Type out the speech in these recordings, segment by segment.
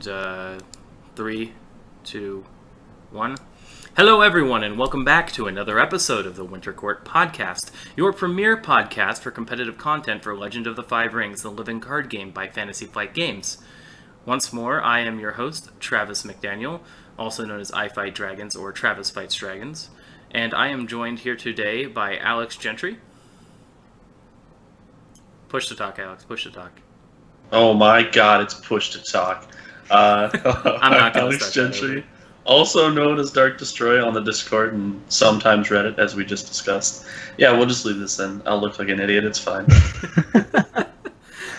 And 3, 2, 1. Hello, everyone, and welcome back to another episode of the Winter Court Podcast, your premier podcast for competitive content for Legend of the Five Rings, the living card game by Fantasy Flight Games. Once more, I am your host, Travis McDaniel, also known as I Fight Dragons or Travis Fights Dragons, and I am joined here today by Alex Gentry. Push to talk, Alex. Push to talk. Oh my god, it's push to talk. I'm not going to Alex Gentry, also known as Dark Destroy on the Discord and sometimes Reddit, as we just discussed. Yeah, we'll just leave this in. I'll look like an idiot, it's fine.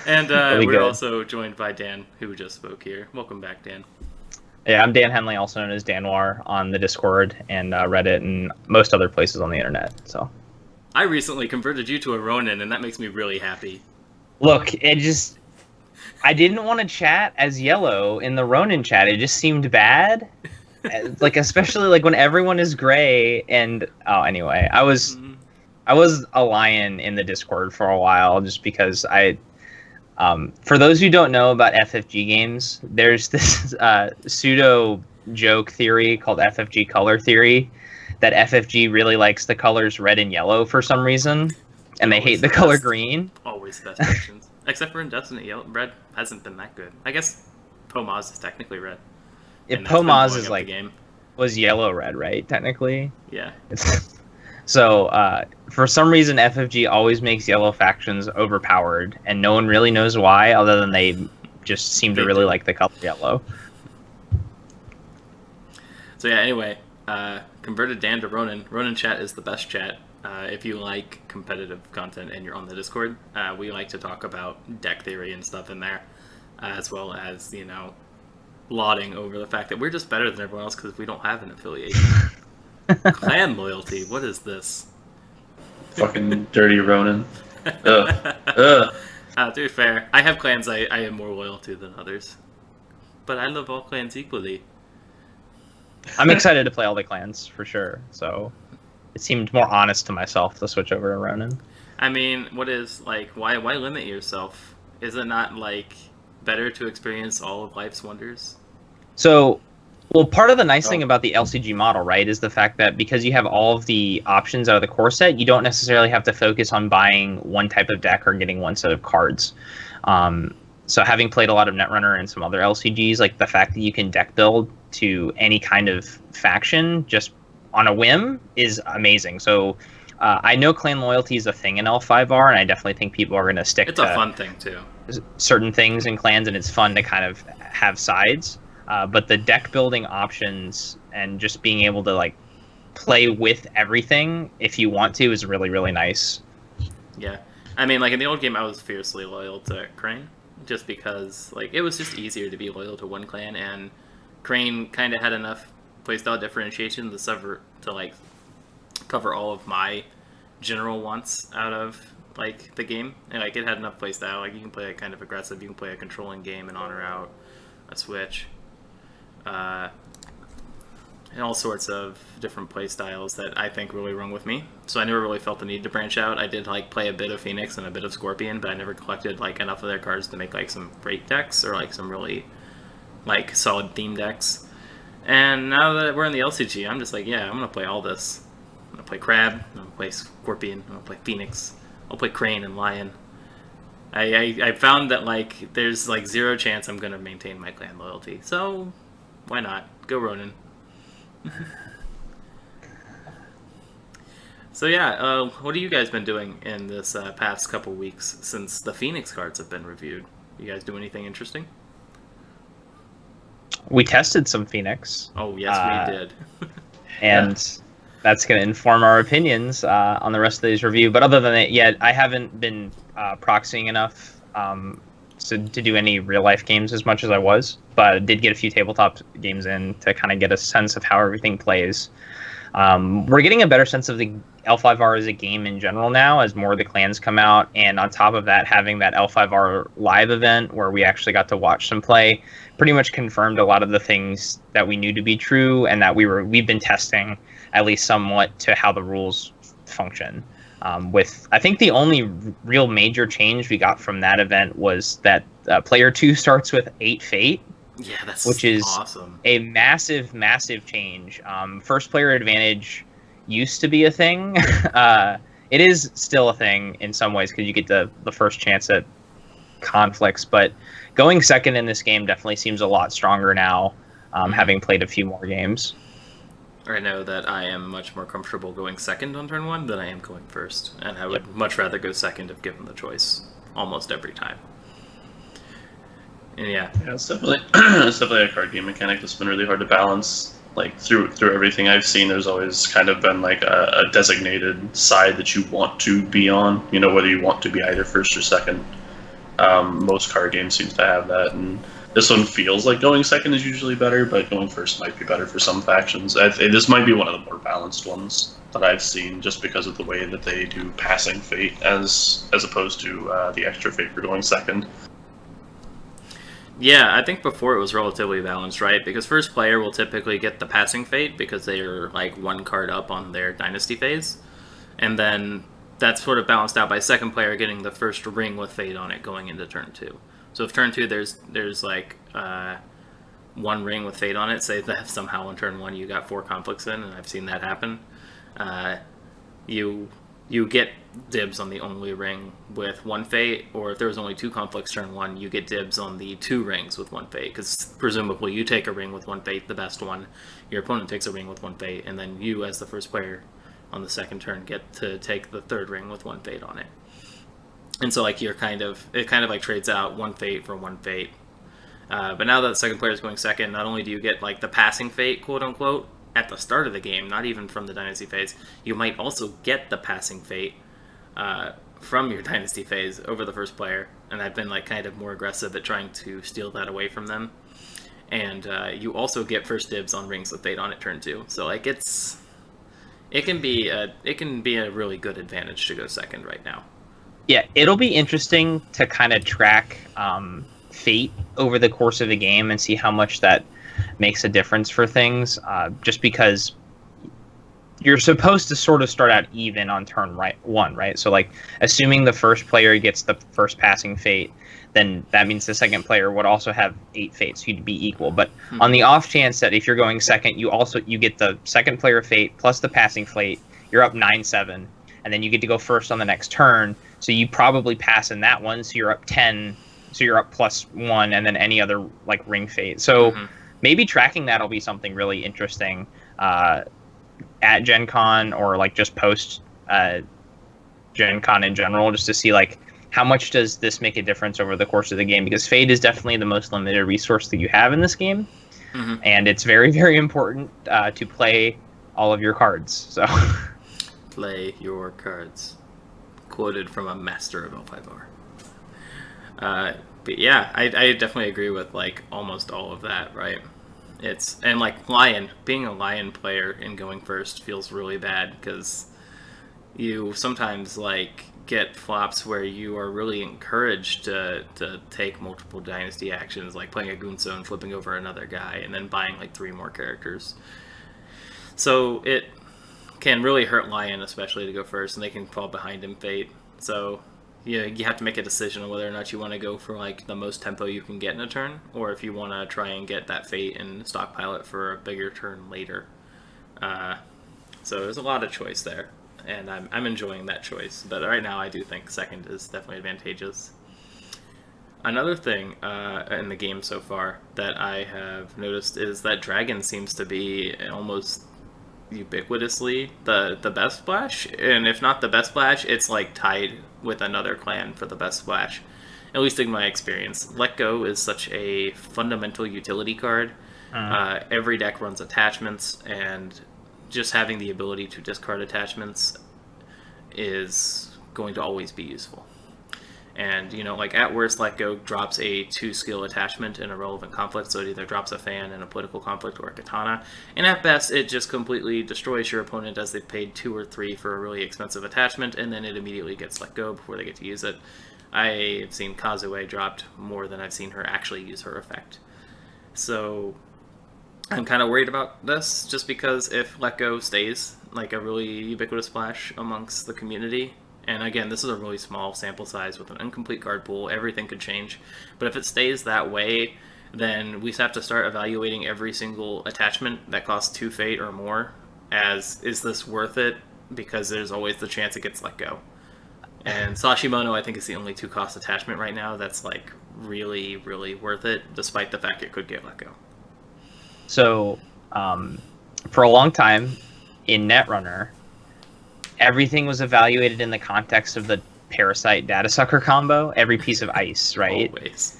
And we're also joined by Dan, who just spoke here. Welcome back, Dan. Yeah, I'm Dan Henley, also known as Danwar on the Discord and Reddit and most other places on the internet. So, I recently converted you to a Ronin, and that makes me really happy. Look, I didn't want to chat as yellow in the Ronin chat. It just seemed bad. Especially when everyone is gray and anyway, I was a lion in the Discord for a while just because for those who don't know about FFG games, there's this pseudo joke theory called FFG color theory that FFG really likes the colors red and yellow for some reason, and they hate the color green. Always the best options. Except for in Destiny, red hasn't been that good. I guess Pomaz is technically red. Yeah, Pomaz is was yellow-red, right? Technically. Yeah. So for some reason, FFG always makes yellow factions overpowered, and no one really knows why, other than they just seem to really like the color yellow. So yeah. Anyway, converted Dan to Ronin. Ronin chat is the best chat. If you like competitive content and you're on the Discord, we like to talk about deck theory and stuff in there, as well as, lauding over the fact that we're just better than everyone else because we don't have an affiliation. Clan loyalty, what is this? Fucking dirty Ronin. To be fair, I have clans I am more loyal to than others, but I love all clans equally. I'm excited to play all the clans, for sure, so it seemed more honest to myself to switch over to Ronin. I mean, why limit yourself? Is it not, better to experience all of life's wonders? So, part of the nice thing about the LCG model, right, is the fact that because you have all of the options out of the core set, you don't necessarily have to focus on buying one type of deck or getting one set of cards. So having played a lot of Netrunner and some other LCGs, the fact that you can deck build to any kind of faction just on a whim is amazing. So I know clan loyalty is a thing in L5R, and I definitely think people are going to stick to... It's a fun thing, too. Certain things in clans, and it's fun to kind of have sides. But the deck building options and just being able to, play with everything if you want to is really, really nice. Yeah. I mean, in the old game, I was fiercely loyal to Crane, just because, it was just easier to be loyal to one clan, and Crane kind of had enough playstyle differentiation to cover all of my general wants out of the game, and it had enough playstyle. You can play kind of aggressive, you can play a controlling game and honor out a switch, and all sorts of different playstyles that I think really rung with me. So I never really felt the need to branch out. I did play a bit of Phoenix and a bit of Scorpion, but I never collected enough of their cards to make some great decks or some really solid theme decks. And now that we're in the LCG, I'm just I'm gonna play all this. I'm gonna play Crab, I'm gonna play Scorpion, I'm gonna play Phoenix, I'll play Crane and Lion. I found that there's zero chance I'm gonna maintain my clan loyalty, so why not? Go Ronin. So yeah, what have you guys been doing in this past couple weeks since the Phoenix cards have been reviewed? You guys do anything interesting? We tested some Phoenix. Oh, yes, we did. And that's going to inform our opinions on the rest of this review. But other than that, I haven't been proxying enough to do any real-life games as much as I was. But I did get a few tabletop games in to kind of get a sense of how everything plays. We're getting a better sense of the L5R as a game in general now as more of the clans come out, and on top of that, having that L5R live event where we actually got to watch some play pretty much confirmed a lot of the things that we knew to be true and that we've been testing at least somewhat to how the rules function. With I think the only real major change we got from that event was that player 2 starts with 8 fate Yeah, that's which is awesome. a massive, massive change. First player advantage used to be a thing. It is still a thing in some ways because you get the first chance at conflicts, but going second in this game definitely seems a lot stronger now, having played a few more games. I know that I am much more comfortable going second on turn 1 than I am going first, and I would much rather go second if given the choice almost every time. And yeah, it's definitely a card game mechanic that's been really hard to balance. Like through everything I've seen, there's always kind of been like a designated side that you want to be on. You know, whether you want to be either first or second. Most card games seem to have that, and this one feels like going second is usually better, but going first might be better for some factions. This might be one of the more balanced ones that I've seen, just because of the way that they do passing fate as opposed to the extra fate for going second. Yeah, I think before it was relatively balanced, right? Because first player will typically get the passing fate because they are like one card up on their dynasty phase, and then that's sort of balanced out by second player getting the first ring with fate on it going into turn 2. So if turn 2 there's like one ring with fate on it, say that somehow in turn 1 you got 4 conflicts in, and I've seen that happen, you get dibs on the only ring with 1 fate, or if there was only 2 conflicts turn 1, you get dibs on the 2 rings with 1 fate, because presumably you take a ring with 1 fate, the best one, your opponent takes a ring with 1 fate, and then you as the first player on the second turn get to take the 3rd ring with 1 fate on it. And so like it kind of like trades out 1 fate for 1 fate. But now that the second player is going second, not only do you get like the passing fate, quote unquote, at the start of the game, not even from the dynasty phase, you might also get the passing fate from your dynasty phase over the first player. And I've been like kind of more aggressive at trying to steal that away from them. And you also get first dibs on rings with fate on it turn 2. So like it can be a really good advantage to go second right now. Yeah, it'll be interesting to kind of track fate over the course of the game and see how much that makes a difference for things, just because you're supposed to sort of start out even on turn 1, right? So like assuming the first player gets the first passing fate, then that means the second player would also have 8 fates, so you'd be equal. But on the off chance that if you're going second, you get the second player fate plus the passing fate, you're up 9-7, and then you get to go first on the next turn, so you probably pass in that one, so you're up 10, so you're up +1, and then any other like ring fate. So maybe tracking that'll be something really interesting at Gencon, or like just post Gencon in general, just to see like how much does this make a difference over the course of the game, because fate is definitely the most limited resource that you have in this game, and it's very, very important to play all of your cards. So play your cards, quoted from a master of L5R. But yeah, I definitely agree with like almost all of that, right? And like being a Lion player and going first feels really bad, because you sometimes like get flops where you are really encouraged to take multiple dynasty actions, like playing a Goonso, flipping over another guy, and then buying like 3 more characters. So it can really hurt Lion, especially to go first, and they can fall behind in fate. So you have to make a decision on whether or not you want to go for like the most tempo you can get in a turn, or if you want to try and get that fate and stockpile it for a bigger turn later. So there's a lot of choice there, and I'm enjoying that choice. But right now I do think second is definitely advantageous. Another thing in the game so far that I have noticed is that Dragon seems to be almost ubiquitously the best splash, and if not the best splash, it's like tied with another clan for the best splash, at least in my experience. Let Go is such a fundamental utility card. Every deck runs attachments, and just having the ability to discard attachments is going to always be useful. And, like at worst, Let Go drops a 2-skill attachment in a relevant conflict, so it either drops a fan in a political conflict or a katana. And at best, it just completely destroys your opponent as they've paid 2 or 3 for a really expensive attachment, and then it immediately gets Let Go before they get to use it. I've seen Kazue dropped more than I've seen her actually use her effect. So I'm kind of worried about this, just because if Let Go stays like a really ubiquitous splash amongst the community, and again, this is a really small sample size with an incomplete card pool, everything could change, but if it stays that way, then we have to start evaluating every single attachment that costs 2 fate or more as, is this worth it? Because there's always the chance it gets let go. And Sashimono, I think, is the only 2 cost attachment right now that's like really, really worth it, despite the fact it could get let go. So, for a long time in Netrunner, everything was evaluated in the context of the Parasite Data Sucker combo, every piece of ice, right? Always.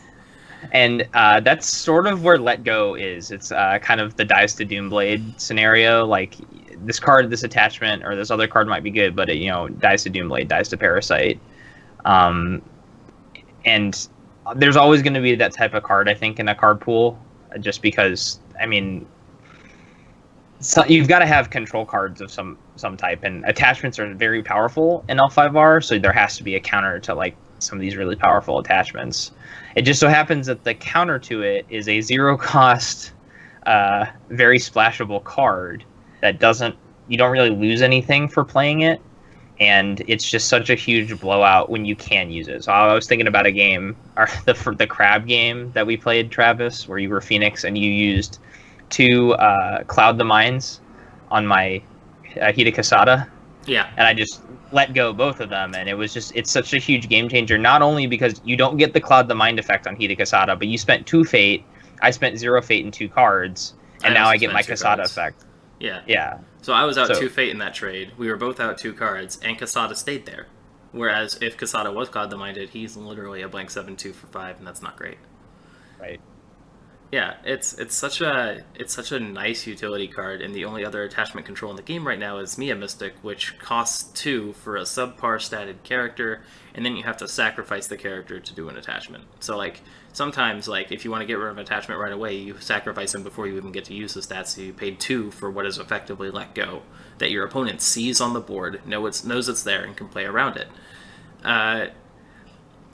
And that's sort of where Let Go is. It's kind of the Dies to Doomblade scenario. Like, this card, this attachment, or this other card might be good, but it, dies to Doomblade, dies to Parasite. And there's always going to be that type of card, I think, in a card pool, just because, I mean, so you've got to have control cards of some type, and attachments are very powerful in L5R, so there has to be a counter to like some of these really powerful attachments. It just so happens that the counter to it is a 0-cost, very splashable card that you don't really lose anything for playing it, and it's just such a huge blowout when you can use it. So I was thinking about a game, or the crab game that we played, Travis, where you were Phoenix and you used 2 Cloud the Mines on my Hidekasada. Yeah. And I just let go both of them, and it's such a huge game changer, not only because you don't get the Cloud the Mind effect on Hidekasada, but you spent 2 fate, I spent 0 fate and 2 cards, and now I get my Kasada effect. Yeah. Yeah. So I was out 2 fate in that trade. We were both out 2 cards, and Kasada stayed there. Whereas if Kasada was Cloud the Minded, he's literally a blank 7/2 for 5, and that's not great. Right. Yeah, it's such a nice utility card, and the only other attachment control in the game right now is Mia Mystic, which costs 2 for a subpar statted character, and then you have to sacrifice the character to do an attachment. So like sometimes, like if you want to get rid of an attachment right away, you sacrifice him before you even get to use the stats. So you paid 2 for what is effectively let go that your opponent sees on the board, knows it's there, and can play around it.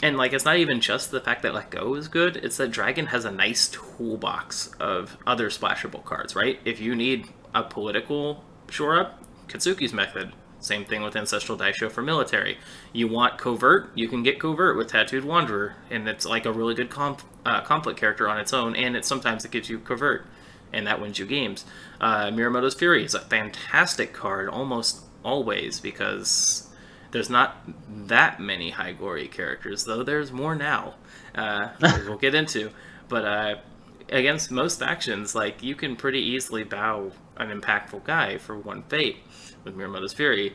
And, like, it's not even just the fact that Let Go is good, it's that Dragon has a nice toolbox of other splashable cards, right? If you need a political shore-up, Katsuki's Method. Same thing with Ancestral Daisho for military. You want Covert, you can get Covert with Tattooed Wanderer, and it's, like, a really good conflict character on its own, and sometimes it gives you Covert, and that wins you games. Miramoto's Fury is a fantastic card almost always, because there's not that many high glory characters, though there's more now. We'll get into. But against most factions, like, you can pretty easily bow an impactful guy for 1 fate with Miramoto's Fury.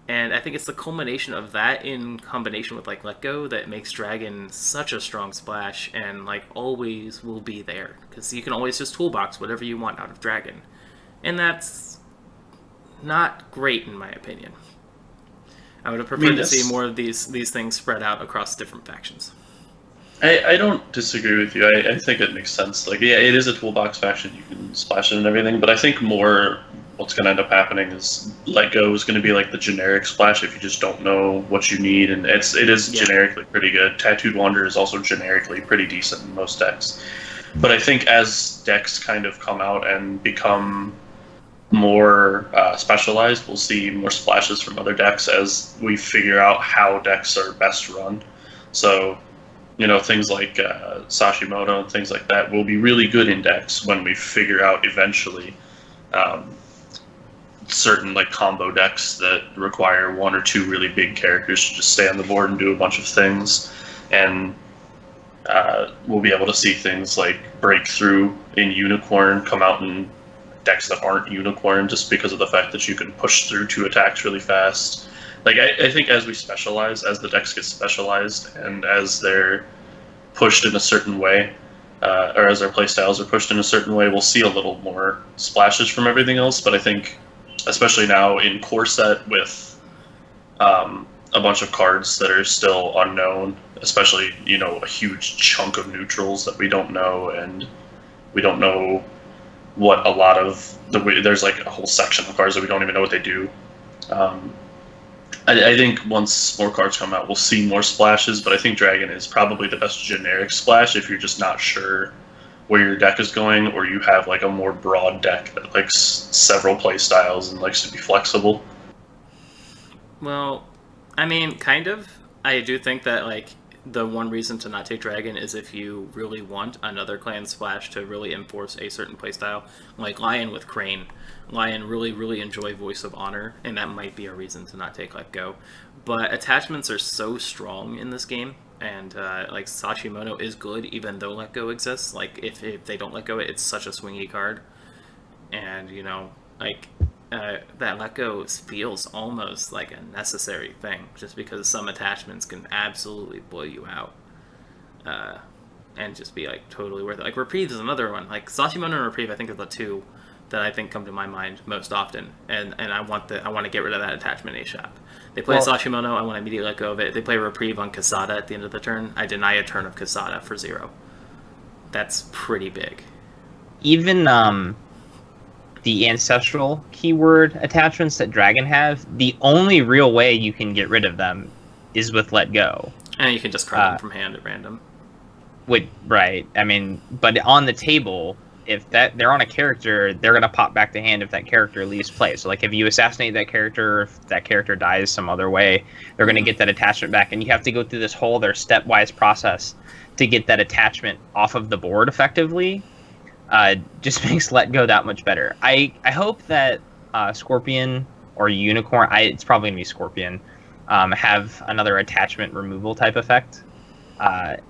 And I think it's the culmination of that in combination with like Let Go that makes Dragon such a strong splash, and like always will be there, because you can always just toolbox whatever you want out of Dragon. And that's not great in my opinion. I would have preferred to see more of these things spread out across different factions. I don't disagree with you. I think it makes sense. Like, yeah, it is a toolbox faction. You can splash it and everything, but I think more what's going to end up happening is Let Go is going to be like the generic splash if you just don't know what you need, and it is generically pretty good. Tattooed Wanderer is also generically pretty decent in most decks. But I think as decks kind of come out and become more specialized, we'll see more splashes from other decks as we figure out how decks are best run. So, you know, things like Sashimono and things like that will be really good in decks when we figure out eventually certain like combo decks that require 1 or 2 really big characters to just stay on the board and do a bunch of things. And we'll be able to see things like Breakthrough in Unicorn come out in decks that aren't Unicorn, just because of the fact that you can push through 2 attacks really fast. Like, I think as we specialize, as the decks get specialized, and as they're pushed in a certain way, or as our playstyles are pushed in a certain way, we'll see a little more splashes from everything else. But I think, especially now in core set with a bunch of cards that are still unknown, especially, you know, a huge chunk of neutrals that we don't know, and we don't know what a lot of there's like a whole section of cards that we don't even know what they do. I think once more cards come out, we'll see more splashes, but I think Dragon is probably the best generic splash if you're just not sure where your deck is going, or you have like a more broad deck that likes several play styles and likes to be flexible. Well, I mean, kind of. I do think that like the one reason to not take Dragon is if you really want another clan splash to really enforce a certain playstyle, like Lion with Crane. Lion really enjoy Voice of Honor, and that might be a reason to not take Let Go. But attachments are so strong in this game, and like Sashimono is good even though Let Go exists. Like if they don't Let Go it, it's such a swingy card, and you know, like that Let Go feels almost like a necessary thing, just because some attachments can absolutely blow you out, and just be like totally worth it. Like Reprieve is another one. Like Sashimono and Reprieve, I think, are the two that I think come to my mind most often, and I want to get rid of that attachment ASAP. They play Sashimono, I want to immediately let go of it. They play Reprieve on Kasada at the end of the turn. I deny a turn of Kasada for 0. That's pretty big. Even the ancestral keyword attachments that Dragon have, the only real way you can get rid of them is with Let Go. And you can just card them from hand at random. Right. I mean, but on the table, if they're on a character, they're going to pop back to hand if that character leaves play. So, like, if you assassinate that character, if that character dies some other way, they're going to get that attachment back. And you have to go through this whole stepwise process to get that attachment off of the board effectively. Just makes Let Go that much better. I hope that Scorpion or Unicorn, it's probably going to be Scorpion, have another attachment removal type effect.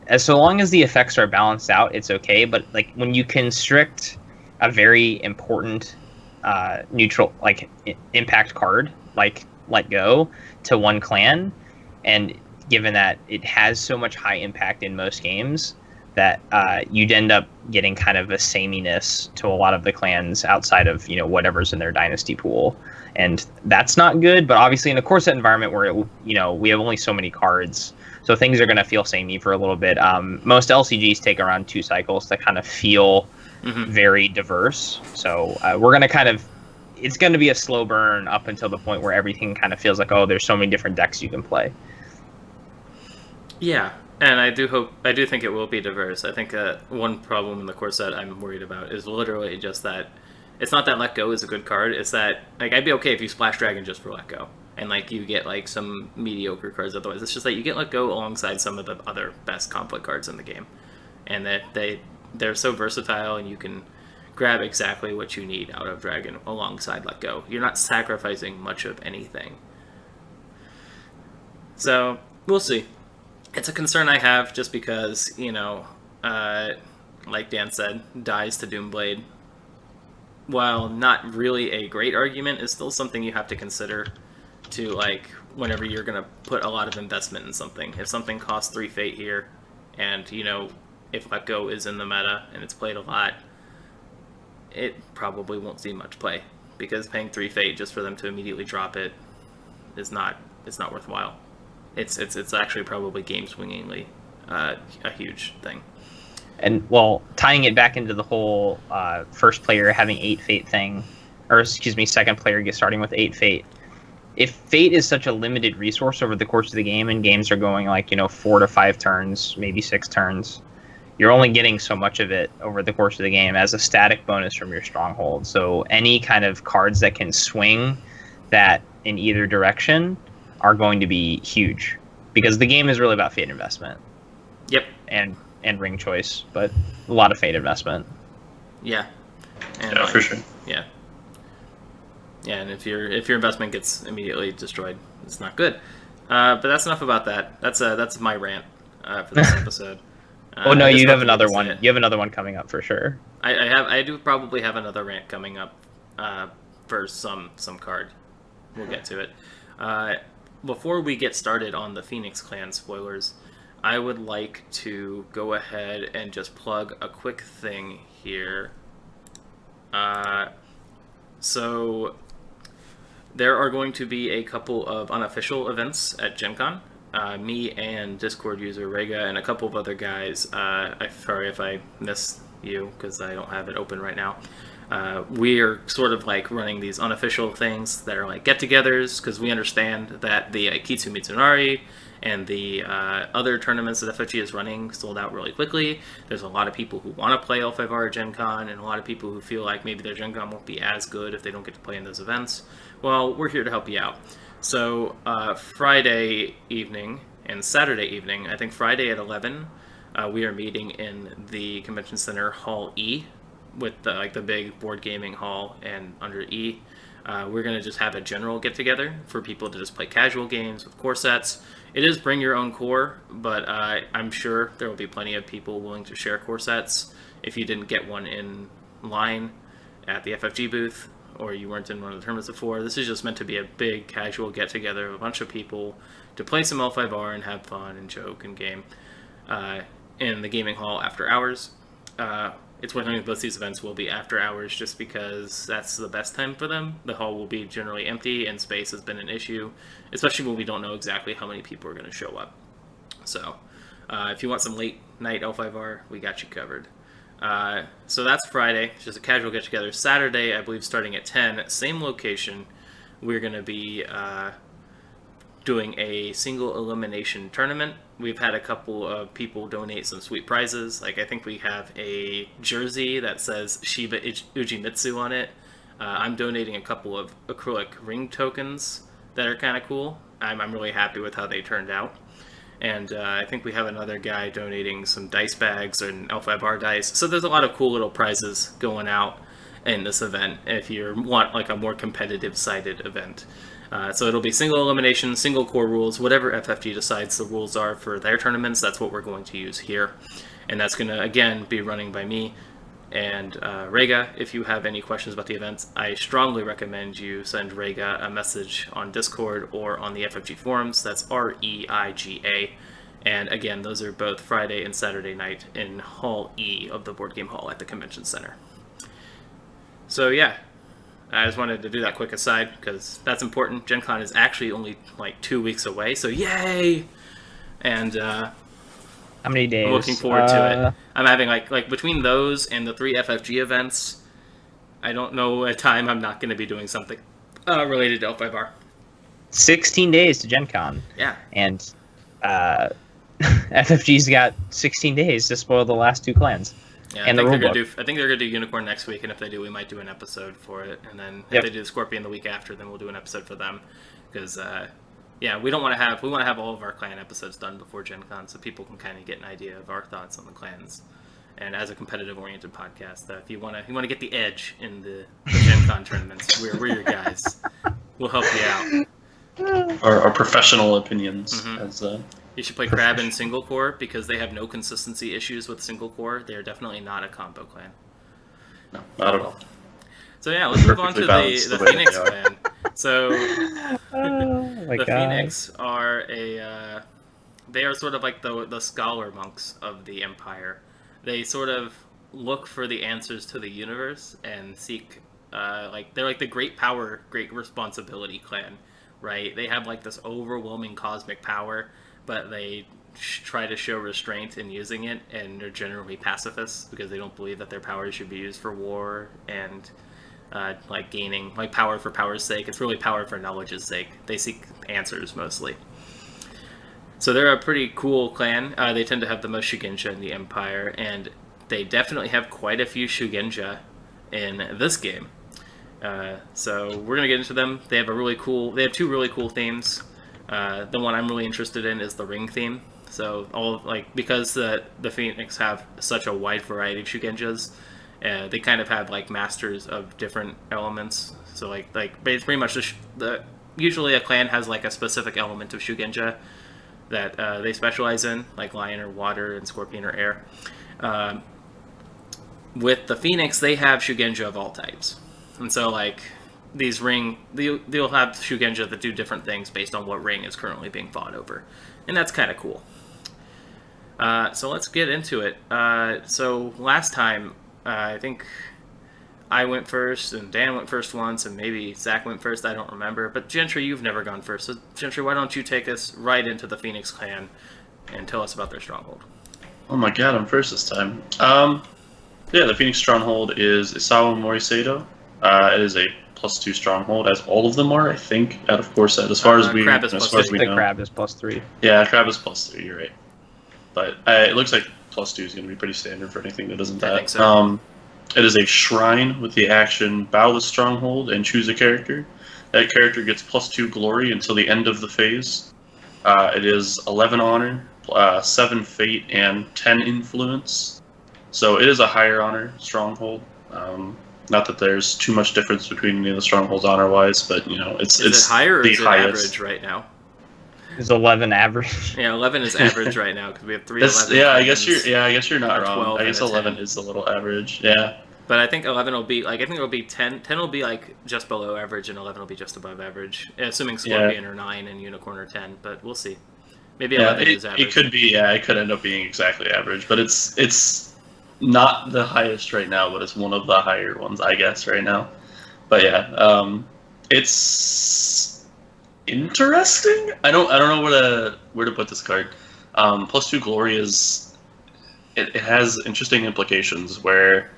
As so long as the effects are balanced out, it's okay. But like when you constrict a very important neutral, like impact card, like Let Go, to one clan, and given that it has so much high impact in most games, that you'd end up getting kind of a sameness to a lot of the clans outside of whatever's in their dynasty pool, and that's not good. But obviously in a core set environment where we have only so many cards, so things are going to feel samey for a little bit. Most LCGs take around 2 cycles to kind of feel very diverse. So we're going to it's going to be a slow burn up until the point where everything kind of feels like, oh, there's so many different decks you can play. Yeah, and I do think it will be diverse. I think one problem in the core set I'm worried about is literally just that it's not that Let Go is a good card. It's that, like, I'd be okay if you splash Dragon just for Let Go, and like you get like some mediocre cards otherwise. It's just that you get Let Go alongside some of the other best conflict cards in the game, and that they're so versatile, and you can grab exactly what you need out of Dragon alongside Let Go. You're not sacrificing much of anything. So we'll see. It's a concern I have just because, like Dan said, dies to Doomblade, while not really a great argument, is still something you have to consider to, like, whenever you're going to put a lot of investment in something. If something costs 3 Fate here, and, if Let Go is in the meta and it's played a lot, it probably won't see much play, because paying 3 Fate just for them to immediately drop it it's not worthwhile. It's actually probably game swingingly a huge thing. And well, tying it back into the whole first player having 8 Fate thing, or excuse me, second player starting with 8 Fate. If Fate is such a limited resource over the course of the game, and games are going 4 to 5 turns, maybe 6 turns, you're only getting so much of it over the course of the game as a static bonus from your stronghold. So any kind of cards that can swing that in either direction are going to be huge, because the game is really about Fate investment. Yep. And ring choice, but a lot of Fate investment. Yeah. And for sure. Yeah. Yeah, and if your investment gets immediately destroyed, it's not good. But that's enough about that. That's my rant for this episode. Oh no, you have another one. You have another one coming up for sure. I do probably have another rant coming up for some card. We'll get to it. Before we get started on the Phoenix Clan spoilers, I would like to go ahead and just plug a quick thing here. So there are going to be a couple of unofficial events at Gencon. Me and Discord user Rega and a couple of other guys. Sorry if I missed you because I don't have it open right now. We are sort of like running these unofficial things that are like get-togethers, because we understand that the Kitsu Mitsunari and the other tournaments that FFG is running sold out really quickly. There's a lot of people who want to play L5R at Gen Con, and a lot of people who feel like maybe their Gen Con won't be as good if they don't get to play in those events. Well, we're here to help you out. So Friday evening And Saturday evening, I think Friday at 11, we are meeting in the Convention Center Hall E, with the big board gaming hall, and under E, we're going to just have a general get-together for people to just play casual games with core sets. It is bring your own core, but I'm sure there will be plenty of people willing to share core sets. If you didn't get one in line at the FFG booth, or you weren't in one of the tournaments before, this is just meant to be a big casual get-together of a bunch of people to play some L5R and have fun and joke and game in the gaming hall after hours. It's worth noting both these events will be after hours just because that's the best time for them. The hall will be generally empty and space has been an issue, especially when we don't know exactly how many people are going to show up. So if you want some late night L5R, we got you covered. So that's Friday, it's just a casual get-together. Saturday, I believe starting at 10, same location, we're going to be doing a single elimination tournament. We've had a couple of people donate some sweet prizes. Like, I think we have a jersey that says Shiba Ujimitsu on it. I'm donating a couple of acrylic ring tokens that are kind of cool. I'm really happy with how they turned out. And I think we have another guy donating some dice bags and L5R dice. So there's a lot of cool little prizes going out in this event if you want like a more competitive sided event. So it'll be single elimination, single core rules, whatever FFG decides the rules are for their tournaments, that's what we're going to use here. And that's going to, again, be running by me and Rega. If you have any questions about the events, I strongly recommend you send Rega a message on Discord or on the FFG forums. That's REIGA. And again, those are both Friday and Saturday night in Hall E of the Board Game Hall at the Convention Center. So yeah, I just wanted to do that quick aside because that's important. Gencon is actually only like 2 weeks away, so yay! And how many days? I'm looking forward to it. I'm having like between those and the 3 FFG events, I don't know a time I'm not going to be doing something related to L5R. 16 days to Gen Con. Yeah. And FFG's got 16 days to spoil the last 2 clans. Yeah, and I think they're gonna do Unicorn next week, and if they do, we might do an episode for it. And then if they do the Scorpion the week after, then we'll do an episode for them. Because we want to have all of our clan episodes done before Gen Con, so people can kind of get an idea of our thoughts on the clans. And as a competitive-oriented podcast, if you want to get the edge in the Gen Con tournaments, we're your guys. We'll help you out. Our professional opinions. Mm-hmm. You should play Crab in single core because they have no consistency issues with single core. They are definitely not a combo clan. No, not at all. So yeah, let's move on to the Phoenix clan. So the Phoenix are they are sort of like the scholar monks of the Empire. They sort of look for the answers to the universe and seek they're like the great power, great responsibility clan, right? They have like this overwhelming cosmic power, but they try to show restraint in using it, and they're generally pacifists because they don't believe that their power should be used for war and gaining power for power's sake. It's really power for knowledge's sake. They seek answers mostly. So they're a pretty cool clan. They tend to have the most Shugenja in the Empire, and they definitely have quite a few Shugenja in this game. So we're gonna get into them. They have 2 really cool themes. The one I'm really interested in is the ring theme. So because the Phoenix have such a wide variety of Shugenjas, they kind of have masters of different elements. So it's pretty much usually a clan has a specific element of Shugenja that they specialize in, like lion or water and scorpion or air. With the Phoenix, they have Shugenja of all types, and so these they'll have Shugenja that do different things based on what ring is currently being fought over, and that's kind of cool. So let's get into it. So last time, I think I went first, and Dan went first once, and maybe Zach went first, I don't remember. But Gentry, you've never gone first. So Gentry, why don't you take us right into the Phoenix clan and tell us about their stronghold? Oh my god, I'm first this time. The Phoenix stronghold is Isawa Moriseido. It is a +2 stronghold, as all of them are, I think, out of course, as far as we know. Crab is +3. Yeah, Crab is +3, you're right. But it looks like +2 is going to be pretty standard for anything that isn't that. I think so. It is a shrine with the action bow the stronghold and choose a character. That character gets +2 glory until the end of the phase. It is 11 honor, 7 fate, and 10 influence. So it is a higher honor stronghold. Not that there's too much difference between any of the strongholds honor-wise, but it's Is it higher or the is it highest. average right now? Is 11 average? Yeah, 11 is average right now because we have 3 That's, 11. yeah, I guess you're not or wrong. 12 I guess and a 11 10. is a little average. Yeah. But I think 11 will be like, I think it'll be 10. 10 will be like just below average, and 11 will be just above average, assuming Scorpion are 9 and Unicorn are 10. But we'll see. Maybe 11 is average. It could be. Yeah, it could end up being exactly average, but it's not the highest right now, but it's one of the higher ones, I guess, right now. But yeah, it's interesting. I don't know where to put this card. +2 glory is it has interesting implications where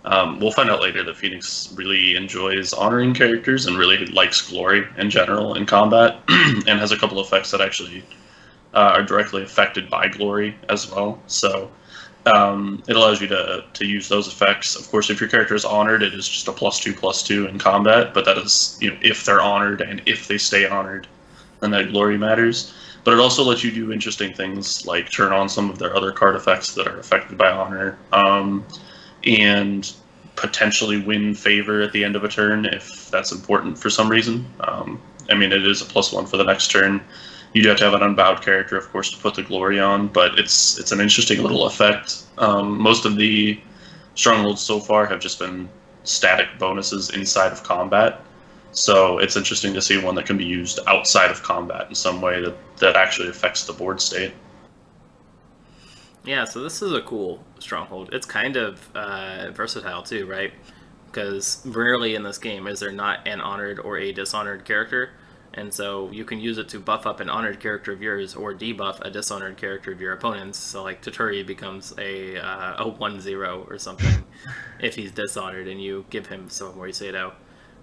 we'll find out later that Phoenix really enjoys honoring characters and really likes glory in general in combat, and has a couple of effects that actually are directly affected by glory as well. So it allows you to use those effects. Of course, if your character is honored, it is just a +2/+2 in combat, but that is if they're honored, and if they stay honored, then that glory matters. But it also lets you do interesting things like turn on some of their other card effects that are affected by honor, and potentially win favor at the end of a turn if that's important for some reason. I mean, it is a +1 for the next turn. You do have to have an unbowed character, of course, to put the glory on, but it's an interesting little effect. Most of the strongholds so far have just been static bonuses inside of combat, so it's interesting to see one that can be used outside of combat in some way that actually affects the board state. Yeah, so this is a cool stronghold. It's kind of versatile too, right? Because rarely in this game is there not an honored or a dishonored character. And so you can use it to buff up an honored character of yours or debuff a dishonored character of your opponents. So like Toturi becomes a 1/0 or something if he's dishonored and you give him some Morisedo.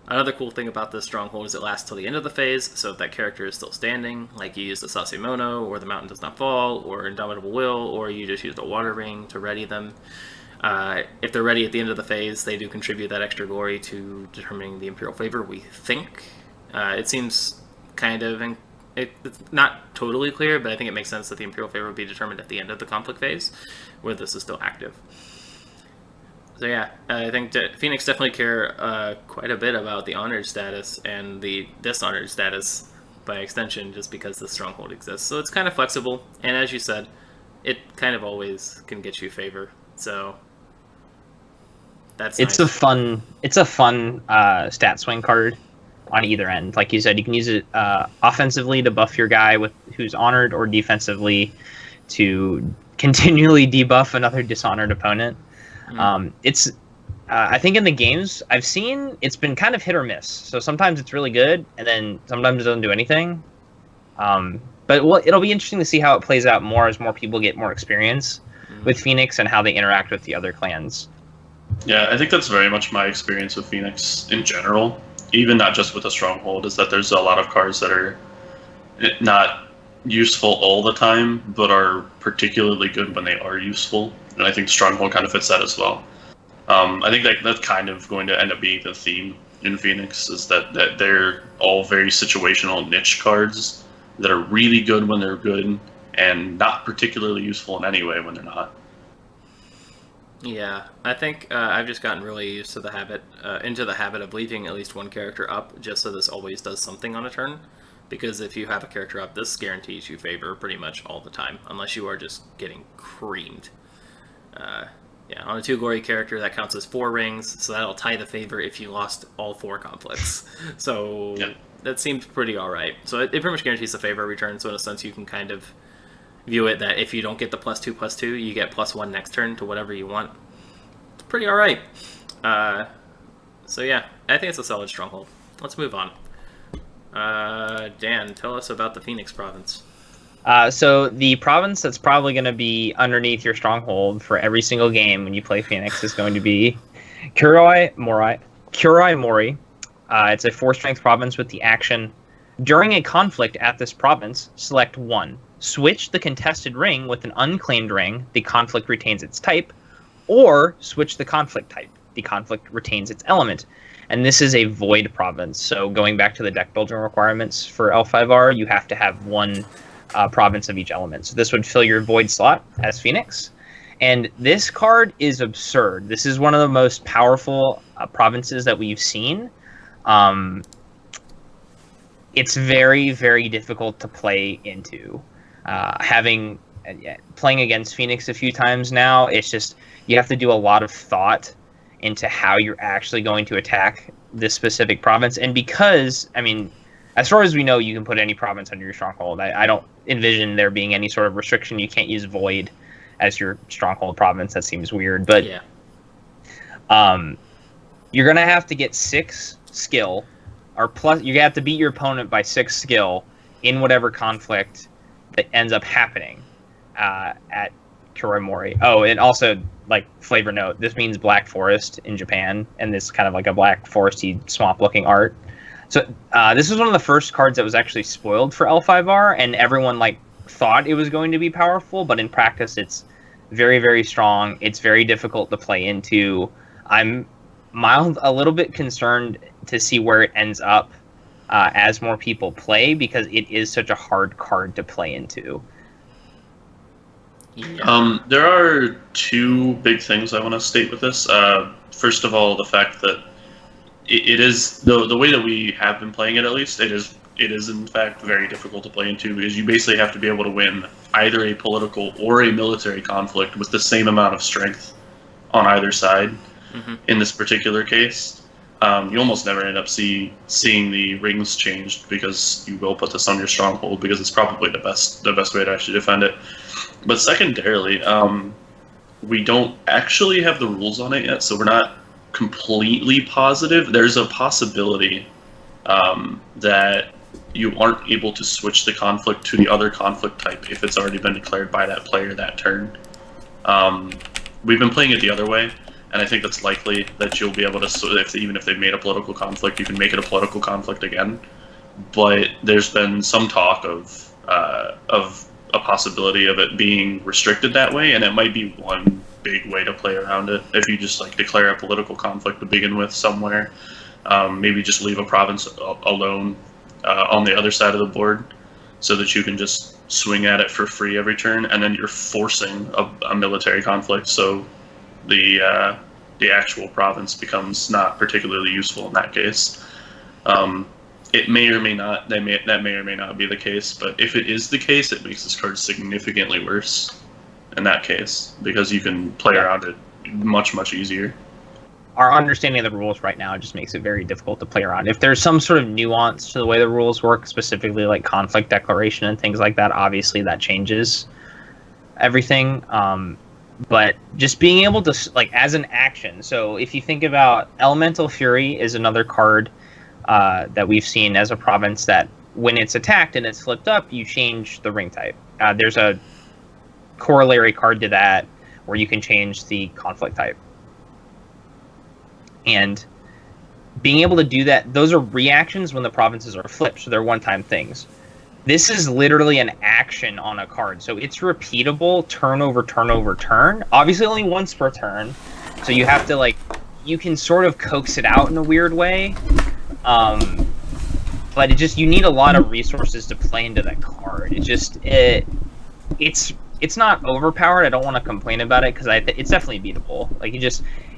Another cool thing about this stronghold is it lasts till the end of the phase, so if that character is still standing, like you use the Sasimono, or the Mountain Does Not Fall, or Indomitable Will, or you just use the Water Ring to ready them. If they're ready at the end of the phase, they do contribute that extra glory to determining the Imperial Favor, we think. It seems kind of, it's not totally clear, but I think it makes sense that the Imperial Favor would be determined at the end of the conflict phase, where this is still active. So yeah, I think Phoenix definitely care quite a bit about the honored status and the dishonored status by extension, just because the stronghold exists. So it's kind of flexible, and as you said, it kind of always can get you favor. So that's it's nice. a fun stat swing card on either end. Like you said, you can use it offensively to buff your guy who's honored, or defensively to continually debuff another dishonored opponent. It's I think in the games I've seen, it's been kind of hit or miss. So sometimes it's really good, and then sometimes it doesn't do anything. But it'll be interesting to see how it plays out more as more people get more experience with Phoenix and how they interact with the other clans. Yeah, I think that's very much my experience with Phoenix in general, even not just with the Stronghold, is that there's a lot of cards that are not useful all the time, but are particularly good when they are useful. And I think Stronghold kind of fits that as well. I think that's kind of going to end up being the theme in Phoenix, is that they're all very situational niche cards that are really good when they're good, and not particularly useful in any way when they're not. Yeah, I think I've just gotten really used to into the habit of leaving at least one character up, just so this always does something on a turn. Because if you have a character up, this guarantees you favor pretty much all the time, unless you are just getting creamed. Yeah, on a 2 glory character, that counts as 4 rings, so that'll tie the favor if you lost all 4 conflicts. So Yep. That seems pretty alright. So it pretty much guarantees the favor return, so in a sense you can kind of view it that if you don't get the +2/+2, you get +1 next turn to whatever you want. It's pretty alright. So yeah, I think it's a solid stronghold. Let's move on. Dan, tell us about the Phoenix province. So the province that's probably going to be underneath your stronghold for every single game when you play Phoenix is going to be Kurai Mori. It's a 4-strength province with the action: during a conflict at this province, select 1. Switch the contested ring with an unclaimed ring. The conflict retains its type. Or switch the conflict type. the conflict retains its element. And this is a void province. So going back to the deck building requirements for L5R, you have to have one province of each element. So this would fill your void slot as Phoenix. And this card is absurd. This is one of the most powerful provinces that we've seen. It's very, very difficult to play into. Playing against Phoenix a few times now, it's just you have to do a lot of thought into how you're actually going to attack this specific province. And because, I mean, as far as we know, you can put any province under your stronghold. I don't envision there being any sort of restriction. You can't use Void as your stronghold province. That seems weird. But yeah. You're going to have to get 6 skill, or plus, you have to beat your opponent by 6 skill in whatever conflict that ends up happening at Kuroimori. Oh, and also, like, flavor note, this means Black Forest in Japan, and this kind of like a Black Foresty swamp-looking art. So this was one of the first cards that was actually spoiled for L5R, and everyone, like, thought it was going to be powerful, but in practice it's very, very strong. It's very difficult to play into. I'm a little bit concerned to see where it ends up as more people play, because it is such a hard card to play into. Yeah. There are 2 big things I want to state with this. First of all, the fact that it is the way that we have been playing it, at least it is in fact very difficult to play into, because you basically have to be able to win either a political or a military conflict with the same amount of strength on either side. Mm-hmm. In this particular case, you almost never end up seeing the rings changed, because you will put this on your stronghold, because it's probably the best way to actually defend it. But secondarily, we don't actually have the rules on it yet, so we're not completely positive. There's a possibility that you aren't able to switch the conflict to the other conflict type if it's already been declared by that player that turn. We've been playing it the other way, and I think that's likely that you'll be able to, even if they've made a political conflict, you can make it a political conflict again. But there's been some talk of a possibility of it being restricted that way, and it might be one big way to play around it. If you just like declare a political conflict to begin with somewhere, maybe just leave a province alone on the other side of the board, so that you can just swing at it for free every turn, and then you're forcing a military conflict, so the actual province becomes not particularly useful in that case. It may or may not. That may or may not be the case. But if it is the case, it makes this card significantly worse. In that case, because you can play around it much, much easier. Our understanding of the rules right now just makes it very difficult to play around. If there's some sort of nuance to the way the rules work, specifically like conflict declaration and things like that, obviously that changes everything. But just being able to, like, as an action. So if you think about Elemental Fury is another card that we've seen as a province that when it's attacked and it's flipped up, you change the ring type. There's a corollary card to that where you can change the conflict type. And being able to do that, those are reactions when the provinces are flipped, so they're one-time things. This is literally an action on a card, so it's repeatable turn over turn over turn. Obviously only once per turn, so you have to, like, you can sort of coax it out in a weird way. But you need a lot of resources to play into that card. It's not overpowered. I don't want to complain about it, because it's definitely beatable. Like,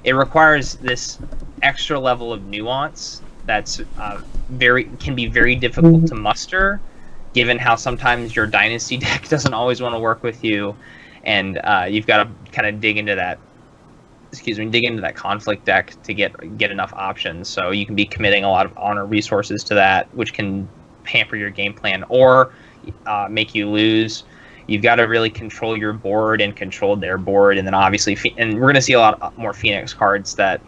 it requires this extra level of nuance that's can be very difficult to muster, given how sometimes your dynasty deck doesn't always want to work with you, and you've got to kind of dig into that conflict deck to get enough options. So you can be committing a lot of honor resources to that, which can hamper your game plan or make you lose. You've got to really control your board and control their board, and then obviously, and we're going to see a lot more Phoenix cards that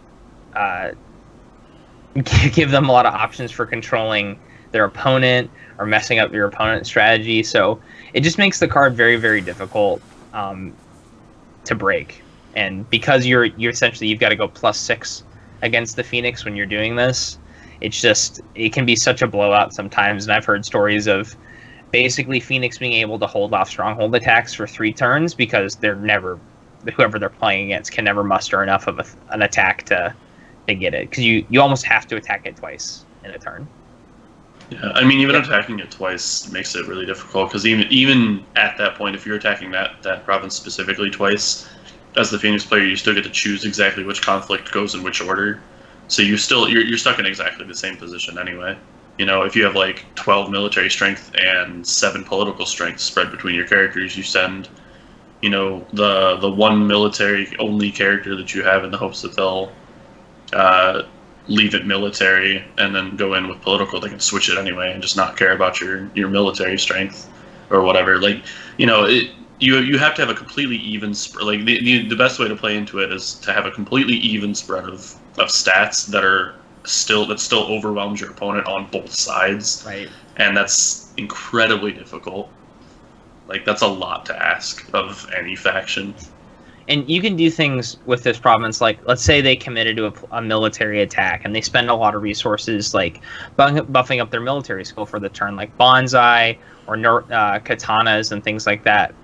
give them a lot of options for controlling their opponent or messing up your opponent's strategy. So it just makes the card very, very difficult to break. And because you're essentially, you've got to go +6 against the Phoenix when you're doing this, it can be such a blowout sometimes. And I've heard stories of basically Phoenix being able to hold off stronghold attacks for 3 turns because whoever they're playing against can never muster enough of an attack to to get it, because you almost have to attack it twice in a turn. Yeah, I mean, even attacking it twice makes it really difficult, because even at that point, if you're attacking that province specifically twice, as the Phoenix player, you still get to choose exactly which conflict goes in which order. So you're stuck in exactly the same position anyway. You know, if you have like 12 military strength and 7 political strength spread between your characters, you send, you know, the one military only character that you have in the hopes that they'll leave it military and then go in with political. They can switch it anyway and just not care about your military strength or whatever. Like, you know, you have to have a completely even spread. Like the best way to play into it is to have a completely even spread of stats that still overwhelms your opponent on both sides. Right. And that's incredibly difficult. Like, that's a lot to ask of any faction. And you can do things with this province, like, let's say they committed to a military attack, and they spend a lot of resources, like, buffing up their military skill for the turn, like bonsai or katanas and things like that.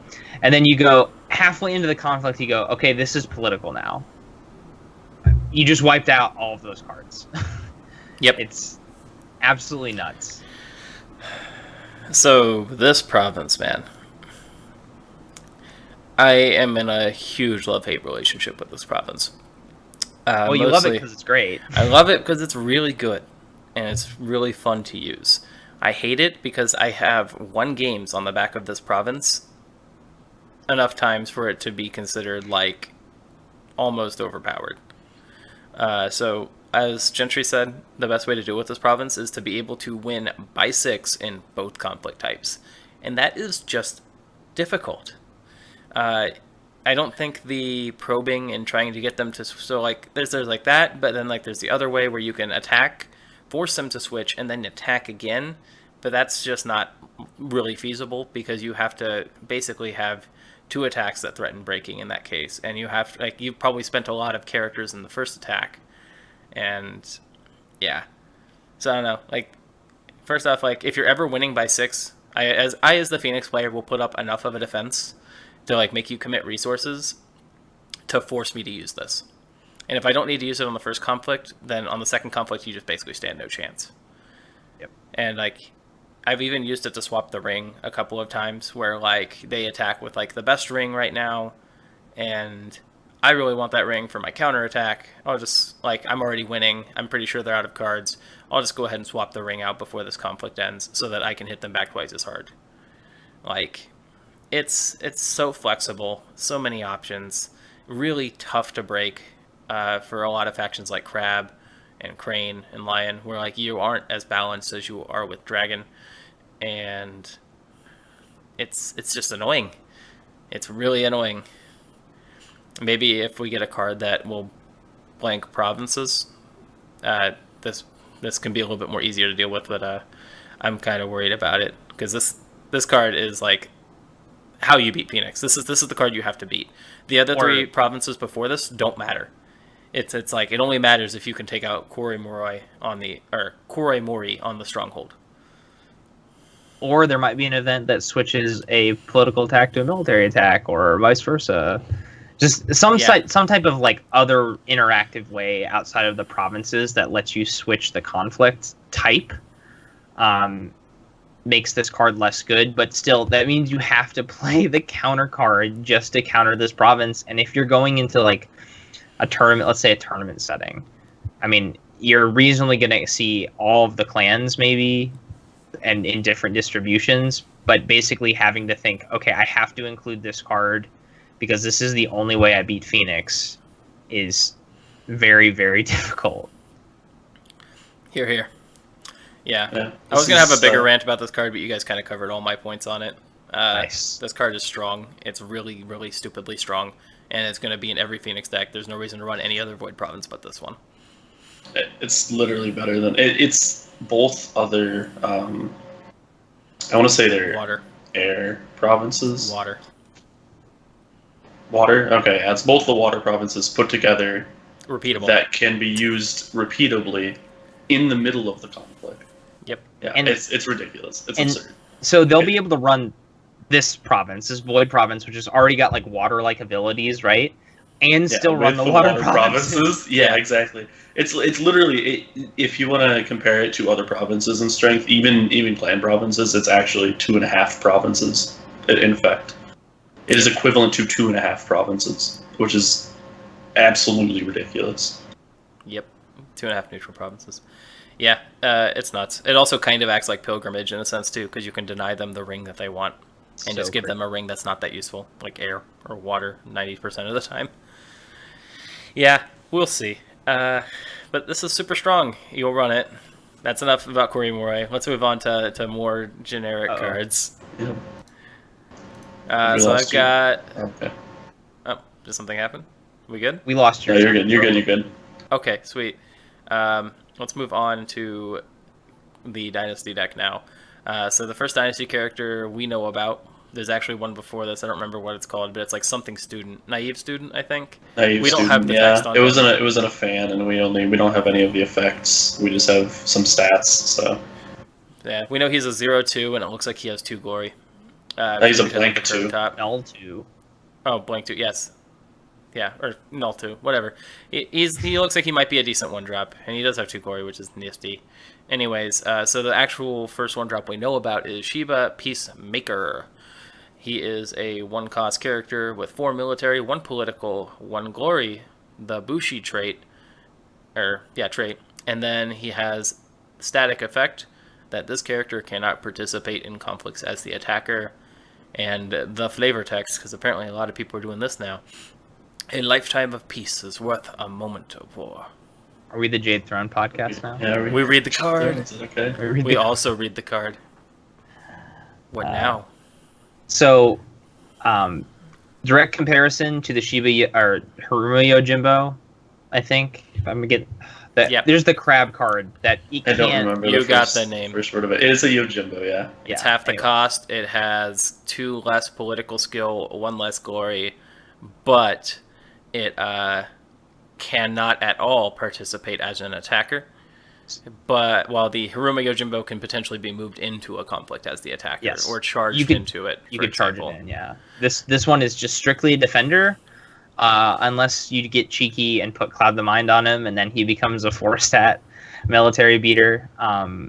And then you go halfway into the conflict, you go, okay, this is political now. You just wiped out all of those cards. Yep. It's absolutely nuts. So, this province, man. I am in a huge love-hate relationship with this province. Well, you love it because it's great. I love it because it's really good, and it's really fun to use. I hate it because I have won games on the back of this province enough times for it to be considered, like, almost overpowered. So, as Gentry said, the best way to deal with this province is to be able to win by 6 in both conflict types. And that is just difficult. I don't think the probing and trying to get them to... So, like, there's like that, but then, like, there's the other way where you can attack, force them to switch, and then attack again. But that's just not really feasible, because you have to basically have 2 attacks that threaten breaking in that case. And you have, like, you've probably spent a lot of characters in the first attack. And, yeah. So, I don't know. Like, first off, like, if you're ever winning by 6, I as the Phoenix player, will put up enough of a defense to, like, make you commit resources to force me to use this. And if I don't need to use it on the first conflict, then on the second conflict, you just basically stand no chance. Yep. And, like, I've even used it to swap the ring a couple of times where, like, they attack with, like, the best ring right now, and I really want that ring for my counterattack. I'll just, like, I'm already winning. I'm pretty sure they're out of cards. I'll just go ahead and swap the ring out before this conflict ends so that I can hit them back twice as hard. Like, it's so flexible, so many options, really tough to break for a lot of factions like Crab and Crane and Lion, where, like, you aren't as balanced as you are with Dragon, and it's just annoying. It's really annoying. Maybe if we get a card that will blank provinces, this can be a little bit more easier to deal with, but I'm kind of worried about it, because this card is, like, how you beat Phoenix. This is the card you have to beat. The other 3 provinces before this don't matter. It's like, it only matters if you can take out Koremori on the stronghold. Or there might be an event that switches a political attack to a military attack, or vice versa. Just some type of, like, other interactive way outside of the provinces that lets you switch the conflict type. Makes this card less good, but still, that means you have to play the counter card just to counter this province. And if you're going into, like, a tournament, let's say a tournament setting, I mean, you're reasonably going to see all of the clans maybe, and in different distributions, but basically having to think, okay, I have to include this card because this is the only way I beat Phoenix is very, very difficult. Here. Yeah. I was going to have a bigger rant about this card, but you guys kind of covered all my points on it. Nice. This card is strong. It's really, really stupidly strong, and it's going to be in every Phoenix deck. There's no reason to run any other Void Province but this one. It's literally better than... It's both other... I want to say they're... Water. Air provinces? Water. Okay, it's both the water provinces put together. Repeatable. That can be used repeatably in the middle of the conflict. Yep. Yeah, and it's ridiculous. It's absurd. So they'll be able to run this province, this Void Province, which has already got, like, water-like abilities, right? and still run with the water provinces. Yeah, exactly. It's literally, if you want to compare it to other provinces in strength, even clan provinces, it's actually 2.5 provinces. In fact, it is equivalent to 2.5 provinces, which is absolutely ridiculous. Yep, 2.5 neutral provinces. Yeah, it's nuts. It also kind of acts like pilgrimage in a sense too, because you can deny them the ring that they want, and just give them a ring that's not that useful, like air or water, 90% of the time. Yeah, we'll see. But this is super strong. You'll run it. That's enough about Korimore. Let's move on to more generic cards. Yep. So I've got... Okay. Oh, did something happen? We good? We lost your... Yeah, you're good. You're good. Okay, sweet. Let's move on to the Dynasty deck now. So the first Dynasty character we know about, there's actually one before this. I don't remember what it's called, but it's like something student. Naive student, I think. We don't have the text on it. It wasn't a fan, and we don't have any of the effects. We just have some stats, so... Yeah, we know he's a 0/2, and it looks like he has 2 glory. He's a blank 2. Null 2. Oh, blank 2, yes. Yeah, or null 2, whatever. He looks like he might be a decent 1-drop, and he does have 2 glory, which is nifty. Anyways, so the actual first 1-drop we know about is Shiba Peacemaker. He is a 1-cost character with 4 military, 1 political, 1 glory, the Bushi trait, and then he has static effect that this character cannot participate in conflicts as the attacker, and the flavor text, because apparently a lot of people are doing this now. A lifetime of peace is worth a moment of war. Are we the Jade Throne podcast now? Yeah, we read the card. Is it okay? We also read the card. What now? So, direct comparison to the Shiba or Haruma Yojimbo, I think. If I'm gonna get that, Yep. There's the crab card that you I don't remember. You got the name. First word of it. It is a Yojimbo, yeah. It's half the cost. It has 2 less political skill, 1 less glory, but it cannot at all participate as an attacker. But while the Haruma Yojimbo can potentially be moved into a conflict as the attacker, or charged into it. You could charge it in, yeah. This one is just strictly a defender, unless you get cheeky and put Cloud the Mind on him, and then he becomes a 4-stat military beater. I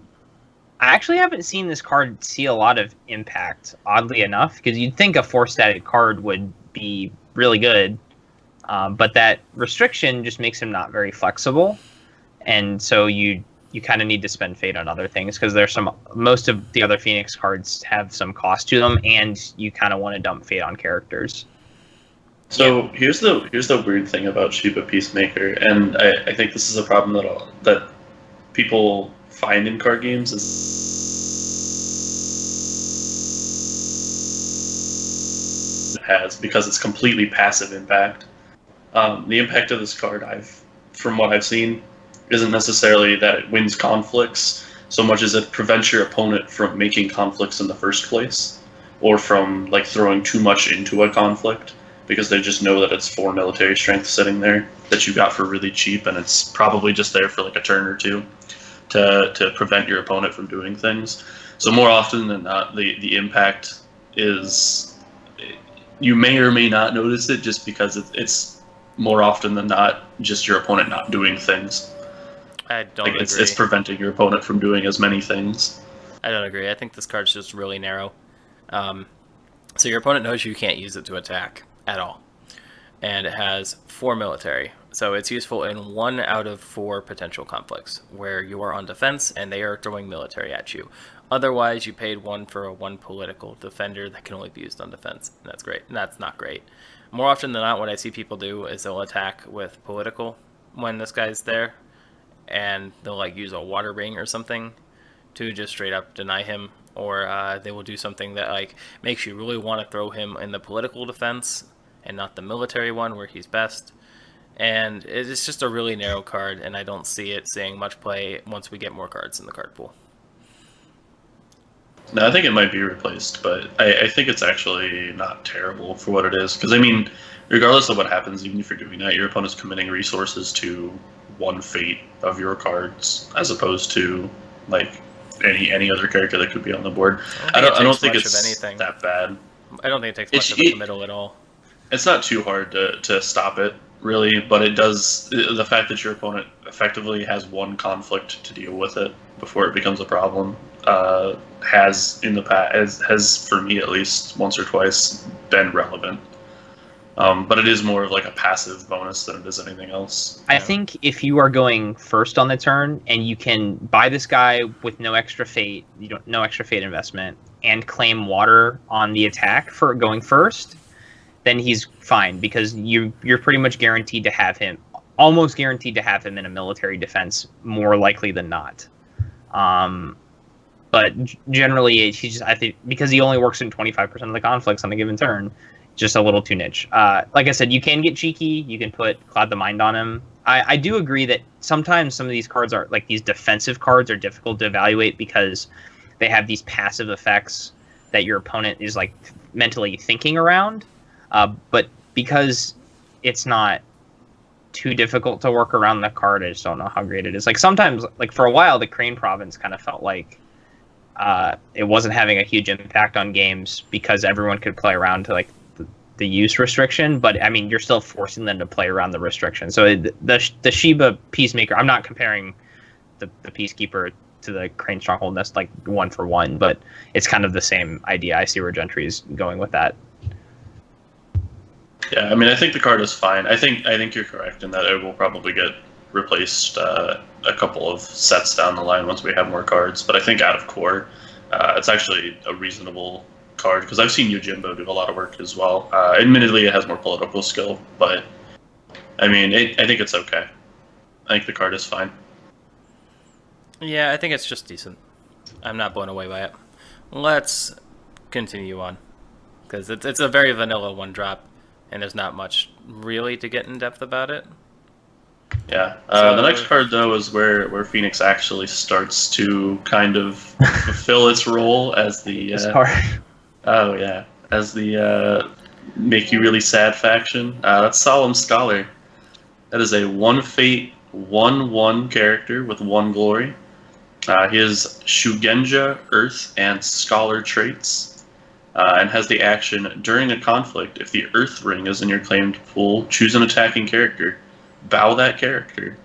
actually haven't seen this card see a lot of impact, oddly enough, because you'd think a 4-static card would be really good, but that restriction just makes him not very flexible, and so you kind of need to spend fate on other things, because most of the other Phoenix cards have some cost to them, and you kind of want to dump fate on characters. So here's the weird thing about Shiba Peacemaker, and I think this is a problem that people find in card games has, because it's completely passive impact. The impact of this card, from what I've seen, isn't necessarily that it wins conflicts so much as it prevents your opponent from making conflicts in the first place, or from like throwing too much into a conflict, because they just know that it's 4 military strength sitting there that you got for really cheap, and it's probably just there for like a turn or 2 to prevent your opponent from doing things. So more often than not, the impact is, you may or may not notice it, just because it's more often than not just your opponent not doing things. I don't agree. It's preventing your opponent from doing as many things. I don't agree. I think this card's just really narrow. So your opponent knows you can't use it to attack at all. And it has 4 military. So it's useful in 1 out of 4 potential conflicts where you are on defense and they are throwing military at you. Otherwise, you paid 1 for a 1 political defender that can only be used on defense. And that's great. And that's not great. More often than not, what I see people do is they'll attack with political when this guy's there, and they'll like use a water ring or something to just straight up deny him, or they will do something that like makes you really want to throw him in the political defense and not the military one where he's best. And it's just a really narrow card, and I don't see it seeing much play once we get more cards in the card pool. No, I think it might be replaced, but I think it's actually not terrible for what it is. Because, I mean, regardless of what happens, even if you're doing that, your opponent's committing resources to 1 fate of your cards, as opposed to, like, any other character that could be on the board. I don't think it's that bad. I don't think it takes much of a committal at all. It's not too hard to stop it, really, but it does. The fact that your opponent effectively has one conflict to deal with it before it becomes a problem has in the past has for me at least once or twice been relevant. But it is more of like a passive bonus than it is anything else. I think if you are going first on the turn and you can buy this guy with no extra fate, no extra fate investment, and claim water on the attack for going first, then he's fine because you're pretty much guaranteed to have him, almost guaranteed to have him in a military defense, more likely than not. But generally, I think because he only works in 25% of the conflicts on a given turn, just a little too niche. Like I said, you can get cheeky. You can put Cloud the Mind on him. I do agree that sometimes some of these cards are like these defensive cards are difficult to evaluate because they have these passive effects that your opponent is like mentally thinking around. But because it's not too difficult to work around the card, I just don't know how great it is. Like sometimes, like for a while, the Crane Province kind of felt like it wasn't having a huge impact on games because everyone could play around to like the use restriction, but I mean you're still forcing them to play around the restriction. So the Shiba Peacemaker, I'm not comparing the Peacekeeper to the Crane Stronghold. That's like 1-for-1, but it's kind of the same idea. I see where Gentry is going with that. Yeah, I mean I think the card is fine. I think you're correct in that it will probably get replaced a couple of sets down the line once we have more cards. But I think out of core, it's actually a reasonable card because I've seen Yojimbo do a lot of work as well. Admittedly, it has more political skill, but I mean, I think it's okay. I think the card is fine. Yeah, I think it's just decent. I'm not blown away by it. Let's continue on because it's a very vanilla one drop, and there's not much really to get in depth about it. Yeah. The next card though is where Phoenix actually starts to kind of fulfill its role as the. This card. Oh yeah, as the make you really sad faction. That's Solemn Scholar. That is a 1-fate, 1/1 character with 1 glory. He has Shugenja, Earth, and Scholar traits, and has the action during a conflict. If the Earth ring is in your claimed pool, choose an attacking character. Bow that character.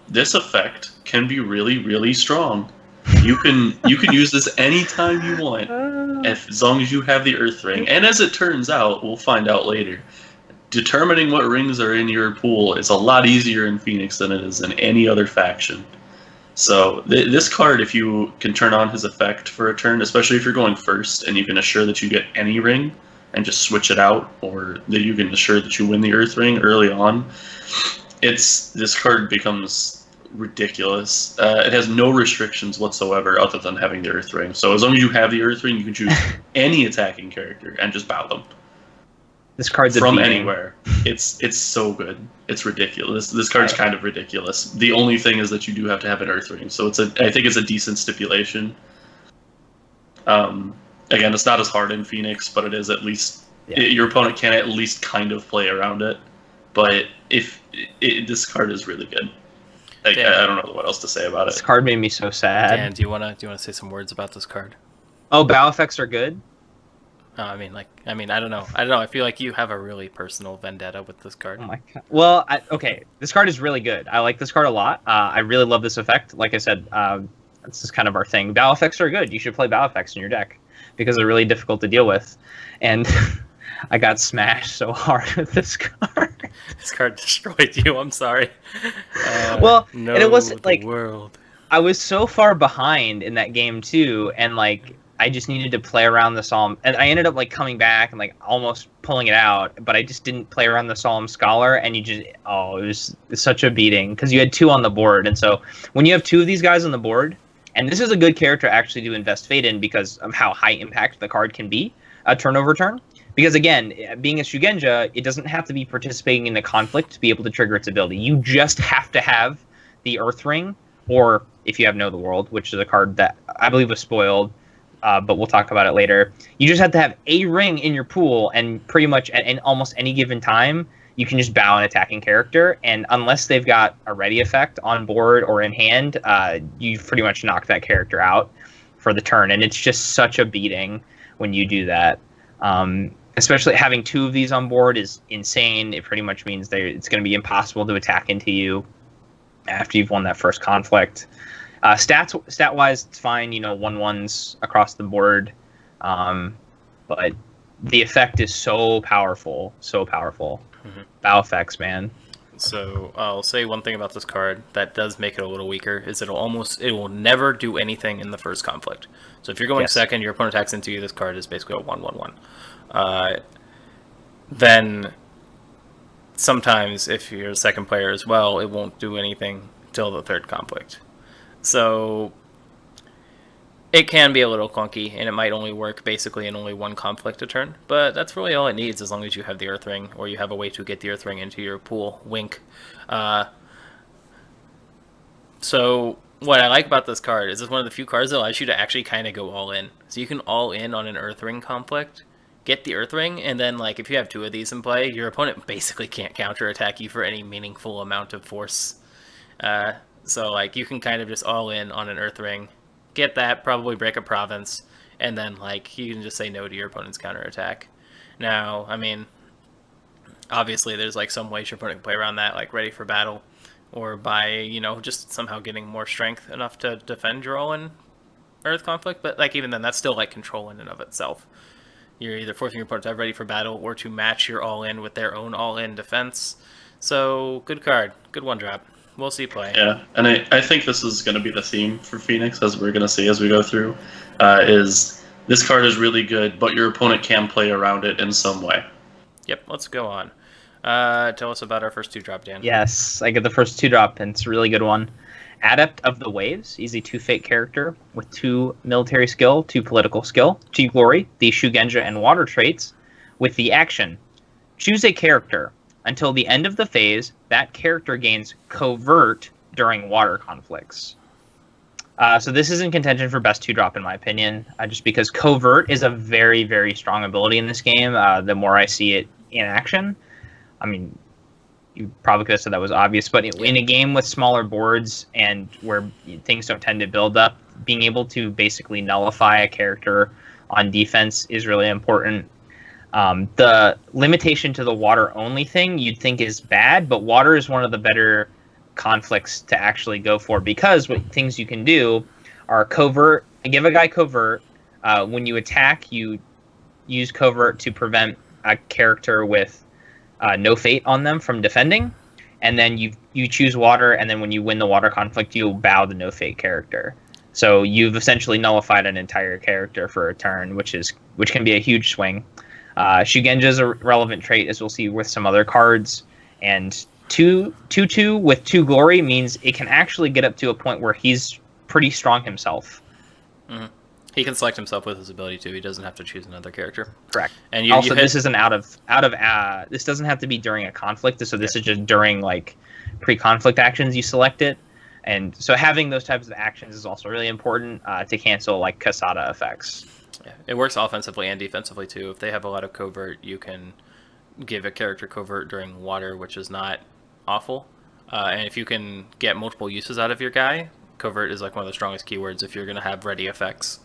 This effect can be really, really strong. You can use this anytime you want, as long as you have the Earth ring. And as it turns out, we'll find out later, determining what rings are in your pool is a lot easier in Phoenix than it is in any other faction. So this card, if you can turn on his effect for a turn, especially if you're going first, and you can assure that you get any ring and just switch it out, or that you can assure that you win the Earth ring early on, this card becomes ridiculous. It has no restrictions whatsoever other than having the Earth ring. So as long as you have the Earth ring, you can choose any attacking character and just bow them. This card's from anywhere. It's so good. It's ridiculous. This card's kind of ridiculous. The only thing is that you do have to have an Earth ring. So I think it's a decent stipulation. Again, it's not as hard in Phoenix, but it is at least your opponent can at least kind of play around it. But this card is really good. I don't know what else to say about it. This card made me so sad. Dan, do you wanna say some words about this card? Oh, bow effects are good. I don't know. I feel like you have a really personal vendetta with this card. Oh my god. Well, okay. This card is really good. I like this card a lot. I really love this effect. Like I said, this is kind of our thing. Bow effects are good. You should play bow effects in your deck because they're really difficult to deal with. And I got smashed so hard with this card. This card destroyed you. I'm sorry. And it wasn't like world. I was so far behind in that game too, and like I just needed to play around the Solemn, and I ended up like coming back and like almost pulling it out, but I just didn't play around the Solemn Scholar, and it was such a beating because you had 2 on the board, and so when you have 2 of these guys on the board, and this is a good character actually to invest fate in because of how high impact the card can be, turn over turn. Because again, being a Shugenja, it doesn't have to be participating in the conflict to be able to trigger its ability. You just have to have the Earth Ring, or if you have Know the World, which is a card that I believe was spoiled, but we'll talk about it later. You just have to have a ring in your pool, and pretty much at almost any given time, you can just bow an attacking character, and unless they've got a ready effect on board or in hand, you pretty much knock that character out for the turn, and it's just such a beating when you do that. especially having 2 of these on board is insane. It pretty much means it's going to be impossible to attack into you after you've won that first conflict. Stat wise, it's fine. 1/1s across the board, but the effect is so powerful, so powerful. Mm-hmm. Bow effects, man. So I'll say one thing about this card that does make it a little weaker is it will never do anything in the first conflict. So if you're going second, your opponent attacks into you, this card is basically a 1/1/1. Then sometimes if you're a second player as well, it won't do anything till the third conflict. So it can be a little clunky, and it might only work basically in only one conflict a turn, but that's really all it needs as long as you have the Earth Ring, or you have a way to get the Earth Ring into your pool. Wink. So what I like about this card is it's one of the few cards that allows you to actually kind of go all in. So you can all in on an Earth Ring conflict, get the Earth Ring, and then if you have 2 of these in play, your opponent basically can't counterattack you for any meaningful amount of force. So you can kind of just all in on an Earth Ring, get that, probably break a province, and then you can just say no to your opponent's counterattack. Now, I mean, obviously there's some ways your opponent can play around that, like ready for battle, or by just somehow getting more strength enough to defend your all-in Earth conflict. But even then, that's still control in and of itself. You're either forcing your opponent to have ready for battle or to match your all-in with their own all-in defense. So good card, good 1-drop. We'll see play. Yeah, and I think this is going to be the theme for Phoenix, as we're going to see as we go through, is this card is really good, but your opponent can play around it in some way. Yep, let's go on. Tell us about our first 2-drop, Dan. Yes, I get the first 2-drop, and it's a really good one. Adept of the Waves. He's a 2 fate character with 2 military skill, 2 political skill, 2 glory, the Shugenja and water traits, with the action. Choose a character. Until the end of the phase, that character gains Covert during water conflicts. So this is in contention for best 2-drop in my opinion, just because Covert is a very, very strong ability in this game. The more I see it in action, I mean, you probably could have said that was obvious, but in a game with smaller boards and where things don't tend to build up, being able to basically nullify a character on defense is really important. The limitation to the water only thing you'd think is bad, but water is one of the better conflicts to actually go for, because what things you can do are covert. Give a guy covert. When you attack, you use covert to prevent a character with no fate on them from defending, and then you choose water, and then when you win the water conflict, you bow the no fate character. So you've essentially nullified an entire character for a turn, which can be a huge swing. Shugenja is a relevant trait, as we'll see with some other cards, and 2/2 with 2 glory means it can actually get up to a point where he's pretty strong himself. Mm-hmm. He can select himself with his ability too. He doesn't have to choose another character. Correct. And this isn't this doesn't have to be during a conflict. So this is just during pre-conflict actions you select it, and so having those types of actions is also really important to cancel Kasada effects. Yeah, it works offensively and defensively too. If they have a lot of covert, you can give a character covert during water, which is not awful. And if you can get multiple uses out of your guy, covert is one of the strongest keywords if you're going to have ready effects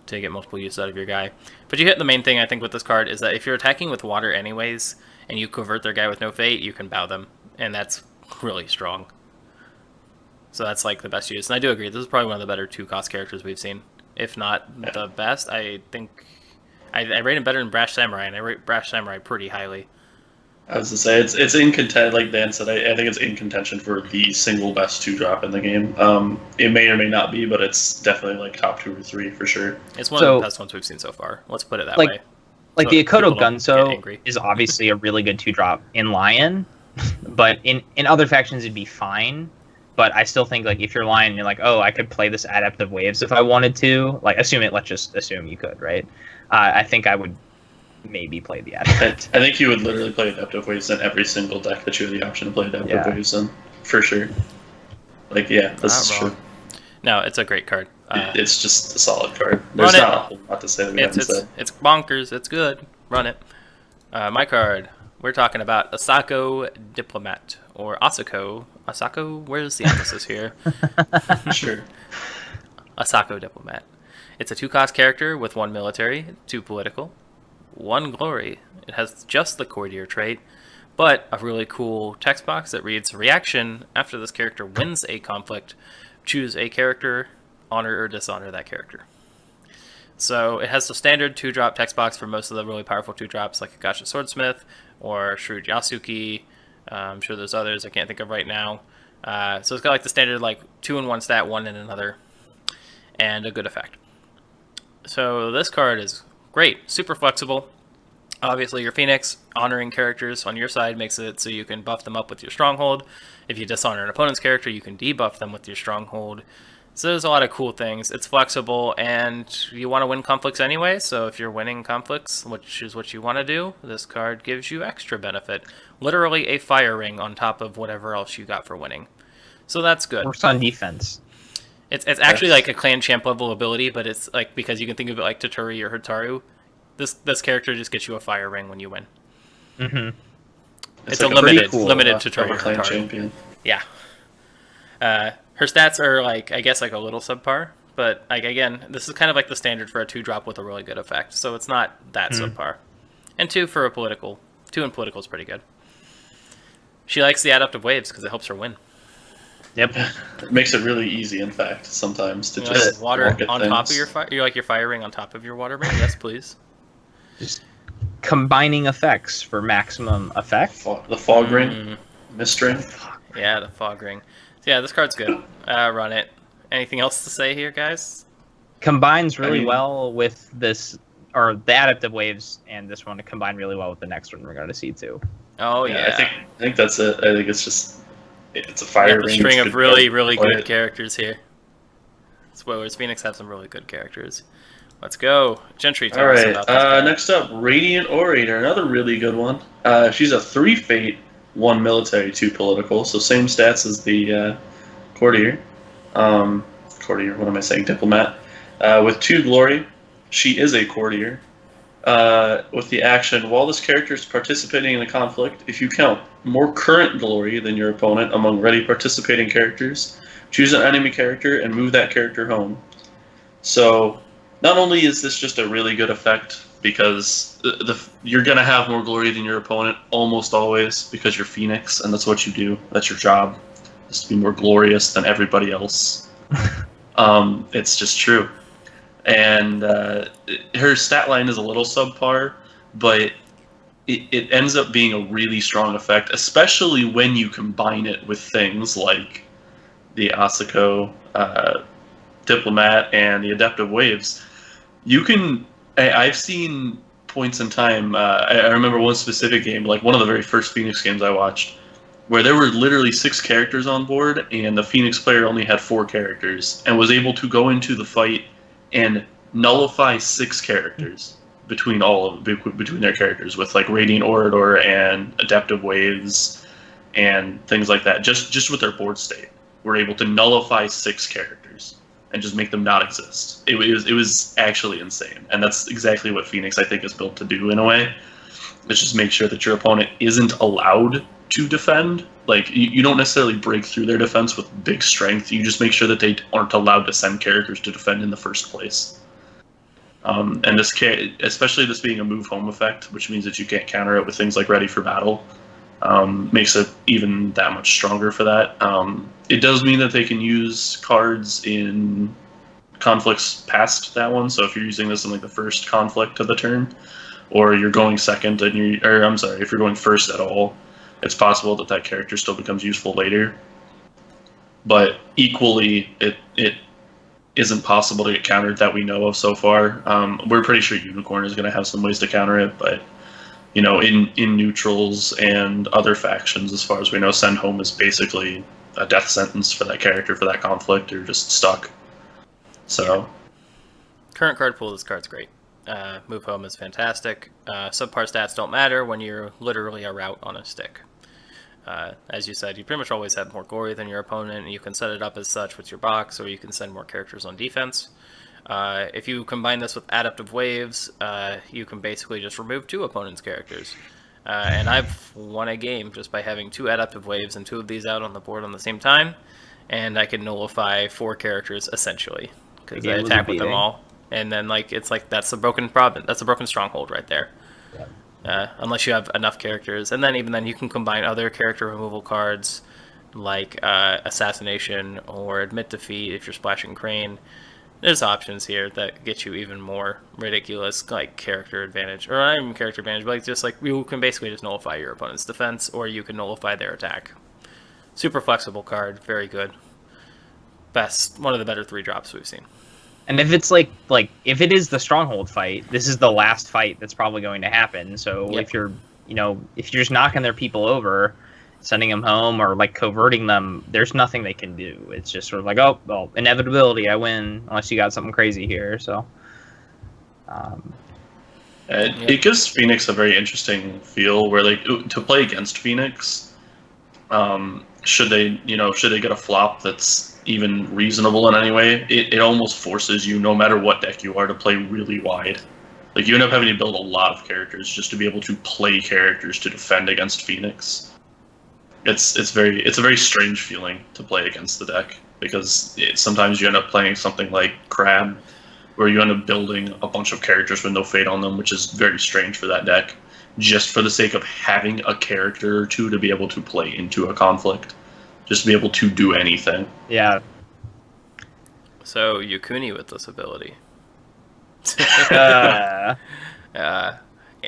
to get multiple uses out of your guy. But you hit the main thing, I think, with this card is that if you're attacking with water anyways, and you covert their guy with no fate, you can bow them. And that's really strong. So that's the best use. And I do agree, this is probably one of the better 2-cost characters we've seen. If not the best, I think I rate him better than Brash Samurai, and I rate Brash Samurai pretty highly. I was to say it's in contention, like Dan said. I think it's in contention for the single best 2-drop in the game. It may or may not be, but it's definitely top 2 or 3 for sure. It's one of the best ones we've seen so far. Let's put it that way. So the Akoto Gunso is obviously a really good 2-drop in Lion, but in other factions it'd be fine. But I still think if you're Lion, you're oh, I could play this Adept of Waves if I wanted to. Let's just assume you could, right? I think I would maybe play the Adept. I think you would literally play Adept of Waves in every single deck that you have the option to play Adept of Waves in, for sure. This is true. No, it's a great card. It's just a solid card. There's not a whole lot to say that we haven't said. It's bonkers. It's good. Run it. My card. We're talking about Asako Diplomat, or Asako. Asako? Where's the emphasis here? Sure. Asako Diplomat. It's a 2-cost character with 1 military, 2 political, 1 glory. It has just the courtier trait, but a really cool text box that reads, reaction, after this character wins a conflict, choose a character, honor or dishonor that character. So it has the standard 2-drop text box for most of the really powerful 2-drops, like Agasha Swordsmith or Shrewd Yasuki. I'm sure there's others I can't think of right now. So it's got like the standard 2 in one stat, 1 in another, and a good effect. So this card is great, super flexible. Obviously, your Phoenix honoring characters on your side makes it so you can buff them up with your Stronghold. If you dishonor an opponent's character, you can debuff them with your Stronghold. So there's a lot of cool things. It's flexible, and you want to win conflicts anyway, so if you're winning conflicts, which is what you want to do, this card gives you extra benefit. Literally a fire ring on top of whatever else you got for winning. So that's good. Works on defense. It's actually like a clan champ level ability, but it's like, because you can think of it like Toturi or Hotaru, this character just gets you a fire ring when you win. Mm-hmm. It's like a limited Toturi or clan champion. Yeah. Her stats are I guess a little subpar, but again, this is kind of like the standard for a 2-drop with a really good effect, so it's not that subpar. And 2 for a political. 2 in political is pretty good. She likes the adaptive waves because it helps her win. Yep. It makes it really easy, in fact, sometimes to just water on things. top of your fire. You like your fire ring on top of your water ring? Yes, please. Just combining effects for maximum effect. The fog ring, mist ring. Yeah, the fog ring. So yeah, this card's good. Run it. Anything else to say here, guys? Combines really well with this, or the adaptive waves, and this one to combine really well with the next one we're going to see too. Oh yeah. I think that's it. I think it's a fire ring. A string of really good characters here. Spoilers, Phoenix have some really good characters. Let's go. Gentry, tell us about this. Next up, Radiant Orator, another really good one. She's a 3 fate, 1 military, 2 political, so same stats as the courtier. Courtier, what am I saying? Diplomat. With 2 glory, she is a courtier. With the action, while this character is participating in a conflict, if you count more current glory than your opponent among ready participating characters, choose an enemy character and move that character home. So, not only is this just a really good effect, because you're going to have more glory than your opponent almost always, because you're Phoenix, and that's what you do. That's your job, is to be more glorious than everybody else. It's just true. And her stat line is a little subpar, but it ends up being a really strong effect, especially when you combine it with things like the Asako Diplomat and the Adaptive Waves. I've seen points in time, I remember one specific game, like one of the very first Phoenix games I watched, where there were literally 6 characters on board, and the Phoenix player only had 4 characters, and was able to go into the fight and nullify 6 characters between their characters, with Radiant Orator and Adaptive Waves and things like that. Just with their board state, we're able to nullify 6 characters and just make them not exist. It was actually insane, and that's exactly what Phoenix, I think, is built to do in a way. It's just make sure that your opponent isn't allowed to defend. You don't necessarily break through their defense with big strength. You just make sure that they aren't allowed to send characters to defend in the first place. And especially this being a move home effect, which means that you can't counter it with things like Ready for Battle, makes it even that much stronger for that. It does mean that they can use cards in conflicts past that one. So if you're using this in the first conflict of the turn, or you're going second and if you're going first at all, it's possible that character still becomes useful later. But equally, it isn't possible to get countered that we know of so far. We're pretty sure Unicorn is going to have some ways to counter it, but in neutrals and other factions, as far as we know, send home is basically a death sentence for that character for that conflict. You're just stuck. So, current card pool, this card's great. Move home is fantastic. Subpar stats don't matter when you're literally a route on a stick. As you said, you pretty much always have more glory than your opponent, and you can set it up as such with your box, or you can send more characters on defense. If you combine this with Adaptive Waves, you can basically just remove 2 opponents' characters. And I've won a game just by having 2 Adaptive Waves and 2 of these out on the board on the same time, and I can nullify 4 characters, essentially, because I attack with them all. And then, that's a broken stronghold right there. unless you have enough characters. And then even then, you can combine other character removal cards like Assassination or Admit Defeat if you're splashing Crane. There's options here that get you even more ridiculous, like character advantage, or not even character advantage, but like just like you can basically just nullify your opponent's defense, or you can nullify their attack. Super flexible card, very good. Best, one of the better 3-drops we've seen. And if it's like if it is the stronghold fight, this is the last fight that's probably going to happen. So Yep. if you're just knocking their people over, sending them home, or like coverting them, there's nothing they can do. It's just sort of like, oh, well, inevitability, I win, unless you got something crazy here. So, it gives Phoenix a very interesting feel. Where like to play against Phoenix, should they get a flop that's even reasonable in any way, it almost forces you, no matter what deck you are, to play really wide. Like you end up having to build a lot of characters just to be able to play characters to defend against Phoenix. It's a very strange feeling to play against the deck, because sometimes you end up playing something like Crab, where you end up building a bunch of characters with no fate on them, which is very strange for that deck, just for the sake of having a character or two to be able to play into a conflict, just to be able to do anything. yeah. So Yukuni with this ability. Yeah.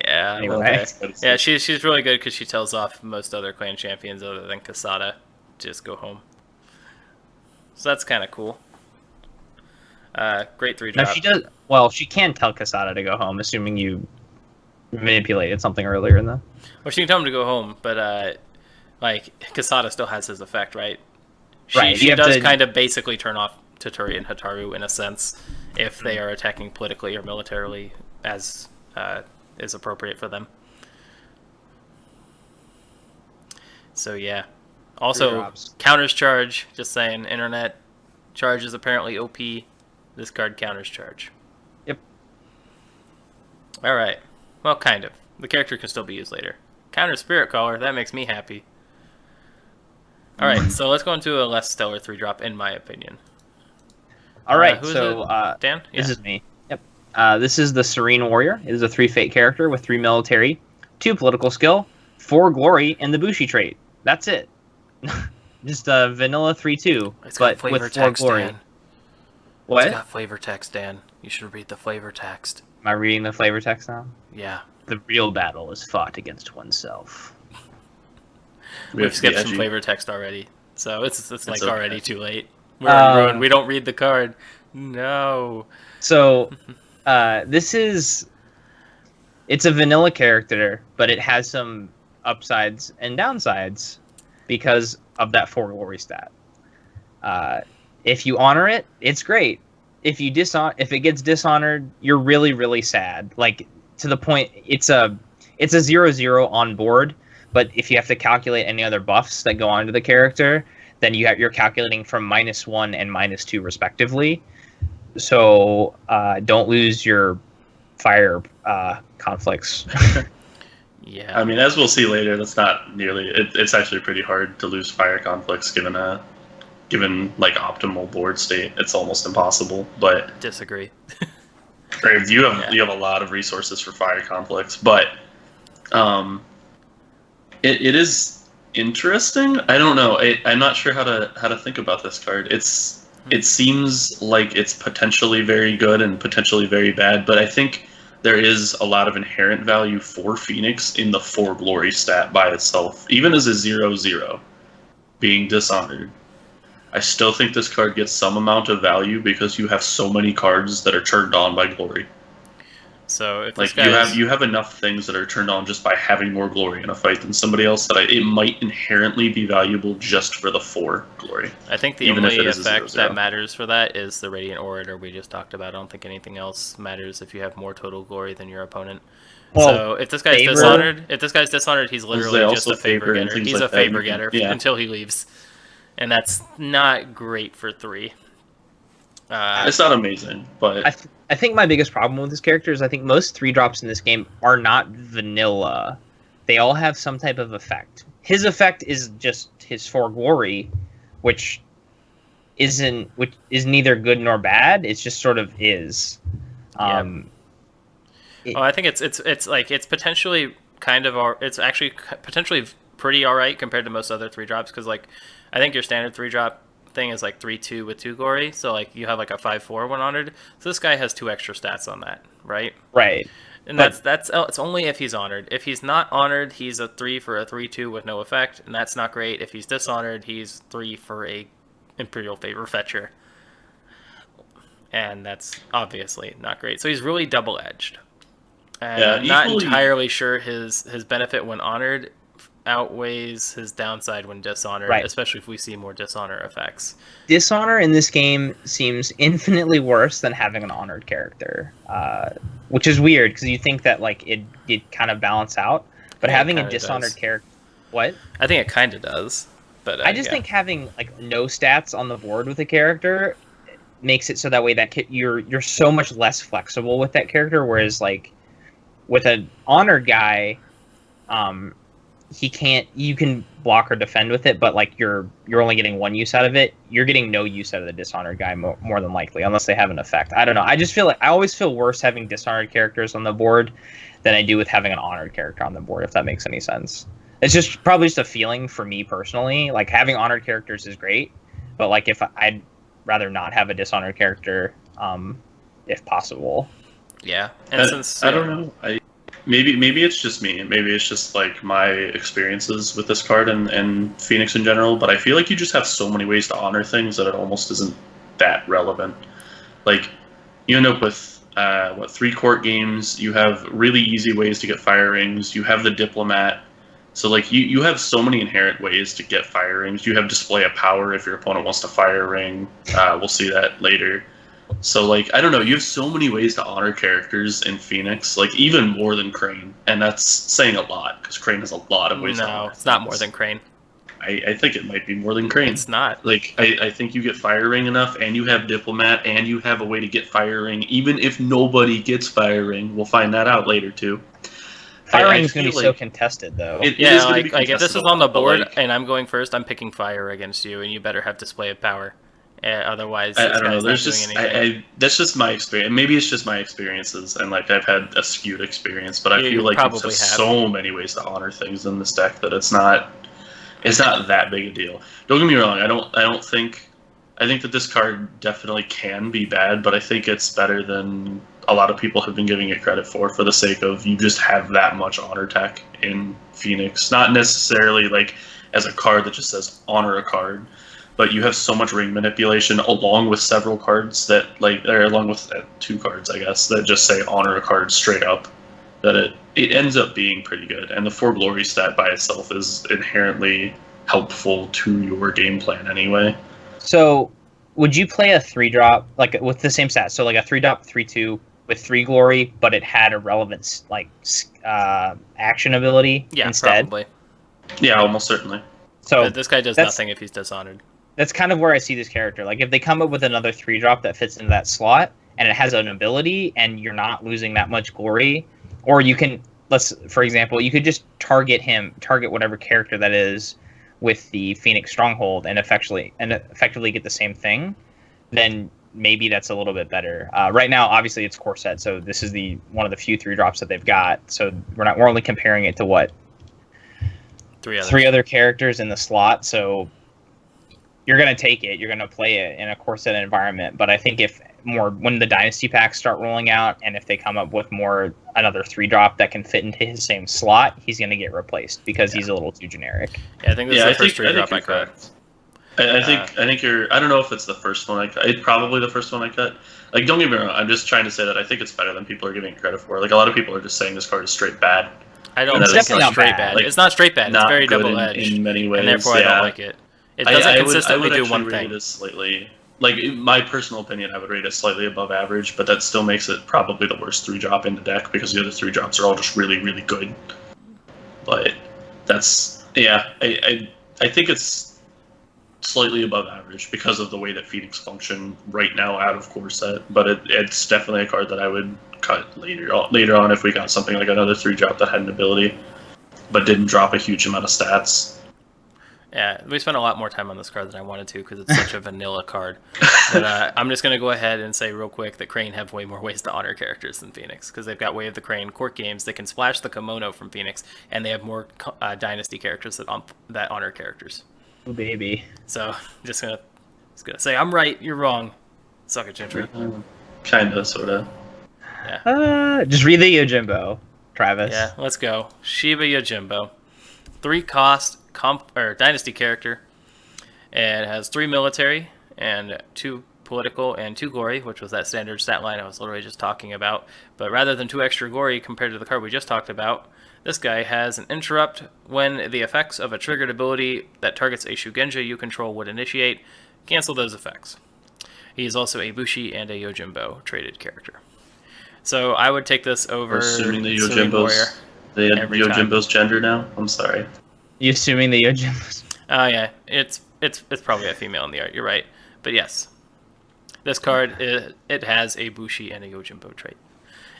Anyway. Okay. Yeah, she's really good because she tells off most other clan champions other than Kasada. Just go home. So that's kind of cool. Great 3-drop. No, she does. Well, she can tell Kasada to go home, assuming you manipulated something earlier in the. Well, she can tell him to go home, but like Kasada still has his effect, right? Right, She you have does to- kind of basically turn off Toturi and Hataru in a sense, if they are attacking politically or militarily as is appropriate for them. So yeah. Also, 3-drops. counters charge. Just saying, internet charge is apparently OP. This card counters charge. Yep. All right. Well, kind of. The character can still be used later. Counter Spirit Caller. That makes me happy. All right. So let's go into a less stellar 3-drop, in my opinion. All right. Who is So it? Dan? this is me. Yep. This is the Serene Warrior. It is a 3 fate character with 3 military, 2 political skill, 4 glory, and the Bushi trait. That's it. Just a vanilla 3/2, It's got but flavor with 4 text, glory. Dan. What? It's got flavor text, Dan. You should read the flavor text. Am I reading the flavor text now? Yeah. The real battle is fought against oneself. We've skipped some edgy. flavor text already. So it's like okay. already too late. We're ruined. We don't read the card. No. So, it's a vanilla character, but it has some upsides and downsides because of that 4 glory stat. If you honor it, it's great. If it gets dishonored, you're really, really sad. Like, to the point, it's a 0/0 on board, but if you have to calculate any other buffs that go onto the character, then you're calculating from -1 and -2 respectively. So don't lose your fire conflicts. Yeah. I mean, as we'll see later, that's not nearly. It's actually pretty hard to lose fire conflicts given like optimal board state. It's almost impossible. But Disagree. you have a lot of resources for fire conflicts, but it is interesting. I don't know. I'm not sure how to think about this card. It seems like it's potentially very good and potentially very bad, but I think there is a lot of inherent value for Phoenix in the 4 glory stat by itself. Even as a 0/0 being dishonored, I still think this card gets some amount of value because you have so many cards that are turned on by glory. So if Like this you have enough things that are turned on just by having more glory in a fight than somebody else that it might inherently be valuable just for the 4 glory. I think the even if only it is a effect 0/0. that matters for that is the Radiant Orator we just talked about. I don't think anything else matters if you have more total glory than your opponent. Well, so if this guy's dishonored, he's literally they just a also favor favor and getter. things He's like a that. favor getter Yeah. until he leaves, and that's not great for 3. It's not amazing, but I think my biggest problem with this character is I think most 3-drops in this game are not vanilla. They all have some type of effect. His effect is just his 4 glory, which is neither good nor bad. It's just sort of is. Yeah. Oh, I think it's like it's potentially it's actually potentially pretty all right compared to most other 3-drops, because like I think your standard 3-drop thing is like 3/2 with 2 glory, so like you have like a 5/4 when honored. So this guy has 2 extra stats on that, right? Right. And that's it's only if he's honored. If he's not honored, he's a 3 for a 3/2 with no effect, and that's not great. If he's dishonored, he's 3 for a Imperial Favor Fetcher, and that's obviously not great. So he's really double-edged. And Yeah, I'm not equally- entirely sure his benefit when honored outweighs his downside when dishonored, Right. especially if we see more dishonor effects. Dishonor in this game seems infinitely worse than having an honored character, which is weird because you think that like it kind of balance out, but Yeah, it having a kinda dishonored does. character, what? I think it kind of does, but I just yeah. think having like no stats on the board with a character makes it so that way that you're so much less flexible with that character, whereas like with an honored guy, you can block or defend with it, but like you're only getting 1 use out of it. You're getting no use out of the dishonored guy more than likely, unless they have an effect. I don't know. I just feel like I always feel worse having dishonored characters on the board than I do with having an honored character on the board, if that makes any sense. It's just probably just a feeling for me personally. Like having honored characters is great, but like if I'd rather not have a dishonored character, if possible. Yeah, and since I don't know. Maybe it's just me. Maybe it's just like my experiences with this card and Phoenix in general. But I feel like you just have so many ways to honor things that it almost isn't that relevant. Like you end up with 3 court games. You have really easy ways to get fire rings. You have the diplomat. So like you have so many inherent ways to get fire rings. You have display of power if your opponent wants to fire a ring. We'll see that later. So, like, I don't know, you have so many ways to honor characters in Phoenix, like, even more than Crane. And that's saying a lot, because Crane has a lot of ways to honor no, it's not things. more than Crane. I think it might be more than Crane. It's not. Like, I think you get Fire Ring enough, and you have Diplomat, and you have a way to get Fire Ring, even if nobody gets Fire Ring. We'll find that out later, too. Fire I Ring is going to be feel so like contested, though. it Yeah, is gonna be like if this is contestable, on the but, board like, and I'm going first, I'm picking fire against you, and you better have display of power. Otherwise, I this don't know. guy's There's not just doing anything. that's just my experience. Maybe it's just my experiences, and like I've had a skewed experience. But I You feel like you probably have have. so many ways to honor things in this deck that it's not that big a deal. Don't get me wrong. I think that this card definitely can be bad, but I think it's better than a lot of people have been giving it credit for the sake of you just have that much honor tech in Phoenix. Not necessarily like as a card that just says honor a card, but you have so much ring manipulation along with several cards that along with 2 cards, I guess, that just say honor a card straight up, that it ends up being pretty good. And the 4 glory stat by itself is inherently helpful to your game plan anyway. So, would you play a 3-drop like with the same stats? So, like a 3-drop 3/2 with 3 glory, but it had a relevant like action ability Yeah, instead. probably. Yeah, almost certainly. So But this guy does that's- nothing if he's dishonored. that's kind of where I see this character. Like if they come up with another 3-drop that fits into that slot and it has an ability and you're not losing that much glory, or you can for example, you could just target whatever character that is with the Phoenix Stronghold and effectively get the same thing, then maybe that's a little bit better. Right now, obviously, it's Corset, so this is one of the few 3-drops that they've got. So we're only comparing it to what 3 other characters in the slot. So you're gonna take it, you're gonna play it in a Corset environment. But I think when the Dynasty packs start rolling out, and if they come up with another 3-drop that can fit into his same slot, he's gonna get replaced because he's a little too generic. Yeah, I think this is the first 3-drop I you're cut. correct. I think you're. I don't know if it's the first one I cut. It's probably the first one I cut. Like, don't get me wrong. I'm just trying to say that I think it's better than people are giving it credit for. Like, a lot of people are just saying this card is straight bad. I don't It's think it's definitely not straight bad. bad. Like, It's not straight bad. It's Not very good double-edged, in many ways. and therefore I don't like it. It doesn't consistently do one rate thing. it as slightly, like in my personal opinion, I would rate it slightly above average, but that still makes it probably the worst 3-drop in the deck because the other 3-drops are all just really, really good. But that's I think it's slightly above average because of the way that Phoenix function right now out of Corset. But it's definitely a card that I would cut later on if we got something like another 3-drop that had an ability, but didn't drop a huge amount of stats. Yeah, we spent a lot more time on this card than I wanted to because it's such a vanilla card. But I'm just going to go ahead and say real quick that Crane have way more ways to honor characters than Phoenix because they've got Way of the Crane court games. They can splash the kimono from Phoenix, and they have more Dynasty characters that honor characters. Oh, baby. So just gonna say I'm right, you're wrong. Suck it, Gentry. Kinda, sorta. Yeah. Just read the Yojimbo, Travis. Yeah, let's go. Shiba Yojimbo. 3 cost Dynasty character. It has 3 military and 2 political and 2 glory, which was that standard stat line I was literally just talking about. But rather than 2 extra glory compared to the card we just talked about, this guy has an interrupt when the effects of a triggered ability that targets a Shugenja you control would initiate. Cancel those effects. He is also a Bushi and a Yojimbo traded character. So I would take this over Assuming the Serene Warrior. Yojimbo's Yojimbo's gender now? I'm sorry. You assuming the Yojimbo's? Oh yeah, it's probably a female in the art. You're right, but yes, this card it has a Bushi and a Yojimbo trait.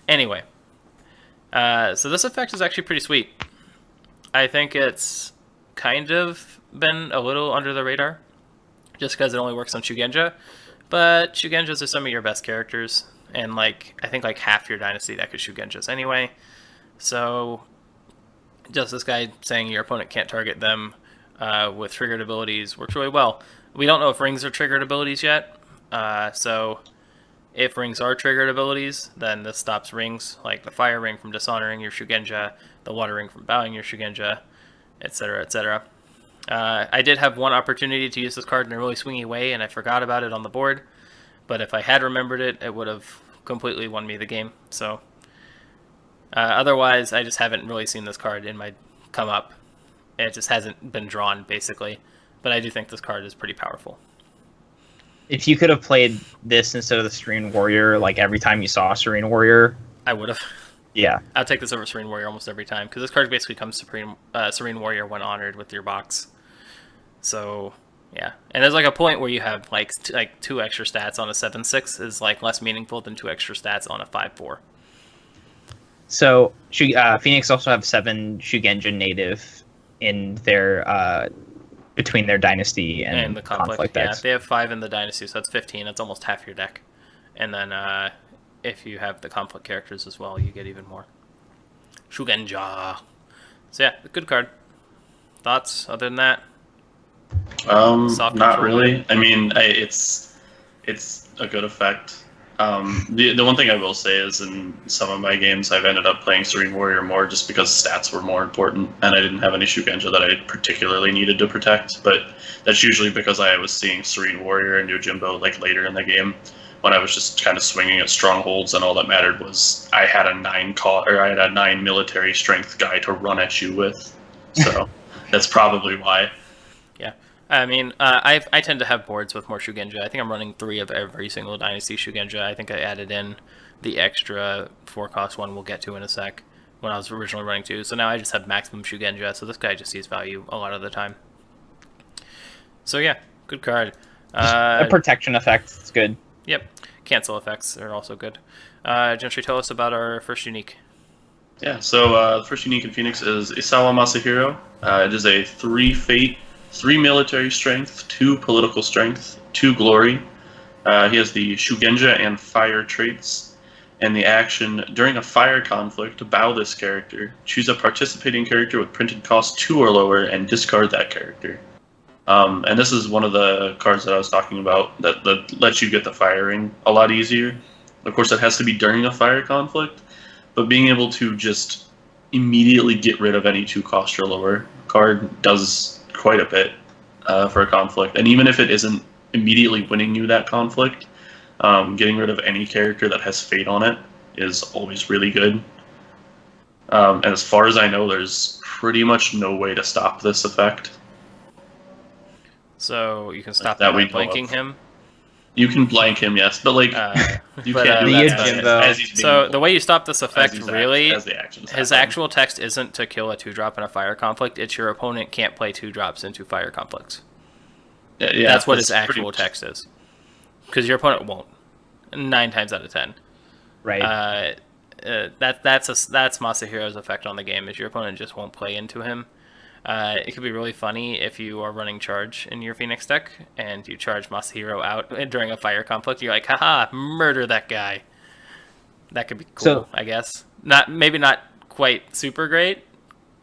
Anyway, so this effect is actually pretty sweet. I think it's kind of been a little under the radar, just because it only works on Shugenja. But Shugenjas are some of your best characters, and I think half your dynasty deck is Shugenjas anyway. So just this guy saying your opponent can't target them with triggered abilities works really well. We don't know if rings are triggered abilities yet, so if rings are triggered abilities, then this stops rings, like the fire ring from dishonoring your Shugenja, the water ring from bowing your Shugenja, etc., etc. I did have one opportunity to use this card in a really swingy way, and I forgot about it on the board, but if I had remembered it, it would have completely won me the game. So otherwise, I just haven't really seen this card in my come up. It just hasn't been drawn, basically. But I do think this card is pretty powerful. If you could have played this instead of the Serene Warrior, every time you saw a Serene Warrior, I would have. Yeah. I'll take this over Serene Warrior almost every time, because this card basically comes Serene Warrior when honored with your box. So, yeah. And there's a point where you have 2 extra stats on a 7/6 is less meaningful than 2 extra stats on a 5/4. So Phoenix also have 7 Shugenja native in their between their dynasty and the conflict decks. Yeah, they have 5 in the dynasty, so that's 15. That's almost half your deck. And then if you have the conflict characters as well, you get even more. Shugenja. So yeah, good card. Thoughts other than that? Not really. I mean, it's a good effect. The one thing I will say is in some of my games I've ended up playing Serene Warrior more just because stats were more important and I didn't have any Shugenja that I particularly needed to protect, but that's usually because I was seeing Serene Warrior and Yojimbo later in the game when I was just kind of swinging at strongholds and all that mattered was I had a 9 military strength guy to run at you with. So that's probably why. Yeah. I mean, I tend to have boards with more Shugenja. I think I'm running 3 of every single Dynasty Shugenja. I think I added in the extra 4-cost one we'll get to in a sec when I was originally running 2. So now I just have maximum Shugenja, so this guy just sees value a lot of the time. So yeah, good card. A protection effect, it's good. Yep. Cancel effects are also good. Gentry, tell us about our first unique. Yeah, so the first unique in Phoenix is Isawa Masahiro. It is a 3 fate, 3 military strength, 2 political strength, 2 glory. He has the Shugenja and fire traits. And the action, during a fire conflict, bow this character. Choose a participating character with printed cost 2 or lower and discard that character. And this is one of the cards that I was talking about that lets you get the firing a lot easier. Of course, it has to be during a fire conflict, but being able to just immediately get rid of any 2-cost or lower card does quite a bit for a conflict. And even if it isn't immediately winning you that conflict, getting rid of any character that has fate on it is always really good. And as far as I know, there's pretty much no way to stop this effect. So you can stop that by blanking him? You can blank him, yes, but you can't do that as he's being So the way you stop this effect, really, his actual text isn't to kill a 2-drop in a fire conflict. It's your opponent can't play 2-drops into fire conflicts. Yeah, that's what his actual text is. Because your opponent won't. 9 times out of 10. Right. That's Masahiro's effect on the game, is your opponent just won't play into him. It could be really funny if you are running charge in your Phoenix deck and you charge Masahiro out during a fire conflict. You're like, haha, murder that guy. That could be cool, So- I guess. Maybe not quite super great,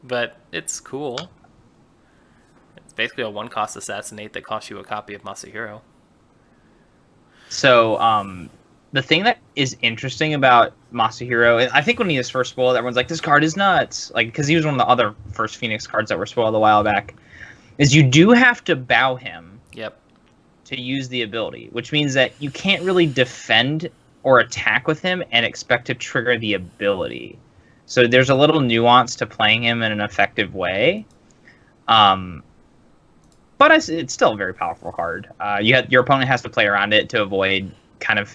but it's cool. It's basically a one-cost assassinate that costs you a copy of Masahiro. So, the thing that is interesting about Masahiro, and I think when he was first spoiled, everyone's like, this card is nuts. Like, because he was one of the other first Phoenix cards that were spoiled a while back, is you do have to bow him Yep. to use the ability, which means that you can't really defend or attack with him and expect to trigger the ability. So there's a little nuance to playing him in an effective way. But it's still a very powerful card. Your opponent has to play around it to avoid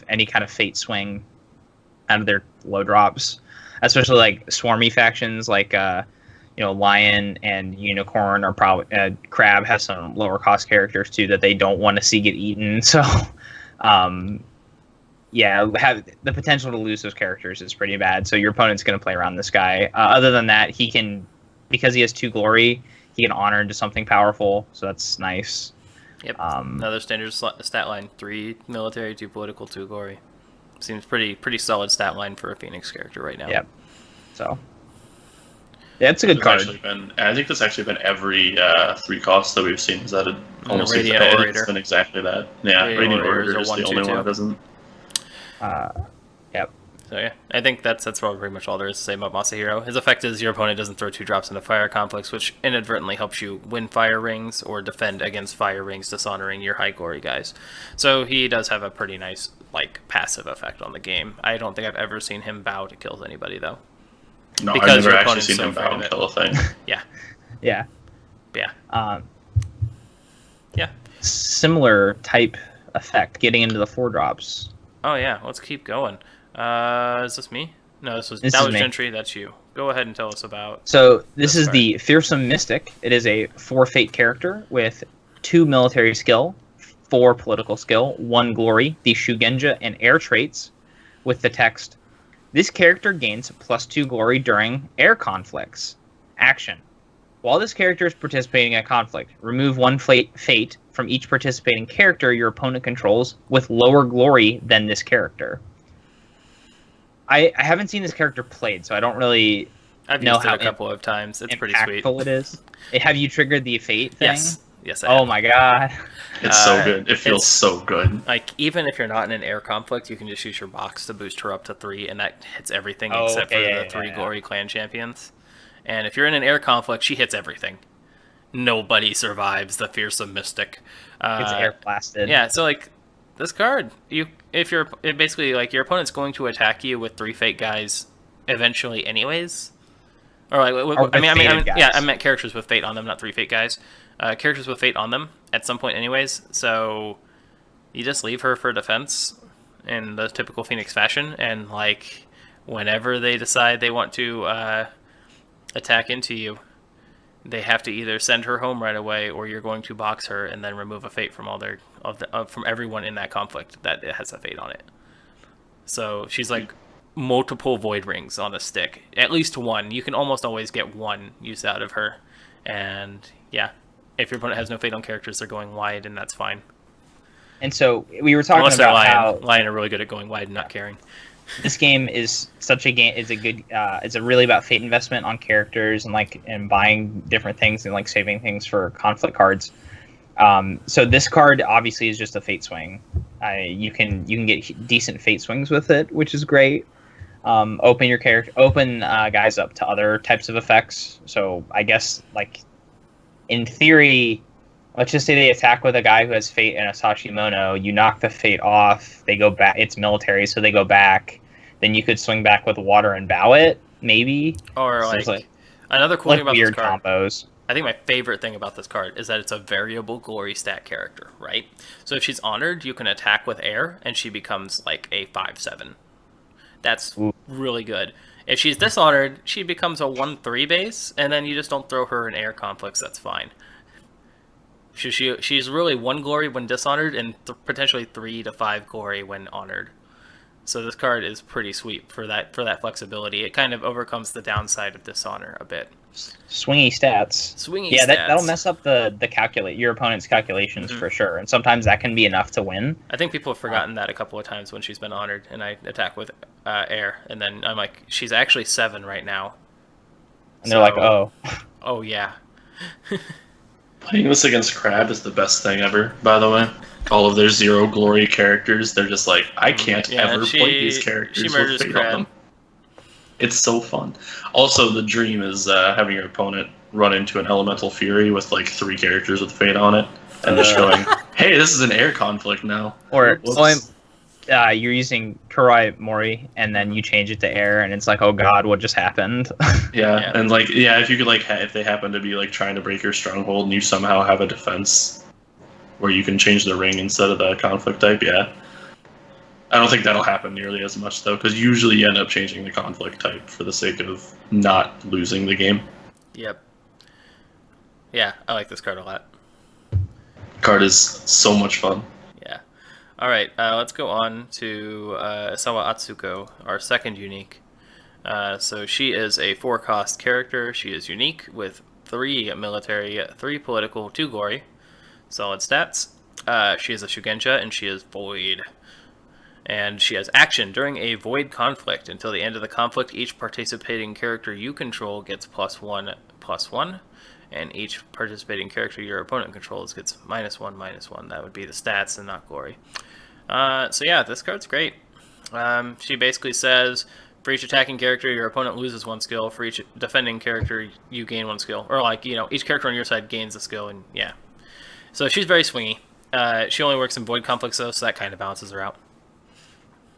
any kind of fate swing out of their low drops, especially like swarmy factions like Lion and Unicorn, or probably Crab has some lower cost characters too that they don't want to see get eaten. So have the potential to lose those characters is pretty bad. So your opponent's going to play around this guy. Other than that, because he has 2 glory, he can honor into something powerful, so that's nice. Yep. Another standard stat line: 3 military, 2 political, 2 glory. Seems pretty solid stat line for a Phoenix character right now. Yep. So yeah, it's a good card. I think that's actually been every 3 costs that we've seen. Is that almost Radiant exactly? Orator. It's been exactly that. Yeah, Radiant Orator is the only one that doesn't. Yep. So yeah, I think that's probably pretty much all there is to say about Masahiro. His effect is your opponent doesn't throw 2 drops into fire conflicts, which inadvertently helps you win fire rings or defend against fire rings, dishonoring your high glory guys. So he does have a pretty nice passive effect on the game. I don't think I've ever seen him bow to kill anybody though. No, Because I've your never actually opponent's seen so him afraid bow of and it. kill a thing. Yeah. Yeah. Yeah. Yeah. Similar type effect, getting into the 4 drops. Oh yeah, let's keep going. Is this me? No, that was me. Gentry. That's you. Go ahead and tell us about. So this is card. the Fearsome Mystic. It is a 4 fate character with 2 military skill, 4 political skill, 1 glory, the Shugenja and air traits, with the text: this character gains +2 glory during air conflicts. Action: while this character is participating in a conflict, remove 1 fate from each participating character your opponent controls with lower glory than this character. I haven't seen this character played, so I don't really I've know used it how a couple of times. It's pretty sweet. impactful it is. Have you triggered the fate thing? Yes, I Oh have. my god. It's so good. It feels so good. Even if you're not in an air conflict, you can just use your box to boost her up to 3, and that hits everything Oh, except okay, for the 3 glory clan champions. And if you're in an air conflict, she hits everything. Nobody survives the Fearsome Mystic. It's air blasted. Yeah, so this card, basically your opponent's going to attack you with 3 fate guys eventually, anyways. Or I meant characters with fate on them, not 3 fate guys. Characters with fate on them at some point, anyways. So you just leave her for defense in the typical Phoenix fashion, and whenever they decide they want to attack into you, they have to either send her home right away, or you're going to box her and then remove a fate from from everyone in that conflict that it has a fate on it. So she's multiple void rings on a stick, at least 1. You can almost always get 1 use out of her, and yeah, if your opponent has no fate on characters, they're going wide, and that's fine. And so we were talking Unless they're about Lion. how Lion are really good at going wide and not caring. this game is such a game. It's a good. It's a really about fate investment on characters and buying different things and saving things for conflict cards. So this card obviously is just a fate swing. You can get decent fate swings with it, which is great. Open guys up to other types of effects. So I guess in theory, let's just say they attack with a guy who has fate and a Sashimono. You knock the fate off. They go back. It's military, so they go back. Then you could swing back with water and bow it, maybe. Or another cool thing about weird this card. combos. I think my favorite thing about this card is that it's a variable glory stat character, right? So if she's honored, you can attack with air, and she becomes a 5/7. That's really good. If she's dishonored, she becomes a 1/3 base, and then you just don't throw her in air conflicts. That's fine. She's really 1 glory when dishonored, and potentially 3 to 5 glory when honored. So this card is pretty sweet for that flexibility. It kind of overcomes the downside of Dishonor a bit. Swingy stats. Stats. That'll mess up your opponent's calculations for sure, and sometimes that can be enough to win. I think people have forgotten that a couple of times when she's been honored, and I attack with air, and then I'm like, she's actually 7 right now. And they're like, oh yeah. Playing this against Crab is the best thing ever, by the way. All of their 0 glory characters, they're just like, I can't ever play these characters she murders with fate Crab. on them. It's so fun. Also, the dream is having your opponent run into an Elemental Fury with like 3 characters with fate on it, and just going, hey, this is an air conflict now. Or you're using Kurai Mori, and then you change it to air, and it's like, oh god, what just happened? Yeah, and like, yeah, if you could like, if they happen to be like trying to break your stronghold, and you somehow have a defense where you can change the ring instead of the conflict type, yeah. I don't think that'll happen nearly as much though, because usually you end up changing the conflict type for the sake of not losing the game. Yep. Yeah, I like this card a lot. Card is so much fun. Yeah. All right, let's go on to Isawa Atsuko, our second unique. So she is a 4-cost character. She is unique with 3 military, 3 political, 2 glory. Solid stats. She is a Shugenja, and she is void. And she has action. During a void conflict, until the end of the conflict, each participating character you control gets +1/+1, and each participating character your opponent controls gets -1/-1. That would be the stats and not glory. So yeah, this card's great. She basically says, for each attacking character, your opponent loses 1 skill. For each defending character, you gain 1 skill. Or like, each character on your side gains a skill, and yeah. So she's very swingy. She only works in void conflicts though, so that kind of balances her out.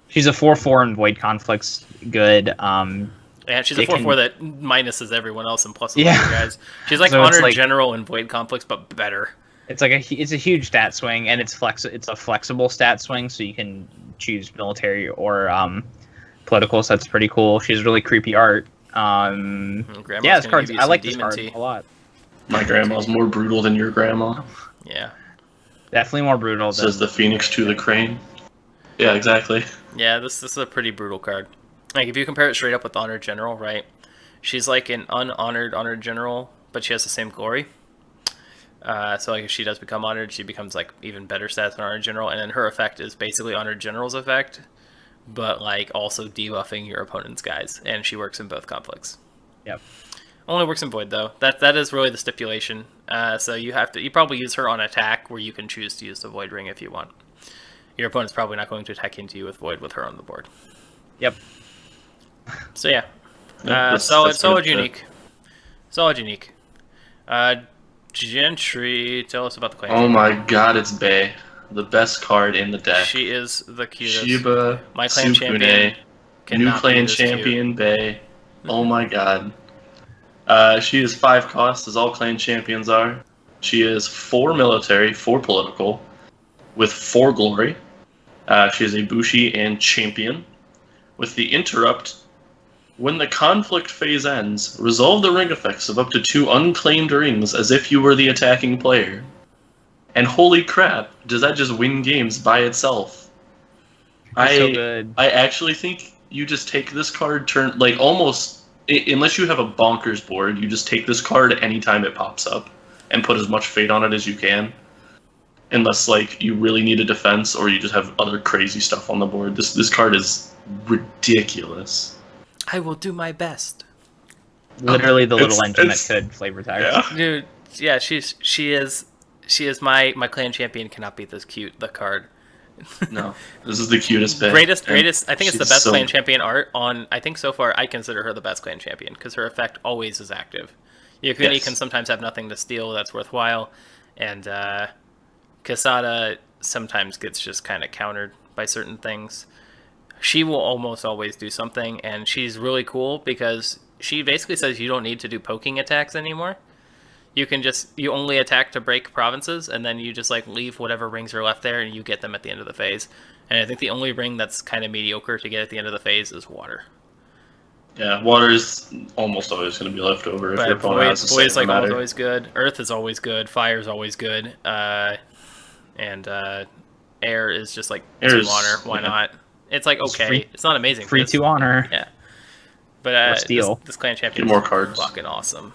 She's a 4/4 in void conflicts. Good. Yeah, she's a 4/4 that minuses everyone else and pluses Yeah. other guys. She's like So it's honored like- general in void conflicts, but better. It's like it's a huge stat swing, and it's a flexible stat swing, so you can choose military or political. So that's pretty cool. She's really creepy art. Grandma's Yeah, this gonna card. give you I some like this demon card tea. a lot. My grandma's more brutal than your grandma, Yeah. Definitely more brutal. says the phoenix to the crane. Yeah, exactly. Yeah, this is a pretty brutal card. Like, if you compare it straight up with Honored General, right? She's like an unhonored Honored General, but she has the same glory. So like if she does become honored, she becomes like even better stats than Honored General, and then her effect is basically Honored General's effect, but like also debuffing your opponent's guys, and she works in both conflicts. Yep. Only works in void though. That is really the stipulation. So you probably use her on attack, where you can choose to use the void ring if you want. Your opponent's probably not going to attack into you with void with her on the board. Yep. So yeah, That's solid good. unique. Solid unique. Gentry, tell us about the clan. Oh my god, it's Bae. The best card in the deck. She is the cutest. Shiba, My clan Sukune, champion new cannot be clan this cute. champion, Bae. Oh my god. She is 5 costs, as all clan champions are. She is 4 military, 4 political, with 4 glory. She is a Bushi and champion. With the interrupt, when the conflict phase ends, resolve the ring effects of up to 2 unclaimed rings as if you were the attacking player. And holy crap, does that just win games by itself? So good. I actually think you just take this card almost, unless you have a bonkers board, you just take this card anytime it pops up and put as much fate on it as you can. Unless like you really need a defense or you just have other crazy stuff on the board. This card is ridiculous. I will do my best. Literally the little engine that it's- could flavor text. Yeah. Dude, yeah, she is my clan champion cannot be this cute, the card. No, this is the cutest bit. Greatest, I think it's the she's best so- clan champion art on, I think so far I consider her the best clan champion, because her effect always is active. Yukuni Yes. can sometimes have nothing to steal that's worthwhile, and Kasada sometimes gets just kind of countered by certain things. She will almost always do something, and she's really cool because she basically says you don't need to do poking attacks anymore. You only attack to break provinces, and then you just like leave whatever rings are left there, and you get them at the end of the phase. And I think the only ring that's kind of mediocre to get at the end of the phase is water. Yeah, water is almost always going to be left over if your But opponent has the void is same like matter. always good. Earth is always good. Fire is always good. And air is just like Air too is- water. Why yeah. not? It's like okay, free- it's not amazing. Free It's- to honor. Yeah, but Or steal. this clan champion Get more is cards. fucking awesome.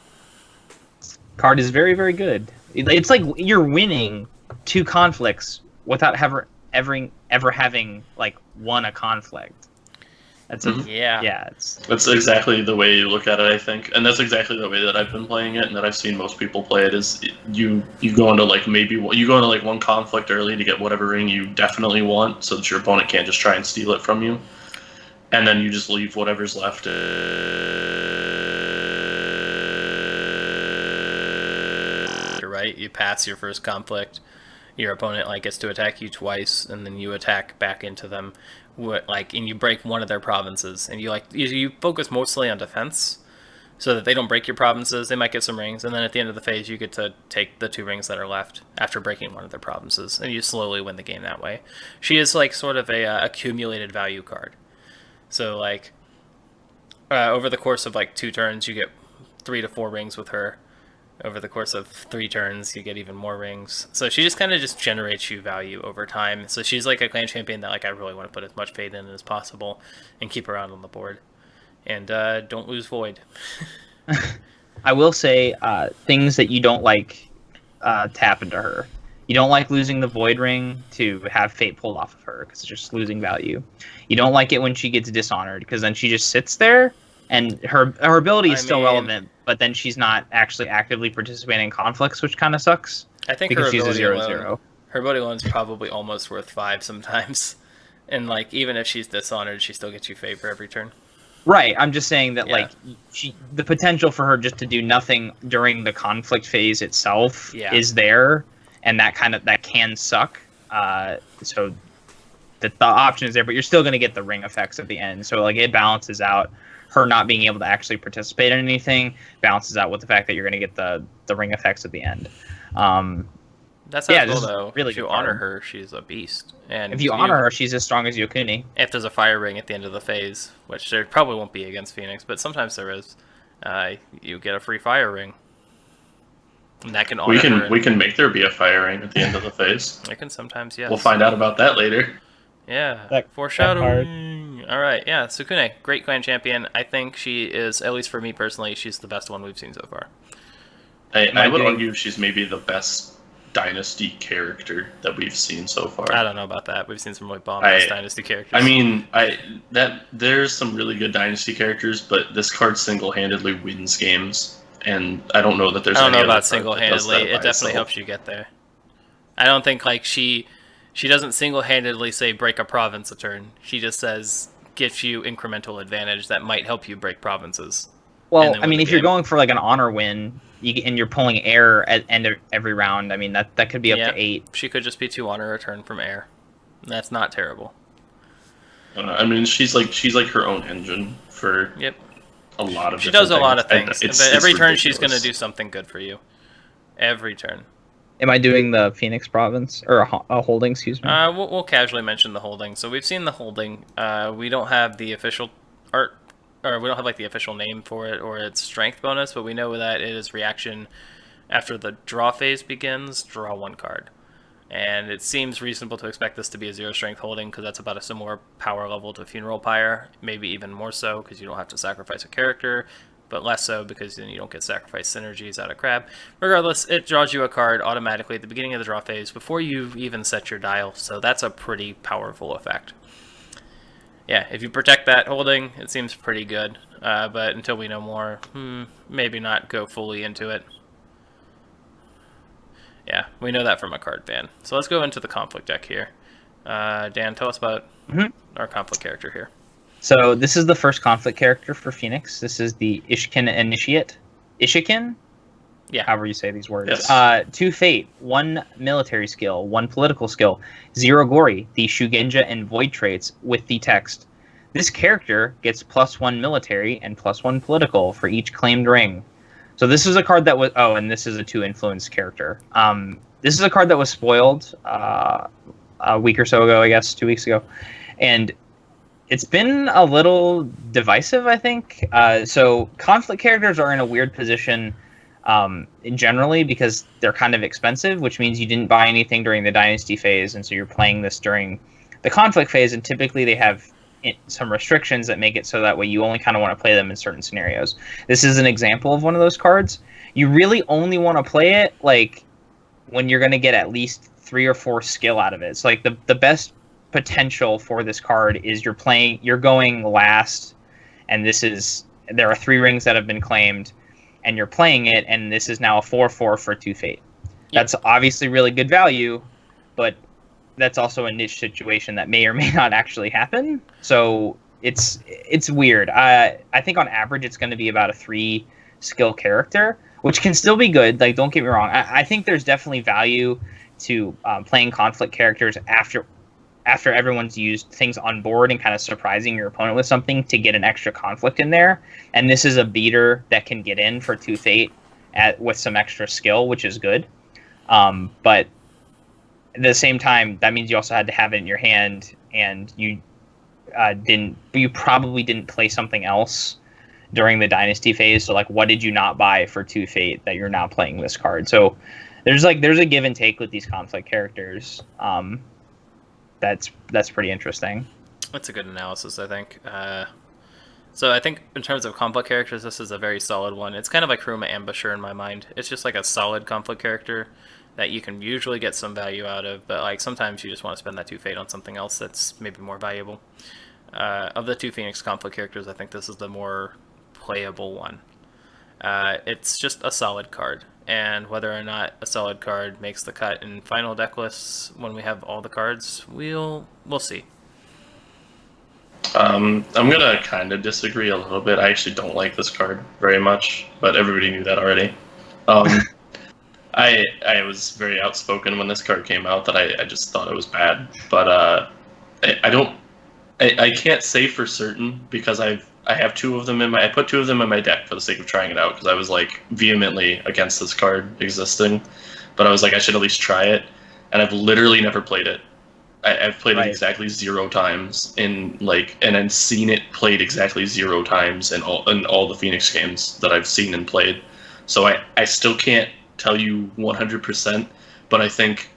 Card is very, very good. It's like you're winning 2 conflicts without ever having like won a conflict. That's Yeah. It's That's exactly the way you look at it, I think, and that's exactly the way that I've been playing it, and that I've seen most people play it. Is you go into like one conflict early to get whatever ring you definitely want, so that your opponent can't just try and steal it from you, and then you just leave whatever's left. You're right. You pass your first conflict. Your opponent like gets to attack you twice, and then you attack back into them. And you break one of their provinces, and you focus mostly on defense, so that they don't break your provinces. They might get some rings, and then at the end of the phase, you get to take the 2 rings that are left after breaking one of their provinces, and you slowly win the game that way. She is like sort of a accumulated value card. So like over the course of like 2 turns, you get 3 to 4 rings with her. Over the course of 3 turns, you get even more rings. So she just kind of just generates you value over time. So she's like a clan champion that like I really want to put as much faith in as possible and keep her out on the board. And don't lose Void. I will say things that you don't like tap into her. You don't like losing the Void Ring to have Fate pulled off of her because it's just losing value. You don't like it when she gets dishonored because then she just sits there and her ability is still relevant, but then she's not actually actively participating in conflicts, which kind of sucks. I think because her she's a ability 0/0. alone, her ability alone is probably almost worth 5 sometimes. And like even if she's dishonored, she still gets you favor every turn. Right. I'm just saying that Yeah. like the potential for her just to do nothing during the conflict phase itself is there, and that can suck. So the option is there, but you're still going to get the ring effects at the end. So like it balances out. Her not being able to actually participate in anything balances out with the fact that you're going to get the ring effects at the end. That's Yeah, cool just though. really if you good honor card. her, she's a beast. And If you honor her, she's as strong as Yokuni. if there's a fire ring at the end of the phase, which there probably won't be against Phoenix, but sometimes there is, you get a free fire ring. And that can honor her. We can make there be a fire ring at the end of the phase. It can sometimes, yes. We'll find out about that later. Yeah, foreshadowing. All right, yeah, Sukune, great clan champion. I think she is, at least for me personally, she's the best one we've seen so far. I would argue she's maybe the best Dynasty character that we've seen so far. I don't know about that. We've seen some really bomb-ass Dynasty characters. I mean, there's some really good Dynasty characters, but this card single-handedly wins games, and I don't know that there's. I don't know any other about card that does single-handedly. that by It definitely itself. helps you get there. I don't think like she doesn't single-handedly say break a province a turn. She just says gives you incremental advantage that might help you break provinces. Well, I mean, if you're going for like an honor win, and you're pulling air at end of every round, I mean that could be up to 8. She could just be 2 honor a turn from air. That's not terrible. I mean, she's like her own engine for a lot of. She does a lot of things. things, And but every turn ridiculous. she's going to do something good for you. Every turn. Am I doing the Phoenix province or a holding? Excuse me. We'll casually mention the holding. So we've seen the holding. We don't have the official art, or we don't have like the official name for it or its strength bonus, but we know that it is reaction after the draw phase begins. Draw 1 card, and it seems reasonable to expect this to be a 0 strength holding because that's about a similar power level to Funeral Pyre, maybe even more so because you don't have to sacrifice a character. But less so because then you don't get sacrifice synergies out of Crab. Regardless, it draws you a card automatically at the beginning of the draw phase before you even set your dial, so that's a pretty powerful effect. Yeah, if you protect that holding, it seems pretty good, but until we know more, maybe not go fully into it. Yeah, we know that from a card ban. So let's go into the conflict deck here. Dan, tell us about our conflict character here. So this is the first conflict character for Phoenix. This is the Ishikin Initiate. Ishikin? Yeah. However you say these words. Yes. 2 Fate, 1 military skill, 1 political skill, 0 Glory, the Shugenja and Void traits with the text. This character gets +1 military and +1 political for each claimed ring. So this is a card that was... Oh, and this is a 2 influence character. This is a card that was spoiled a week or so ago, I guess, 2 weeks ago. And it's been a little divisive, I think. So conflict characters are in a weird position generally because they're kind of expensive, which means you didn't buy anything during the Dynasty phase, and so you're playing this during the conflict phase, and typically they have some restrictions that make it so that way you only kind of want to play them in certain scenarios. This is an example of one of those cards. You really only want to play it like when you're going to get at least 3 or 4 skill out of it. It's like the best potential for this card is you're going last, and there are 3 rings that have been claimed, and you're playing it, and this is now a 4/4 for 2 fate. That's obviously really good value, but that's also a niche situation that may or may not actually happen. So it's weird. I think on average it's going to be about a 3 skill character, which can still be good. Like, don't get me wrong. I think there's definitely value to playing conflict characters after everyone's used things on board and kind of surprising your opponent with something to get an extra conflict in there. And this is a beater that can get in for 2 fate with some extra skill, which is good. But at the same time, that means you also had to have it in your hand, and you probably didn't play something else during the dynasty phase. So like, what did you not buy for 2 fate that you're now playing this card? So there's a give and take with these conflict characters. That's pretty interesting. That's a good analysis, I think. So I think in terms of conflict characters, this is a very solid one. It's kind of like Kuruma Ambusher in my mind. It's just like a solid conflict character that you can usually get some value out of, but like sometimes you just want to spend that 2 fate on something else that's maybe more valuable. Of the 2 Phoenix conflict characters, I think this is the more playable one. It's just a solid card, and whether or not a solid card makes the cut in final deck lists when we have all the cards, we'll see. I'm gonna kind of disagree a little bit. I actually don't like this card very much, but everybody knew that already. I was very outspoken when this card came out that I just thought it was bad, but I can't say for certain because I have 2 of them I put 2 of them in my deck for the sake of trying it out because I was like vehemently against this card existing, but I was like I should at least try it, and I've literally never played it. I've played it exactly 0 times and then seen it played exactly 0 times in all the Phoenix games that I've seen and played. So I still can't tell you 100%, but I think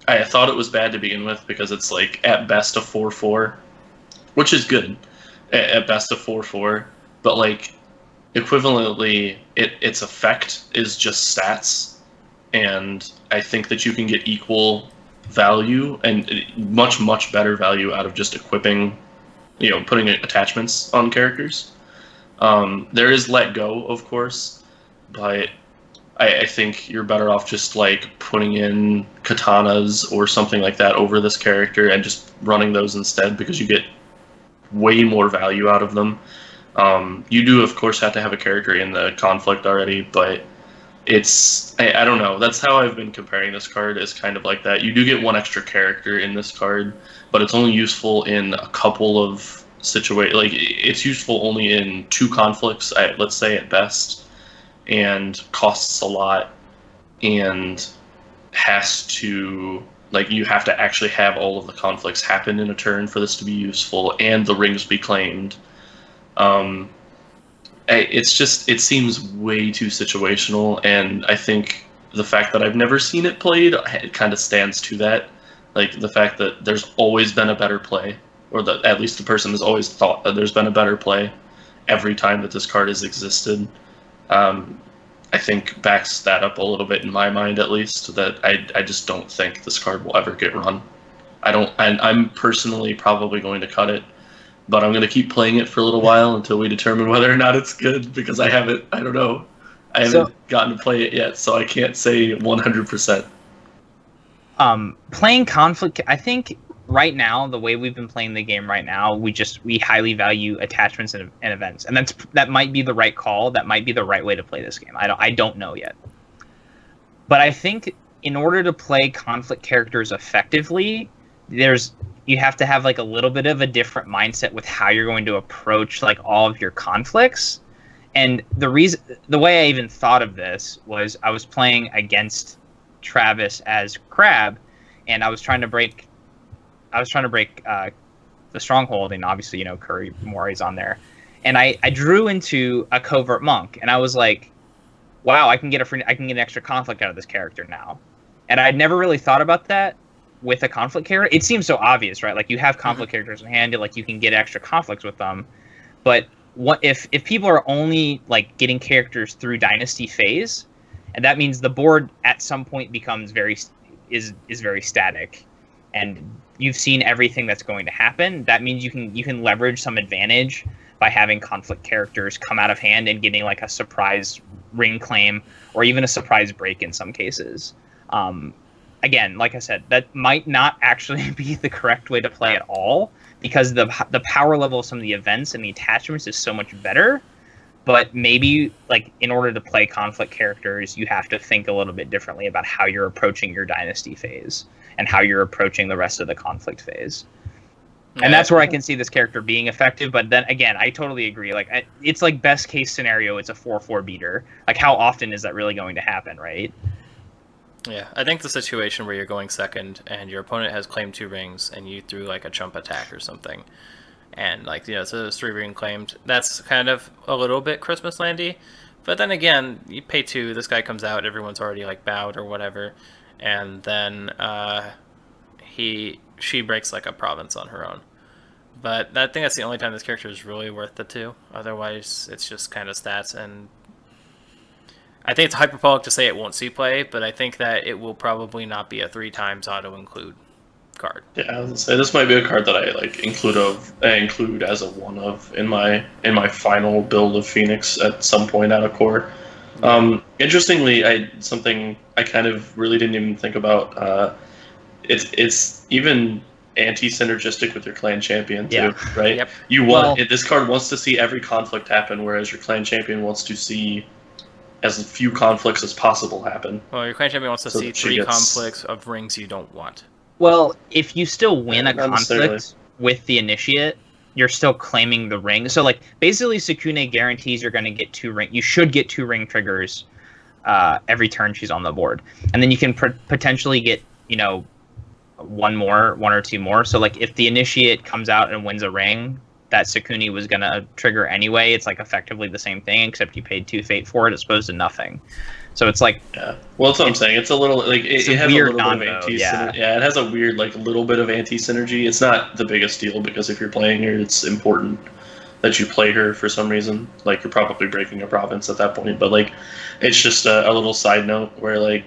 I thought it was bad to begin with because it's like at best a 4/4, which is good. At best a 4/4, but like equivalently, its effect is just stats, and I think that you can get equal value and much better value out of just equipping, putting attachments on characters. There is let go, of course, but I think you're better off just like putting in katanas or something like that over this character and just running those instead because you get way more value out of them. You do, of course, have to have a character in the conflict already, but I don't know. That's how I've been comparing this card, is kind of like that. You do get 1 extra character in this card, but it's only useful in a couple of situations. Like, it's useful only in 2 conflicts, let's say at best, and costs a lot, and has to... Like, you have to actually have all of the conflicts happen in a turn for this to be useful, and the rings be claimed. It seems way too situational, and I think the fact that I've never seen it played, it kind of stands to that. Like, the fact that there's always been a better play, or that at least the person has always thought that there's been a better play every time that this card has existed. I think backs that up a little bit in my mind, at least, that I just don't think this card will ever get run. I'm personally probably going to cut it, but I'm going to keep playing it for a little while until we determine whether or not it's good, because I haven't gotten to play it yet, so I can't say 100%. Playing conflict, I think right now, the way we've been playing the game right now, we highly value attachments and events, and that might be the right call. That might be the right way to play this game. I don't know yet, but I think in order to play conflict characters effectively, you have to have like a little bit of a different mindset with how you're going to approach like all of your conflicts. And the way I even thought of this was I was playing against Travis as Crab, and I was trying to break the stronghold, and obviously, Curry Mori's on there. And I drew into a covert monk, and I was like, wow, I can get an extra conflict out of this character now. And I'd never really thought about that with a conflict character, it seems so obvious, right? Like you have conflict characters in hand, like you can get extra conflicts with them. But what if people are only like getting characters through dynasty phase, and that means the board at some point becomes very static, and you've seen everything that's going to happen. That means you can leverage some advantage by having conflict characters come out of hand and getting like a surprise ring claim or even a surprise break in some cases. Again, like I said, that might not actually be the correct way to play at all, because the power level of some of the events and the attachments is so much better. But maybe, like, in order to play conflict characters, you have to think a little bit differently about how you're approaching your dynasty phase and how you're approaching the rest of the conflict phase. Yeah. And that's where I can see this character being effective. But then again, I totally agree. Like, it's like best case scenario, it's a 4/4 beater. Like, how often is that really going to happen, right? Yeah, I think the situation where you're going second and your opponent has claimed 2 rings and you threw like a chump attack or something, and like, you know, so there's 3 ring claimed, that's kind of a little bit Christmas landy. But then again, you pay 2, this guy comes out, everyone's already like bowed or whatever, and then she breaks like a province on her own. But I think that's the only time this character is really worth the 2. Otherwise, it's just kind of stats, and I think it's hyperbolic to say it won't see play, but I think that it will probably not be a 3 times auto-include card. Yeah, I was gonna say this might be a card that I like include as a 1-of in my final build of Phoenix at some point out of core. Interestingly, something I kind of really didn't even think about. It's even anti-synergistic with your clan champion too, right? Yep. This card wants to see every conflict happen, whereas your clan champion wants to see as few conflicts as possible happen. Well, your clan champion wants to see 3 conflicts of rings you don't want. Well, if you still win a conflict with the initiate, you're still claiming the ring. So, like, basically, Sukune guarantees you're going to get 2 ring. You should get 2 ring triggers every turn she's on the board, and then you can potentially get, you know, 1 or 2 more. So, like, if the initiate comes out and wins a ring that Sukune was going to trigger anyway, it's like effectively the same thing, except you paid 2 fate for it as opposed to nothing. So it's like, yeah. Well, that's what I'm saying. It's a little like it has a little bit of anti. Yeah, it has a weird like little bit of anti synergy. It's not the biggest deal because if you're playing her, it's important that you play her for some reason. Like you're probably breaking a province at that point, but like it's just a little side note where like,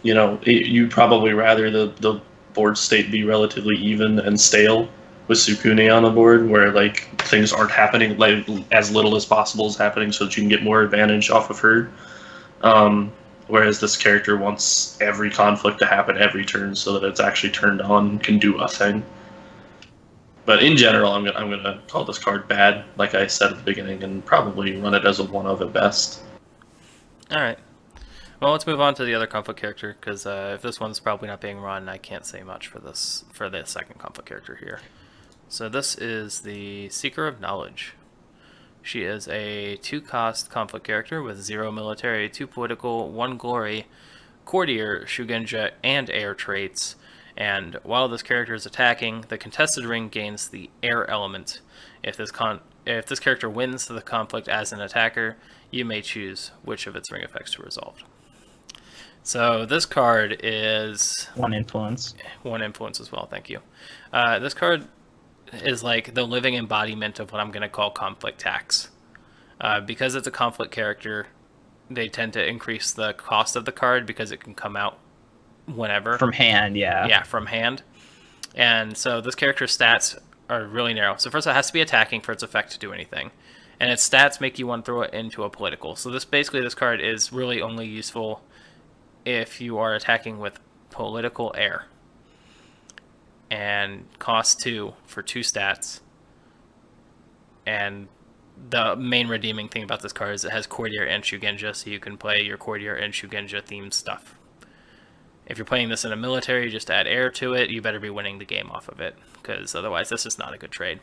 you know, you'd probably rather the board state be relatively even and stale with Sukune on the board, where like things aren't happening, like as little as possible is happening, so that you can get more advantage off of her. Whereas this character wants every conflict to happen every turn, so that it's actually turned on and can do a thing. But in general, I'm gonna call this card bad, like I said at the beginning, and probably run it as a 1-of at best. All right. Well, let's move on to the other conflict character, because if this one's probably not being run, I can't say much for the second conflict character here. So this is the Seeker of Knowledge. She is a 2-cost conflict character with 0 military, 2 political, 1 glory, courtier, Shugenja, and air traits. And while this character is attacking, the contested ring gains the air element. If this character wins the conflict as an attacker, you may choose which of its ring effects to resolve. So this card is 1 influence. 1 influence as well, thank you. This card is like the living embodiment of what I'm going to call conflict tax. Because it's a conflict character, they tend to increase the cost of the card because it can come out whenever. From hand, yeah. Yeah, from hand. And so this character's stats are really narrow. So first it has to be attacking for its effect to do anything. And its stats make you want to throw it into a political. So this card is really only useful if you are attacking with political air. And cost 2 for 2 stats. And the main redeeming thing about this card is it has courtier and Shugenja, so you can play your courtier and Shugenja themed stuff. If you're playing this in a military, just add air to it, you better be winning the game off of it, because otherwise this is not a good trade.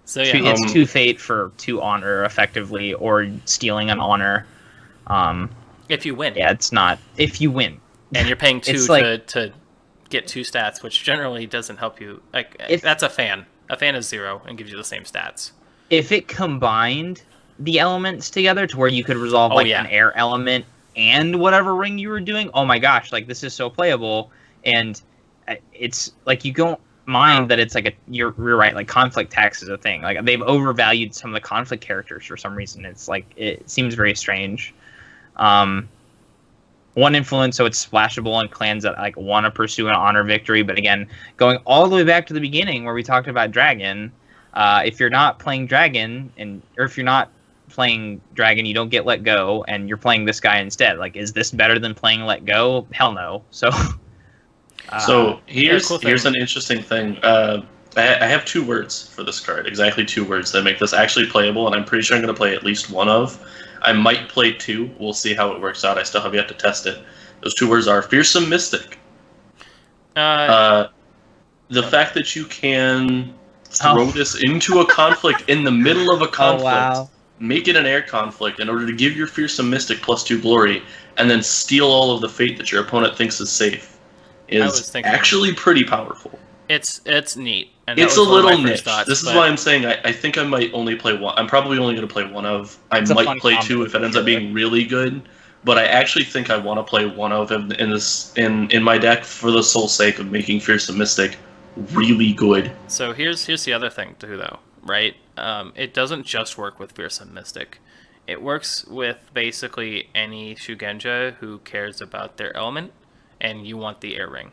So yeah, it's 2 fate for 2 honor, effectively, or stealing an honor. If you win. Yeah, it's not. If you win. And you're paying 2 to get 2 stats, which generally doesn't help you. Like, that's a fan. A fan is 0 and gives you the same stats. If it combined the elements together to where you could resolve an air element and whatever ring you were doing, oh my gosh, like this is so playable. And it's like you don't mind that it's like you're right, like conflict tax is a thing. Like they've overvalued some of the conflict characters for some reason. It's like it seems very strange. One influence, so it's splashable in clans that like want to pursue an honor victory. But again, going all the way back to the beginning where we talked about dragon, if you're not playing dragon or if you're not playing dragon, you don't get let go, and you're playing this guy instead. Like, is this better than playing let go? Hell no. So here's an interesting thing. I have 2 words for this card, exactly 2 words that make this actually playable, and I'm pretty sure I'm going to play at least one of. I might play 2. We'll see how it works out. I still have yet to test it. Those 2 words are Fearsome Mystic. The fact that you can throw this into a conflict in the middle of a conflict, make it an air conflict in order to give your Fearsome Mystic +2 glory, and then steal all of the fate that your opponent thinks is safe, is actually pretty powerful. It's neat. And it's a little niche. This is why I'm saying I think I might only play one. I'm probably only going to play one of. I might play 2 if it ends up being really good. But I actually think I want to play one of in my deck for the sole sake of making Fearsome Mystic really good. So here's the other thing too, though, right? It doesn't just work with Fearsome Mystic. It works with basically any Shugenja who cares about their element, and you want the air ring.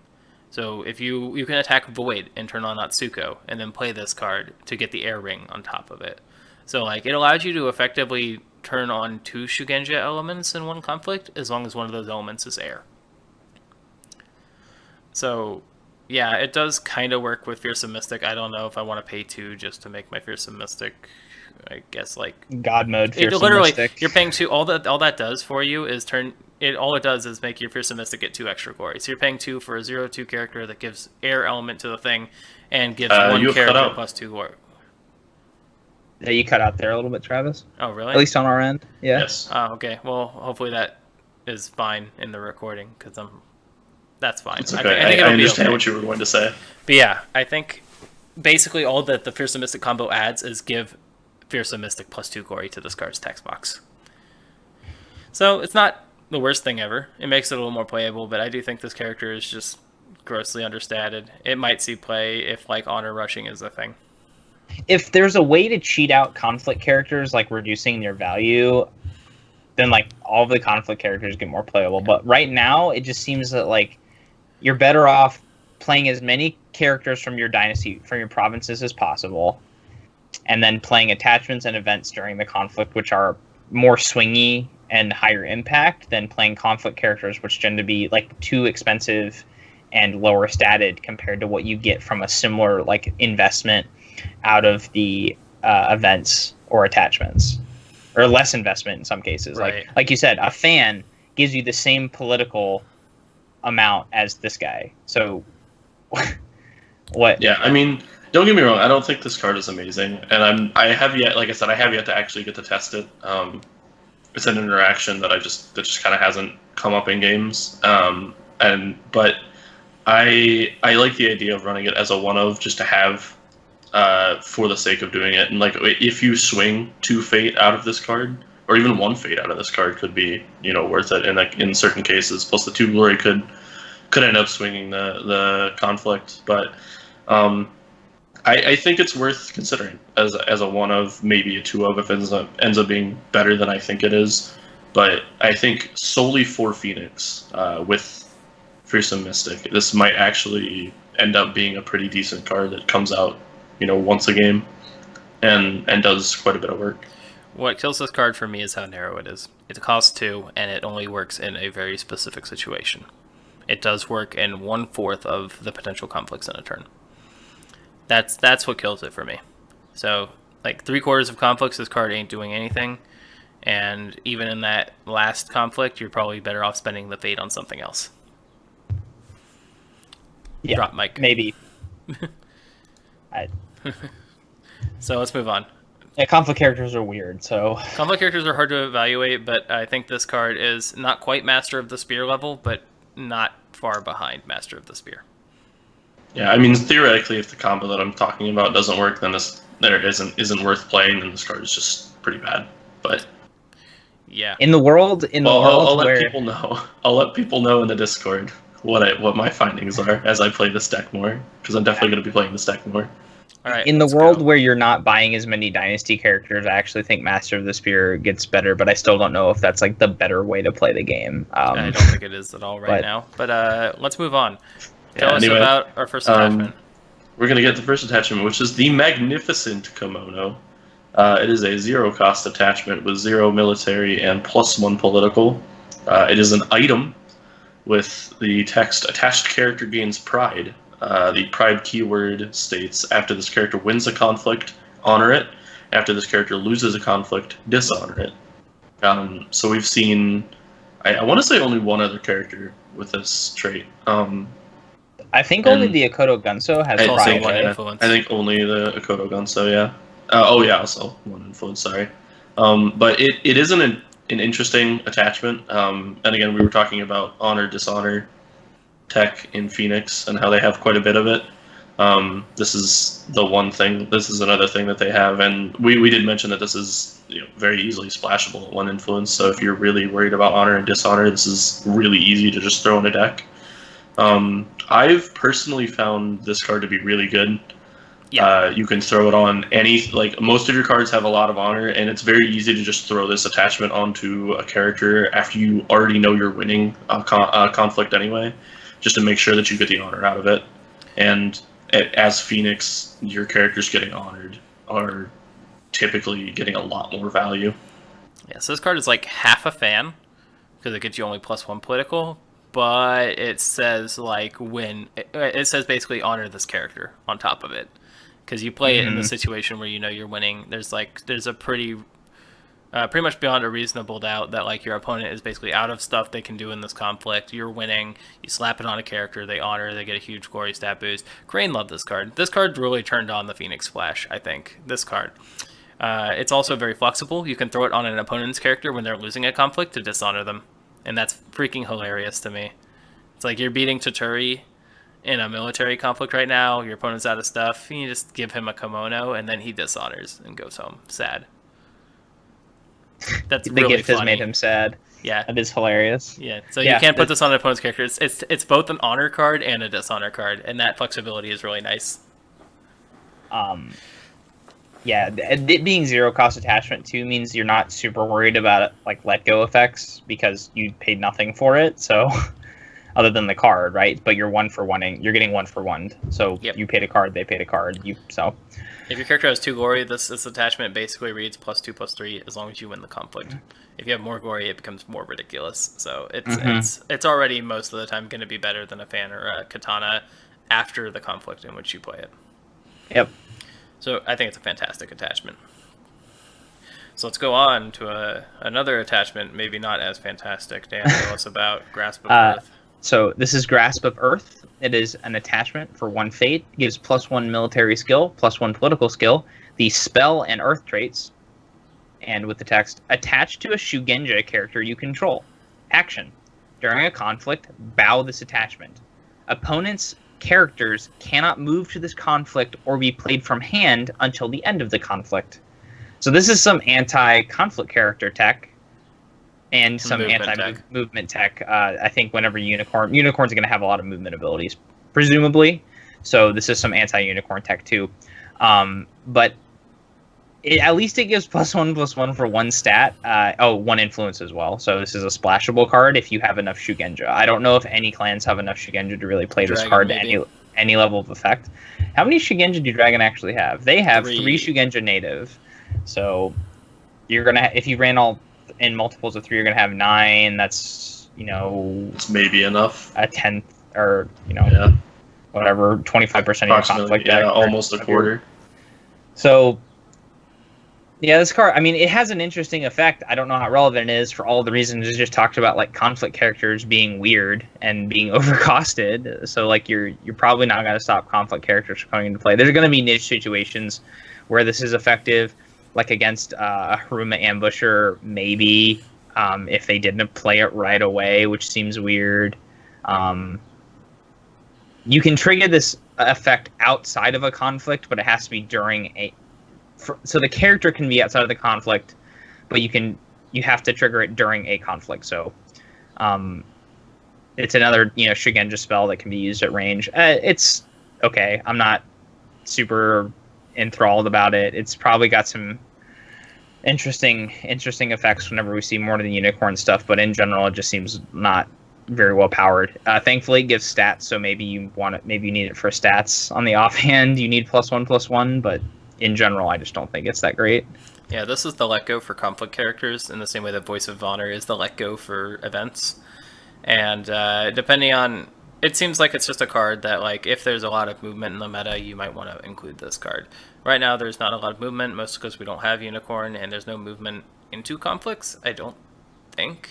So if you can attack Void and turn on Atsuko, and then play this card to get the air ring on top of it. So like it allows you to effectively turn on 2 Shugenja elements in one conflict, as long as one of those elements is air. So yeah, it does kind of work with Fearsome Mystic. I don't know if I want to pay 2 just to make my Fearsome Mystic, I guess, like God mode Fearsome literally, Mystic. You're paying 2. All that does for you is all it does is make your Fearsome Mystic get 2 extra glory. So you're paying 2 for a 0/2 character that gives air element to the thing and gives one character +2 glory. Yeah, you cut out there a little bit, Travis. Oh, really? At least on our end. Yeah. Yes. Oh, okay. Well, hopefully that is fine in the recording, because that's fine. It's okay. I understand what you were going to say. But yeah, I think basically all that the Fearsome Mystic combo adds is give Fearsome Mystic +2 glory to this card's text box. So it's not the worst thing ever. It makes it a little more playable, but I do think this character is just grossly understated. It might see play if like honor rushing is a thing. If there's a way to cheat out conflict characters, like reducing their value, then like all of the conflict characters get more playable. But right now, it just seems that like you're better off playing as many characters from your dynasty, from your provinces as possible, and then playing attachments and events during the conflict, which are more swingy and higher impact, than playing conflict characters, which tend to be like too expensive and lower statted compared to what you get from a similar like investment out of the events or attachments, or less investment in some cases. Right. Like you said, a fan gives you the same political amount as this guy. So what? Yeah, I mean, don't get me wrong. I don't think this card is amazing, and I have yet to actually get to test it. It's an interaction that just kind of hasn't come up in games. But I like the idea of running it as a one of, just to have for the sake of doing it. And like if you swing 2 fate out of this card, or even 1 fate out of this card, could be worth it. And like in certain cases, plus the 2 glory could end up swinging the conflict. But I think it's worth considering as a one of, maybe a 2 of if it ends up being better than I think it is. But I think solely for Phoenix with Fearsome Mystic, this might actually end up being a pretty decent card that comes out once a game and does quite a bit of work. What kills this card for me is how narrow it is. It costs 2, and it only works in a very specific situation. It does work in 1/4 of the potential conflicts in a turn. That's what kills it for me. So, like 3/4 of conflicts, this card ain't doing anything. And even in that last conflict, you're probably better off spending the fate on something else. Yeah, drop mic. Maybe. So let's move on. Yeah, conflict characters are weird. So conflict characters are hard to evaluate, but I think this card is not quite Master of the Spear level, but not far behind Master of the Spear. Yeah, I mean, theoretically, if the combo that I'm talking about doesn't work, then this isn't worth playing, and this card is just pretty bad. But yeah, in the world, I'll let people know. I'll let people know in the Discord. what my findings are as I play this deck more, because I'm definitely going to be playing this deck more. All right, In the let's world go. where you're not buying as many Dynasty characters, I actually think Master of the Spear gets better, but I still don't know if that's like the better way to play the game. I don't think it is at all right but- now. But let's move on. Yeah, Tell us anyway, about our first attachment. We're going to get the first attachment, which is the Magnificent Kimono. It is a 0-cost attachment with 0 military and +1 political. It is an item with the text, attached character gains pride. The pride keyword states, after this character wins a conflict, honor it. After this character loses a conflict, dishonor it. So we've seen, I want to say only one other character with this trait. I think only And- the Akoto Gunso has I also pride. think, one right? influence. I think only the Akoto Gunso, yeah. Also one influence, sorry. But it is an interesting attachment. And again, we were talking about honor, dishonor tech in Phoenix and how they have quite a bit of it. This is the one thing. This is another thing that they have, and we did mention that this is very easily splashable at 1 influence. So if you're really worried about honor and dishonor, this is really easy to just throw in a deck. I've personally found this card to be really good. Yeah. You can throw it on most of your cards have a lot of honor, and it's very easy to just throw this attachment onto a character after you already know you're winning a conflict anyway, just to make sure that you get the honor out of it. And as Phoenix, your characters getting honored are typically getting a lot more value. Yeah, so this card is like half a fan because it gets you only +1 political, but it says it says basically honor this character on top of it, because you play it in the situation where you're winning. There's a pretty much beyond a reasonable doubt that your opponent is basically out of stuff they can do in this conflict. You're winning. You slap it on a character, they honor, they get a huge glory stat boost. Crane loved this card. This card really turned on the Phoenix Flash, I think. This card. It's also very flexible. You can throw it on an opponent's character when they're losing a conflict to dishonor them. And that's freaking hilarious to me. It's like you're beating Toturi in a military conflict right now. Your opponent's out of stuff. You just give him a kimono, and then he dishonors and goes home sad. That's The really gift funny. has made him sad. Yeah, That is hilarious. yeah. So Yeah, you can't put that's- this on an opponent's character. It's both an honor card and a dishonor card, and that flexibility is really nice. Yeah, it being 0-cost attachment too means you're not super worried about let go effects because you paid nothing for it. So, other than the card, right? But you're 1-for-1ing. You're getting 1-for-1. So Yep. you paid a card, they paid a card. If your character has 2 glory, this attachment basically reads +2/+3 as long as you win the conflict. If you have more glory, it becomes more ridiculous. So it's already most of the time going to be better than a fan or a katana after the conflict in which you play it. Yep. So I think it's a fantastic attachment. So let's go on to another attachment, maybe not as fantastic. Dan, tell us about Grasp of Earth. So this is Grasp of Earth. It is an attachment for 1 fate. Gives +1 military skill, +1 political skill, the spell and earth traits, and with the text, attached to a Shugenja character you control. Action. During a conflict, bow this attachment. Opponents' characters cannot move to this conflict or be played from hand until the end of the conflict. So this is some anti-conflict character tech and some anti-movement tech. I think whenever Unicorn's going to have a lot of movement abilities, presumably. So this is some anti-Unicorn tech too. But at least it gives +1/+1 for 1 stat. 1 influence as well. So this is a splashable card if you have enough Shugenja. I don't know if any clans have enough Shugenja to really play this Dragon, card maybe. to any level of effect. How many Shugenja do Dragon actually have? They have 3. 3 Shugenja native. So you're gonna if you ran all in multiples of 3, you're gonna have 9. That's It's maybe enough. a 10th or Yeah, whatever 25% of your approximately. conflict. Yeah, deck. almost a quarter. So, yeah, this card, I mean, it has an interesting effect. I don't know how relevant it is for all the reasons we just talked about, conflict characters being weird and being overcosted. So, you're probably not going to stop conflict characters from coming into play. There's going to be niche situations where this is effective, against a Haruma Ambusher, maybe, if they didn't play it right away, which seems weird. You can trigger this effect outside of a conflict, but it has to be during so the character can be outside of the conflict, but you have to trigger it during a conflict. So It's another, Shugenja spell that can be used at range. It's okay. I'm not super enthralled about it. It's probably got some interesting effects whenever we see more of the unicorn stuff, but in general, it just seems not very well powered. Thankfully, it gives stats, so maybe you need it for stats. On the offhand, you need +1/+1, but in general, I just don't think it's that great. Yeah, this is the let go for conflict characters in the same way that Voice of Honor is the let go for events. And depending on, it seems like it's just a card that, like, if there's a lot of movement in the meta, you might want to include this card. Right now, there's not a lot of movement, mostly because we don't have Unicorn, and there's no movement into conflicts, I don't think.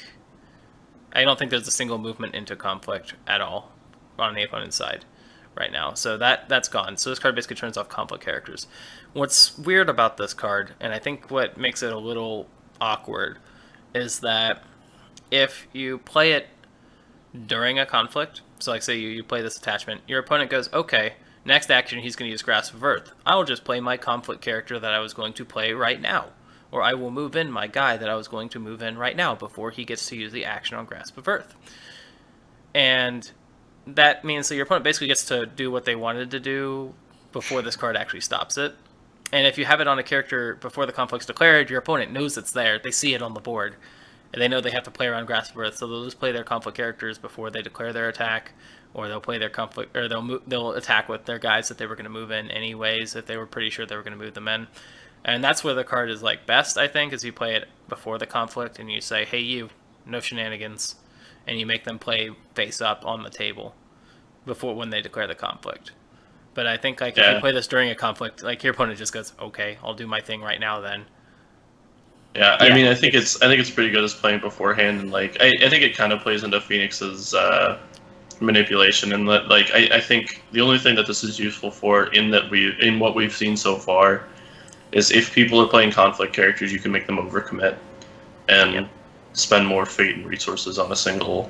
I don't think there's a single movement into conflict at all on the opponent's side right now. So that's gone. So this card basically turns off conflict characters. What's weird about this card, and I think what makes it a little awkward, is that if you play it during a conflict, so like say you play this attachment, your opponent goes, okay, next action he's going to use Grasp of Earth. I'll just play my conflict character that I was going to play right now. Or I will move in my guy that I was going to move in right now before he gets to use the action on Grasp of Earth. And that means that your opponent basically gets to do what they wanted to do before this card actually stops it. And if you have it on a character before the conflict's declared, your opponent knows it's there. They see it on the board. And they know they have to play around Grasp of Earth, so they'll just play their conflict characters before they declare their attack, or they'll play their conflict, or they'll attack with their guys that they were going to move in anyways if they were pretty sure they were going to move them in. And that's where the card is like best, I think, is you play it before the conflict and you say, hey, you, no shenanigans, and you make them play face up on the table before when they declare the conflict. But I think if you play this during a conflict, like your opponent just goes, okay, I'll do my thing right now then. Yeah, I mean, I think it's pretty good as playing beforehand, and like I think it kind of plays into Phoenix's manipulation, and that like I think the only thing that this is useful for in what we've seen so far is if people are playing conflict characters, you can make them overcommit and spend more fate and resources on a single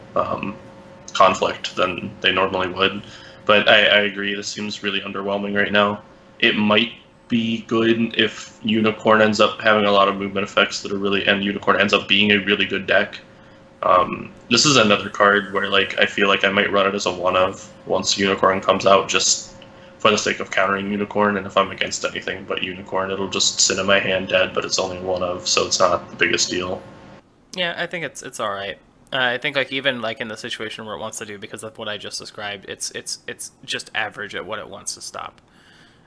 conflict than they normally would. But I agree, this seems really underwhelming right now. It might be good if Unicorn ends up having a lot of movement effects that are really, and Unicorn ends up being a really good deck. This is another card where like I feel like I might run it as a one-of once Unicorn comes out, just for the sake of countering Unicorn, and if I'm against anything but Unicorn, it'll just sit in my hand dead, but it's only one of, so it's not the biggest deal. Yeah, I think it's all right. I think like even like in the situation where it wants to do, because of what I just described, it's just average at what it wants to stop,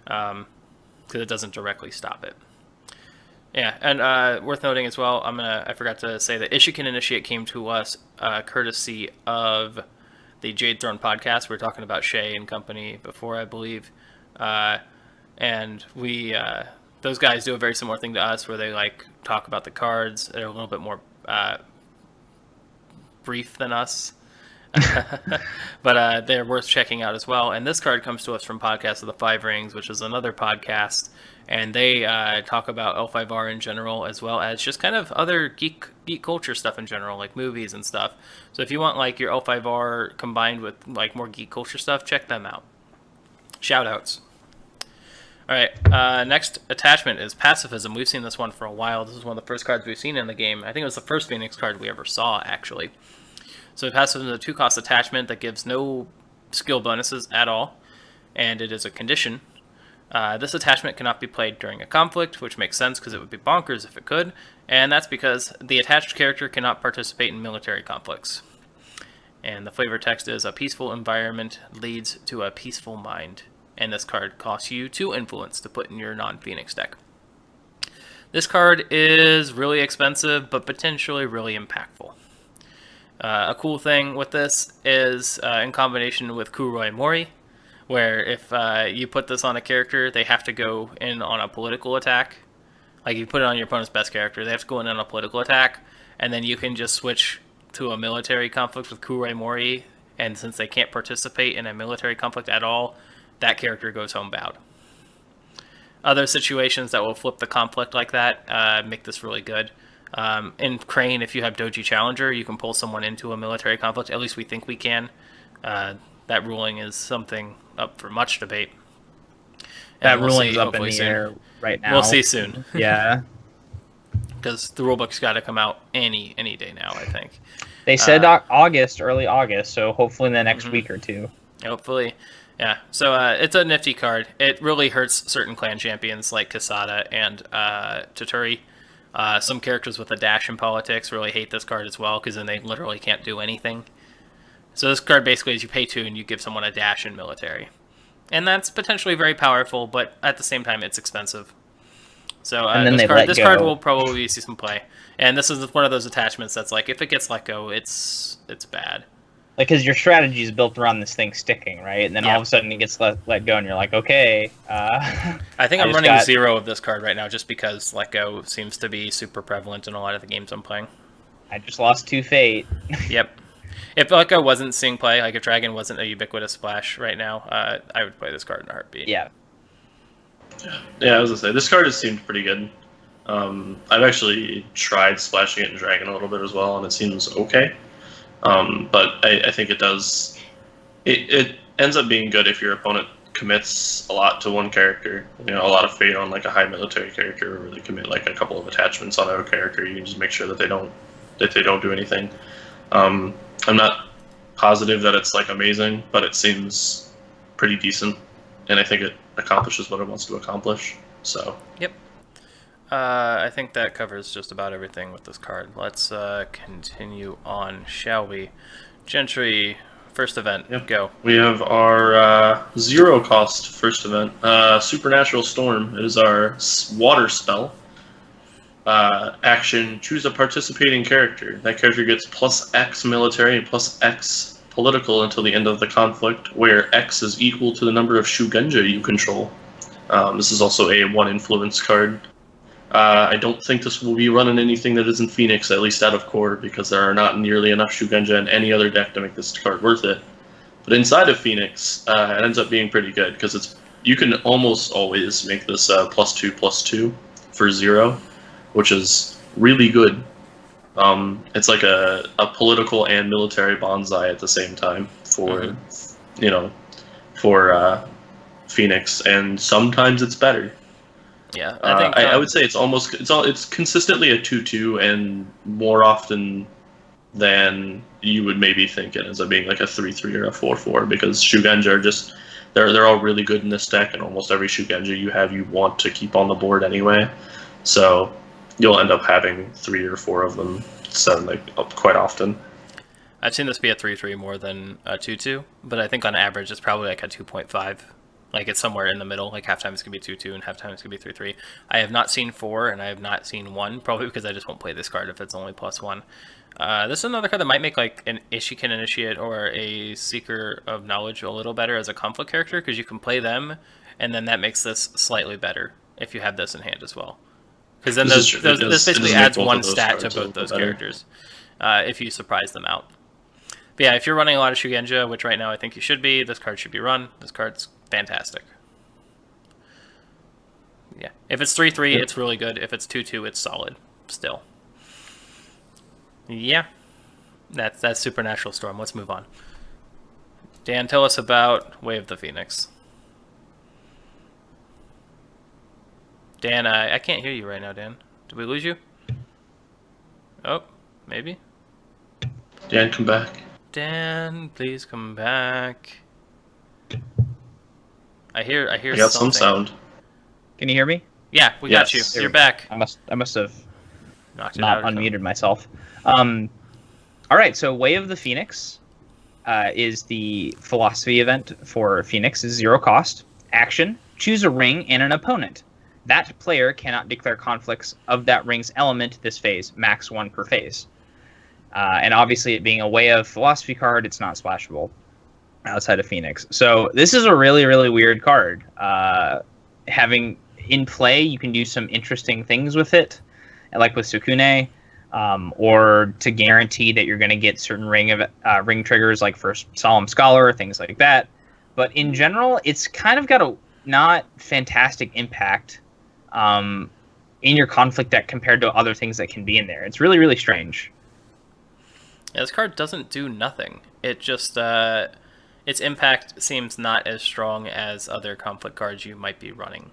because it doesn't directly stop it. Yeah, and worth noting as well, I forgot to say that Ishikin Initiate came to us courtesy of the Jade Throne podcast. We were talking about Shay and company before, I believe, and we those guys do a very similar thing to us, where they like talk about the cards. They're a little bit more brief than us, but they're worth checking out as well. And this card comes to us from Podcast of the Five Rings, which is another podcast, and they talk about L5R in general, as well as just kind of other geek culture stuff in general, like movies and stuff. So if you want like your L5R combined with like more geek culture stuff, check them out. Shout outs. All right, next attachment is Pacifism. We've seen this one for a while. This is one of the first cards we've seen in the game. I think it was the first Phoenix card we ever saw, actually. So Pacifism is a 2-cost attachment that gives no skill bonuses at all, and it is a condition. This attachment cannot be played during a conflict, which makes sense because it would be bonkers if it could, and that's because the attached character cannot participate in military conflicts. And the flavor text is, a peaceful environment leads to a peaceful mind. And this card costs you 2 influence to put in your non-Phoenix deck. This card is really expensive, but potentially really impactful. A cool thing with this is in combination with Kuroi Mori, where if you put this on a character, they have to go in on a political attack. Like you put it on your opponent's best character, they have to go in on a political attack, and then you can just switch to a military conflict with Kuroi Mori, and since they can't participate in a military conflict at all, that character goes home bowed. Other situations that will flip the conflict like that make this really good. In Crane, if you have Doji Challenger, you can pull someone into a military conflict. At least we think we can. That ruling is something up for much debate. That ruling is up in the air right now. We'll see soon. Yeah. Because the rulebook's got to come out any day now, I think. They said August, early August, so hopefully in the next week or two. Hopefully. Yeah, so it's a nifty card. It really hurts certain clan champions like Kasada and Toturi. Some characters with a dash in politics really hate this card as well, because then they literally can't do anything. So this card basically is you pay 2 and you give someone a dash in military. And that's potentially very powerful, but at the same time it's expensive. So this card will probably see some play. And this is one of those attachments that's like, if it gets let go, it's bad. Like, because your strategy is built around this thing sticking, right? And then all of a sudden it gets let go, and you're like, okay. I think I'm running 0 of this card right now, just because let go seems to be super prevalent in a lot of the games I'm playing. I just lost 2 Fate. Yep. If let go wasn't seeing play, like if Dragon wasn't a ubiquitous splash right now, I would play this card in a heartbeat. Yeah. Yeah, I was gonna say this card has seemed pretty good. I've actually tried splashing it in Dragon a little bit as well, and it seems okay. But I think it does. It ends up being good if your opponent commits a lot to one character. You know, a lot of fate on like a high military character, or they commit like a couple of attachments on a character. You can just make sure that they don't do anything. I'm not positive that it's like amazing, but it seems pretty decent, and I think it accomplishes what it wants to accomplish. So. Yep. I think that covers just about everything with this card. Let's continue on, shall we? Gentry, first event, go. We have our 0 cost first event, Supernatural Storm. It is our water spell. Action, choose a participating character. That character gets +X military and +X political until the end of the conflict, where X is equal to the number of Shugenja you control. This is also a 1 influence card. I don't think this will be running anything that isn't Phoenix, at least out of core, because there are not nearly enough Shugenja in any other deck to make this card worth it. But inside of Phoenix, it ends up being pretty good, because you can almost always make this +2/+2 for 0, which is really good. It's like a political and military bonsai at the same time for, Phoenix, and sometimes it's better. Yeah, I would say it's consistently a 2/2, and more often than you would maybe think it ends up being like a 3/3 or a 4/4, because Shugenja are just they're all really good in this deck, and almost every Shugenja you want to keep on the board anyway. So you'll end up having 3 or 4 of them set up quite often. I've seen this be a 3/3 more than a 2/2, but I think on average it's probably like a 2.5. Like, it's somewhere in the middle. Like, halftime is going to be 2/2 and halftime is going to be 3/3. I have not seen 4, and I have not seen 1, probably because I just won't play this card if it's only +1. This is another card that might make, like, an Ishiken Initiate or a Seeker of Knowledge a little better as a conflict character, because you can play them, and then that makes this slightly better if you have this in hand as well. Because then this basically adds 1 stat to both those characters if you surprise them out. But yeah, if you're running a lot of Shugenja, which right now I think you should be, this card should be run. This card's fantastic. Yeah, if it's 3/3, it's really good. If it's 2/2, it's solid still. Yeah, that's Supernatural Storm. Let's move on. Dan, tell us about Way of the Phoenix. Dan, I can't hear you right now, Dan. Did we lose you? Oh, maybe. Dan, come back. Dan, please come back. I hear. I got something. some sound. Can you hear me? Yeah, we got you. You're back. I must have not unmuted myself. All right, so Way of the Phoenix is the philosophy event for Phoenix. Is 0 cost. Action, choose a ring and an opponent. That player cannot declare conflicts of that ring's element this phase, max 1 per phase. And obviously, it being a Way of Philosophy card, it's not splashable outside of Phoenix. So this is a really, really weird card. Having in play, you can do some interesting things with it, like with Sukune, or to guarantee that you're going to get certain ring triggers, like for Solemn Scholar, or things like that. But in general, it's kind of got a not fantastic impact in your conflict deck compared to other things that can be in there. It's really, really strange. Yeah, this card doesn't do nothing. It just its impact seems not as strong as other conflict cards you might be running.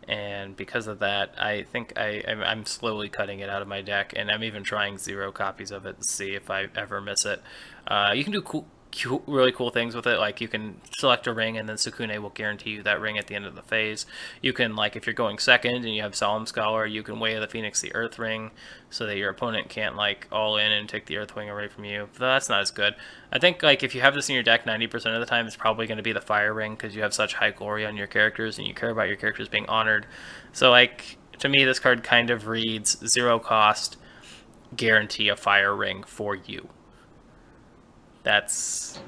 And because of that, I think I'm slowly cutting it out of my deck, and I'm even trying 0 copies of it to see if I ever miss it. You can do really cool things with it, like you can select a ring and then Sukune will guarantee you that ring at the end of the phase. You can, like, if you're going second and you have Solemn Scholar, you can Way of the Phoenix the Earth Ring so that your opponent can't, like, all in and take the Earth Wing away from you. Though that's not as good. I think, like, if you have this in your deck 90% of the time, it's probably going to be the Fire Ring because you have such high glory on your characters and you care about your characters being honored. So, like, to me, this card kind of reads 0 cost, guarantee a Fire Ring for you. That's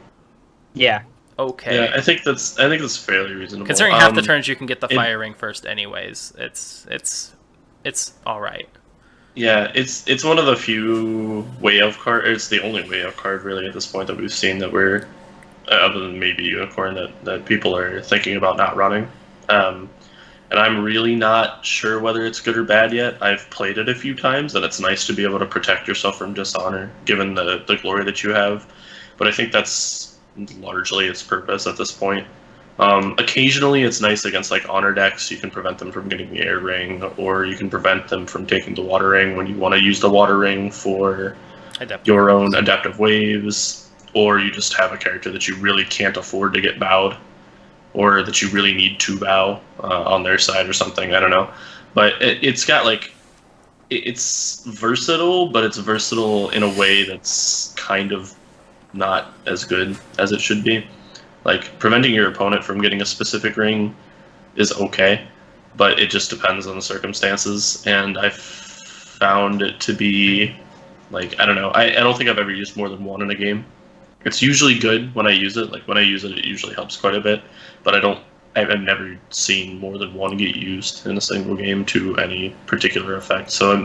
okay. Yeah, I think that's fairly reasonable. Considering half the turns you can get the Fire Ring first, anyways, it's all right. Yeah, it's one of the few way of card. It's the only way of card really at this point that we've seen that we're, other than maybe Unicorn, that people are thinking about not running. And I'm really not sure whether it's good or bad yet. I've played it a few times, and it's nice to be able to protect yourself from dishonor, given the glory that you have. But I think that's largely its purpose at this point. Occasionally, it's nice against like honor decks. You can prevent them from getting the air ring, or you can prevent them from taking the water ring when you want to use the water ring for your own adaptive waves, or you just have a character that you really can't afford to get bowed, or that you really need to bow on their side or something. I don't know, but it's got like it's versatile, but it's versatile in a way that's kind of not as good as it should be. Like, preventing your opponent from getting a specific ring is okay, but it just depends on the circumstances, and I've found it to be, like, I don't know, I don't think I've ever used more than one in a game. It's usually good when I use it, like, when I use it, it usually helps quite a bit, but I've never seen more than one get used in a single game to any particular effect, so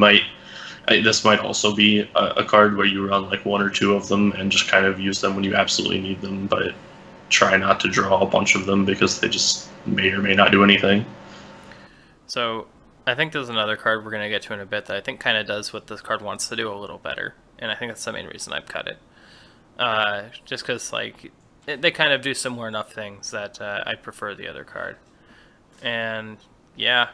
this might also be a card where you run like 1 or 2 of them and just kind of use them when you absolutely need them, but try not to draw a bunch of them because they just may or may not do anything. So I think there's another card we're going to get to in a bit that I think kind of does what this card wants to do a little better, and I think that's the main reason I've cut it. Just because, like, they kind of do similar enough things that I prefer the other card. And yeah,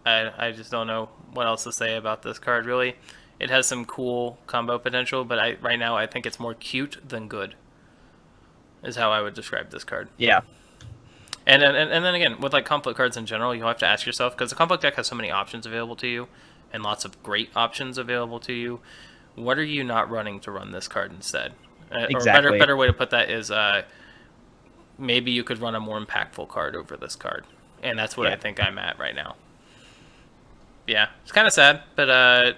I just don't know what else to say about this card, really. It has some cool combo potential, but right now I think it's more cute than good, is how I would describe this card. Yeah. And then again, with like conflict cards in general, you have to ask yourself, because the conflict deck has so many options available to you, and lots of great options available to you, what are you not running to run this card instead? Exactly. Or better way to put that is maybe you could run a more impactful card over this card. And that's what I think I'm at right now. Yeah, it's kind of sad, but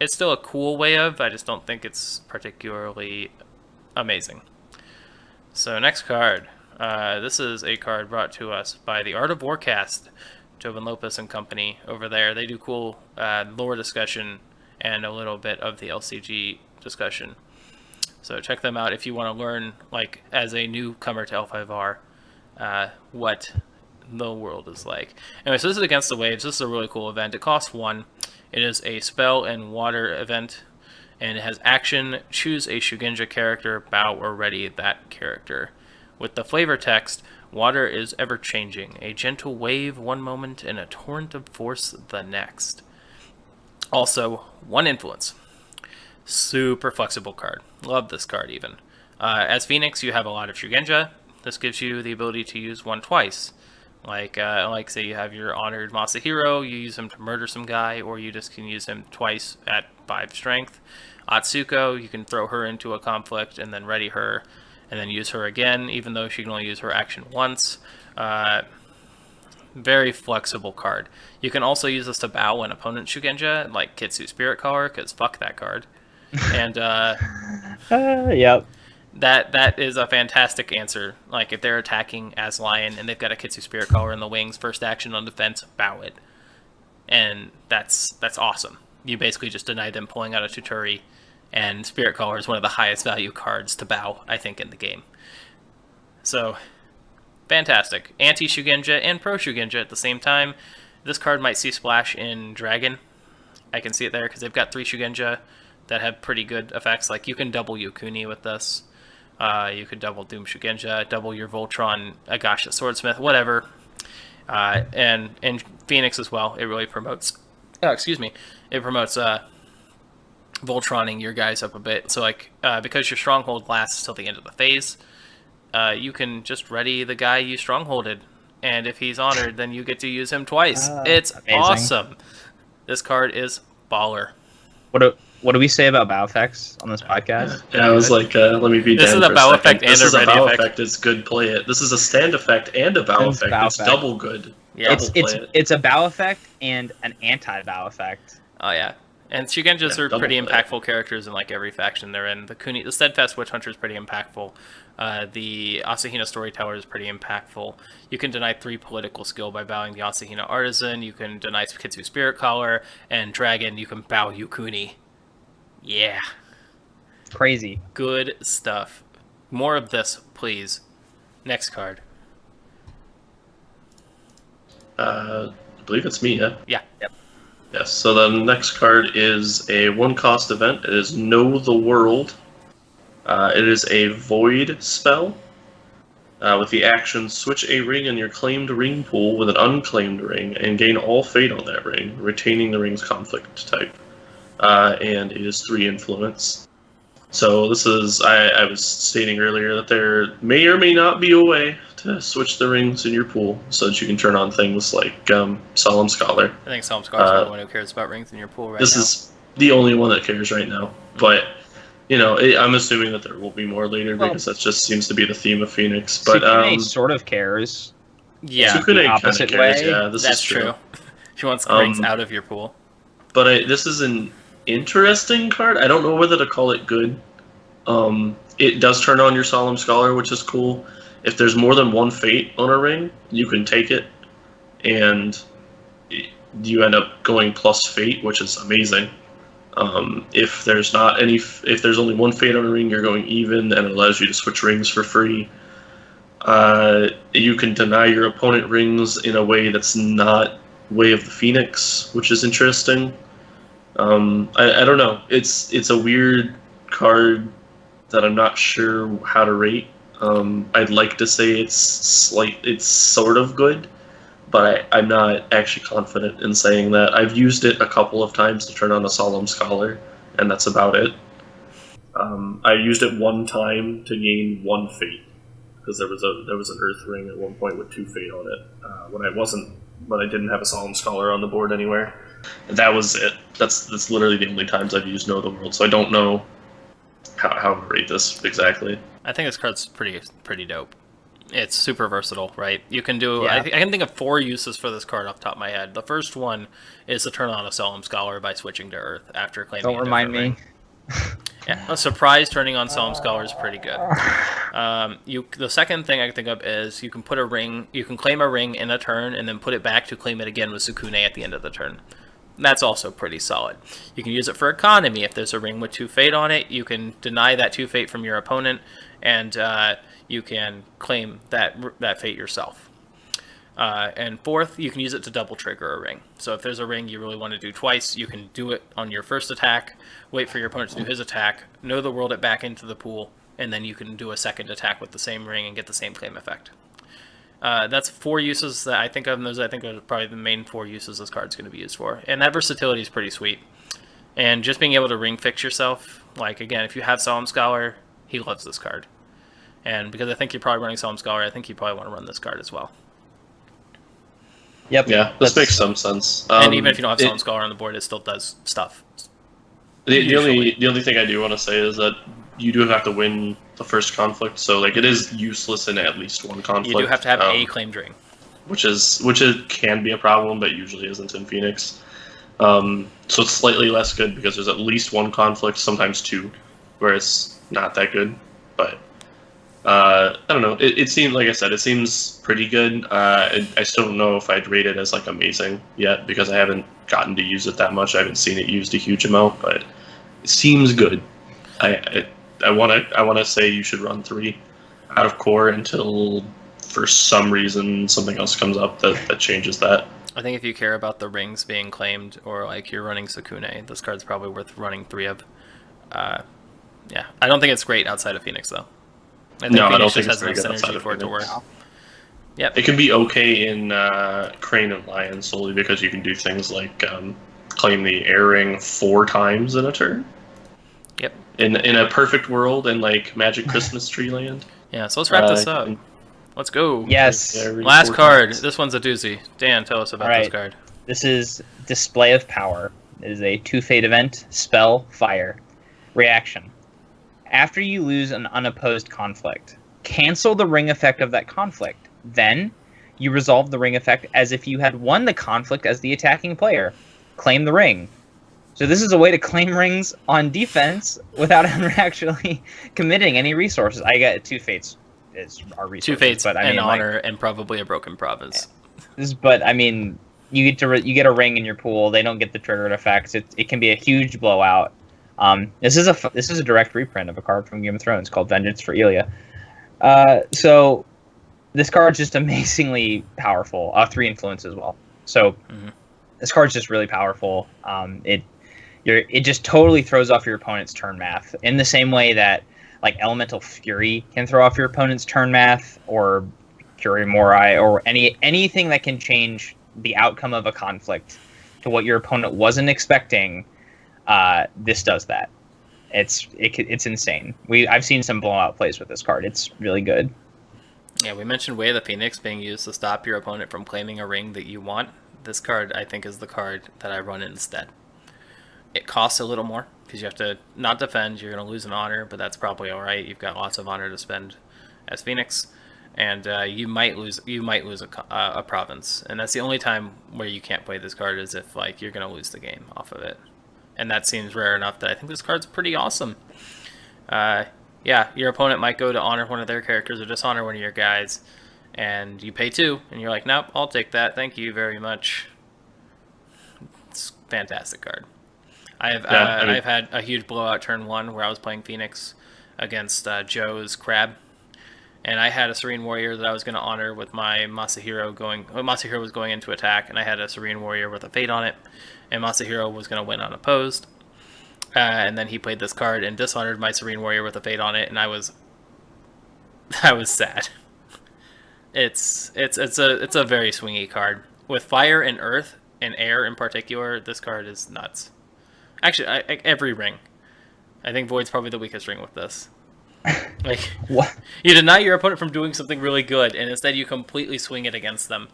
it's still a cool way of. I just don't think it's particularly amazing. So next card. This is a card brought to us by the Art of Warcast, Jobin Lopez and company over there. They do cool lore discussion and a little bit of the LCG discussion. So check them out if you want to learn, like, as a newcomer to L5R, what the world is like. Anyway, so this is Against the Waves. This is a really cool event. It costs 1. It is a spell and water event, and it has action. Choose a Shugenja character, bow or ready that character. With the flavor text, water is ever-changing. A gentle wave one moment and a torrent of force the next. Also, 1 influence. Super flexible card. Love this card even. As Phoenix, you have a lot of Shugenja. This gives you the ability to use 1 twice. Like say you have your honored Masahiro, you use him to murder some guy, or you just can use him twice at 5 strength. Atsuko, you can throw her into a conflict and then ready her, and then use her again, even though she can only use her action once. Very flexible card. You can also use this to bow an opponent Shugenja, like Kitsu Spirit Caller, because fuck that card. And Yep. That is a fantastic answer. Like, if they're attacking as Lion and they've got a Kitsu Spirit Caller in the wings, first action on defense, bow it. And that's awesome. You basically just deny them pulling out a Tuturi, and Spirit Caller is one of the highest value cards to bow, I think, in the game. So, fantastic. Anti-Shugenja and Pro-Shugenja at the same time. This card might see splash in Dragon. I can see it there because they've got 3 Shugenja that have pretty good effects. Like, you can double Yukuni with this. You could double Doom Shugenja, double your Voltron Agasha Swordsmith, whatever. And in Phoenix as well, it really promotes. It promotes Voltroning your guys up a bit. So because your stronghold lasts till the end of the phase, you can just ready the guy you strongholded, and if he's honored, then you get to use him twice. It's amazing. awesome. This card is baller. What do we say about bow effects on this podcast? Yeah, I was like, let me be. This is a bow effect and this is a a ready bow effect. effect. It's good. Play it. This is a stand effect and a bow It's effect. bow It's effect. double good. Yeah. It's a bow effect and an anti-bow effect. Oh yeah, and Shugenjas are double pretty play. impactful characters in like every faction they're in. The Steadfast Witch Hunter is pretty impactful. The Asahina Storyteller is pretty impactful. You can deny 3 political skill by bowing the Asahina Artisan. You can deny Kitsu Spirit Collar, and Dragon. You can bow Yukuni. Yeah, Crazy. good stuff. More of this, please. Next card. I believe it's me. Yeah. Yeah. Yep. Yes. So the next card is a 1-cost event. It is Know the World. It is a void spell. With the action, switch a ring in your claimed ring pool with an unclaimed ring and gain all fate on that ring, retaining the ring's conflict type. And it is 3 influence. So this is, I was stating earlier that there may or may not be a way to switch the rings in your pool so that you can turn on things like Solemn Scholar. I think Solemn Scholar is the one who cares about rings in your pool right This now. is the only one that cares right now. But, I'm assuming that there will be more later because that just seems to be the theme of Phoenix. But Sukune sort of cares. Yeah, Sukune the kind of opposite cares, way. yeah. This that's is true. She wants rings out of your pool. But this is an interesting card. I don't know whether to call it good. It does turn on your Solemn Scholar, which is cool. If there's more than 1 fate on a ring, you can take it, and you end up going plus fate, which is amazing. If there's only 1 fate on a ring, you're going even, and it allows you to switch rings for free. You can deny your opponent rings in a way that's not Way of the Phoenix, which is interesting. I don't know. It's a weird card that I'm not sure how to rate. I'd like to say it's sort of good, but I'm not actually confident in saying that. I've used it a couple of times to turn on a Solemn Scholar, and that's about it. I used it 1 time to gain 1 fate because there was an Earth ring at one point with 2 fate on it when I didn't have a Solemn Scholar on the board anywhere. And that was it. That's literally the only times I've used Know the World, so I don't know how to rate this exactly. I think this card's pretty dope. It's super versatile, right? You can do. Yeah. I can think of 4 uses for this card off the top of my head. The first one is to turn on a Solemn Scholar by switching to Earth after claiming. Don't remind me. ring. Yeah, a surprise turning on Solemn Scholar is pretty good. The second thing I can think of is you can put a ring. You can claim a ring in a turn and then put it back to claim it again with Sukune at the end of the turn. That's also pretty solid. You can use it for economy. If there's a ring with 2 fate on it, you can deny that 2 fate from your opponent, and you can claim that fate yourself. And fourth, you can use it to double trigger a ring. So if there's a ring you really want to do twice, you can do it on your first attack, wait for your opponent to do his attack, know the world it back into the pool, and then you can do a second attack with the same ring and get the same claim effect. That's 4 uses that I think of, and those I think are probably the main 4 uses this card's going to be used for. And that versatility is pretty sweet. And just being able to ring fix yourself, like again, if you have Solemn Scholar, he loves this card. And because I think you're probably running Solemn Scholar, I think you probably want to run this card as well. Yep. Yeah, this makes some sense. And even if you don't have Solemn Scholar on the board, it still does stuff. The only thing I do want to say is that you do have to win the first conflict, so it is useless in at least 1 conflict. You do have to have a claimed ring, which can be a problem, but usually isn't in Phoenix. So it's slightly less good because there's at least 1 conflict, sometimes 2, where it's not that good. But I don't know. It seems, like I said, it seems pretty good. I still don't know if I'd rate it as amazing yet because I haven't gotten to use it that much. I haven't seen it used a huge amount, but it seems good. I want to say you should run 3 out of core until for some reason something else comes up that changes that. I think if you care about the rings being claimed or you're running Sukune, this card's probably worth running 3 of. Yeah, I don't think it's great outside of Phoenix though. I think Phoenix just has enough synergy for it to work. Yep. It can be okay in Crane and Lion solely because you can do things like claim the air ring 4 times in a turn. Yep. In a perfect world in like Magic Christmas Tree Land. Yeah, so let's wrap this up. Let's go. Yes. Last card. This one's a doozy. Dan, tell us about this card. This is Display of Power. It is a 2-fate event. Spell, fire. Reaction. After you lose an unopposed conflict, cancel the ring effect of that conflict. Then, you resolve the ring effect as if you had won the conflict as the attacking player. Claim the ring. So this is a way to claim rings on defense without actually committing any resources. I get 2 fates is our resources. 2 fates, but I mean, an honor, and probably a broken province. But I mean, you get a ring in your pool. They don't get the triggered effects. It can be a huge blowout. This is a direct reprint of a card from Game of Thrones called Vengeance for Elia. So this card's just amazingly powerful. 3 influence as well. So this card's just really powerful. It just totally throws off your opponent's turn math in the same way that like Elemental Fury can throw off your opponent's turn math, or Curie Morai, or anything that can change the outcome of a conflict to what your opponent wasn't expecting. This does that. It's insane. I've seen some blowout plays with this card. It's really good. Yeah, we mentioned Way of the Phoenix being used to stop your opponent from claiming a ring that you want. This card, I think, is the card that I run instead. It costs a little more because you have to not defend. You're going to lose an honor, but that's probably all right. You've got lots of honor to spend as Phoenix, and you might lose a province, and that's the only time where you can't play this card is if like you're going to lose the game off of it, and that seems rare enough that I think this card's pretty awesome. Yeah, your opponent might go to honor one of their characters or dishonor one of your guys, and you pay 2, and you're like, nope, I'll take that. Thank you very much. It's a fantastic card. I've had a huge blowout turn 1 where I was playing Phoenix against Joe's Crab, and I had a Serene Warrior that I was going to honor with my Masahiro Masahiro was going into attack, and I had a Serene Warrior with a Fate on it, and Masahiro was going to win unopposed. And then he played this card and dishonored my Serene Warrior with a Fate on it, and I was sad. It's a very swingy card with fire and earth and air in particular. This card is nuts. Actually, every ring. I think Void's probably the weakest ring with this. Like, What? You deny your opponent from doing something really good, and instead you completely swing it against them.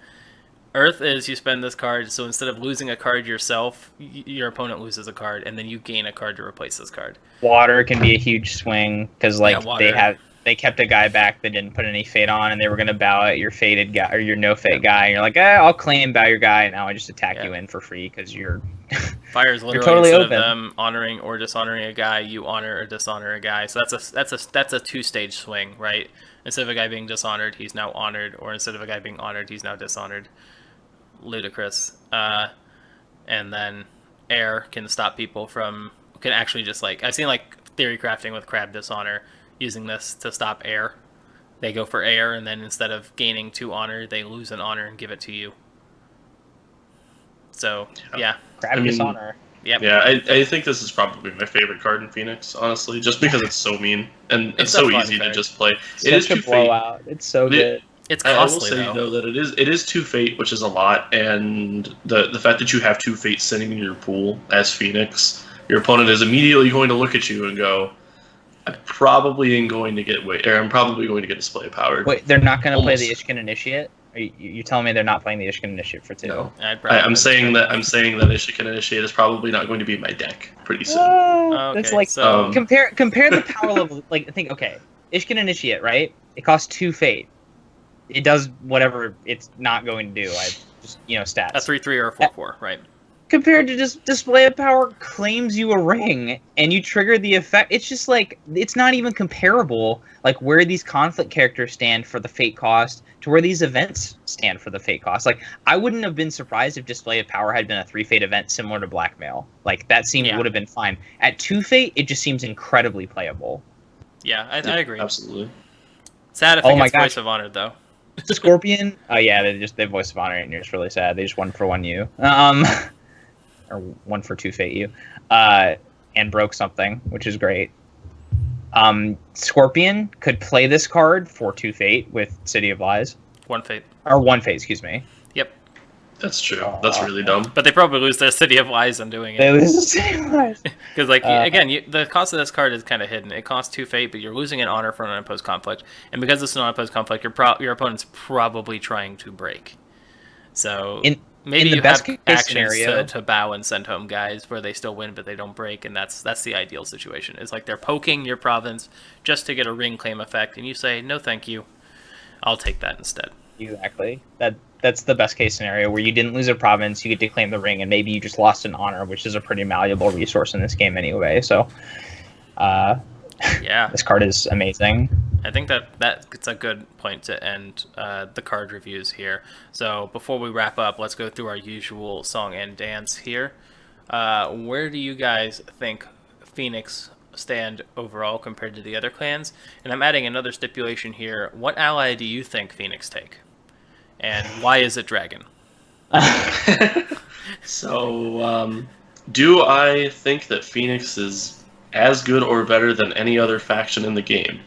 Earth is you spend this card, so instead of losing a card yourself, your opponent loses a card, and then you gain a card to replace this card. Water can be a huge swing because they kept a guy back that didn't put any Fate on, and they were going to bow at your fated guy or your no Fate guy, and you're like, I'll claim bow your guy, and now I just attack you in for free because you're Fire is literally totally instead open. of them honoring or dishonoring a guy, you honor or dishonor a guy. So that's a 2-stage swing, right? Instead of a guy being dishonored, he's now honored, or instead of a guy being honored, he's now dishonored. Ludicrous. And then air can stop people from actually just like I've seen like theory crafting with Crab Dishonor using this to stop air. They go for air, and then instead of gaining 2 honor, they lose an honor and give it to you. So yeah. Crab Dishonor. Yep. Yeah, I think this is probably my favorite card in Phoenix, honestly, just because it's so mean and it's so easy to just play. It is a blowout. It's so good. It's I will costly say though that it is 2 Fate, which is a lot, and the fact that you have 2 Fate sitting in your pool as Phoenix, your opponent is immediately going to look at you and go, I'm probably going to get Display of Power. Wait, they're not going to play the Ishkin Initiate? You're telling me they're not playing the Ishkin Initiate for 2? No. I'm saying that Ishkin Initiate is probably not going to be in my deck pretty soon. That's like compare the power level. Like think, okay, Ishkin Initiate, right? It costs 2 Fate. It does whatever it's not going to do. I just stats. A 3/3 or a 4/4, right? Compared to just Display of Power claims you a ring and you trigger the effect. It's just like it's not even comparable. Like where these conflict characters stand for the Fate cost to where these events stand for the Fate cost. Like I wouldn't have been surprised if Display of Power had been a 3 Fate event similar to Blackmail. Like that would have been fine. At 2 Fate, it just seems incredibly playable. Yeah, I agree. Absolutely. Sad if it gets Voice of Honor though. Scorpion. Oh yeah, they Voice of Honor, and it's really sad. They just 1 for 1 you. Or 1 for 2 Fate you, and broke something, which is great. Scorpion could play this card for 2 Fate with City of Lies. One fate. Or one fate, excuse me. Yep. That's true. That's really dumb. But they probably lose their City of Lies on doing They it. lose the same lives. Because, like, again, the cost of this card is kind of hidden. It costs 2 fate, but you're losing an honor for an unopposed conflict. And because it's an unopposed conflict, your opponent's probably trying to break. So maybe you have actions to bow and send home guys where they still win, but they don't break, and that's the ideal situation. It's like they're poking your province just to get a ring claim effect, and you say, no thank you, I'll take that instead. Exactly. That's the best case scenario, where you didn't lose a province, you get to claim the ring, and maybe you just lost an honor, which is a pretty malleable resource in this game anyway. So, yeah, this card is amazing. I think that's a good point to end the card reviews here. So before we wrap up, let's go through our usual song and dance here. Where do you guys think Phoenix stand overall compared to the other clans? And I'm adding another stipulation here. What ally do you think Phoenix take? And why is it Dragon? So, do I think that Phoenix is as good or better than any other faction in the game?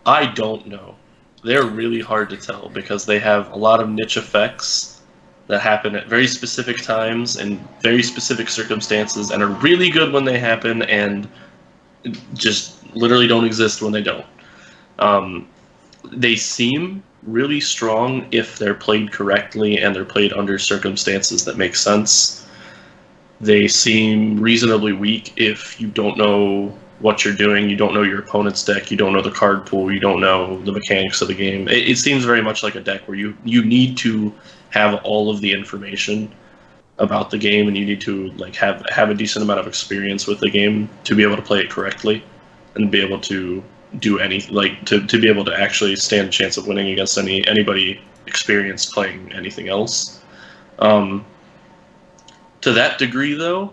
I don't know. They're really hard to tell because they have a lot of niche effects that happen at very specific times and very specific circumstances and are really good when they happen and just literally don't exist when they don't. They seem really strong if they're played correctly and they're played under circumstances that make sense. They seem reasonably weak if you don't know what you're doing, you don't know your opponent's deck, you don't know the card pool, you don't know the mechanics of the game. It seems very much like a deck where you need to have all of the information about the game, and you need to like have a decent amount of experience with the game to be able to play it correctly and be able to do anything, like to be able to actually stand a chance of winning against anybody experienced playing anything else. To that degree, though,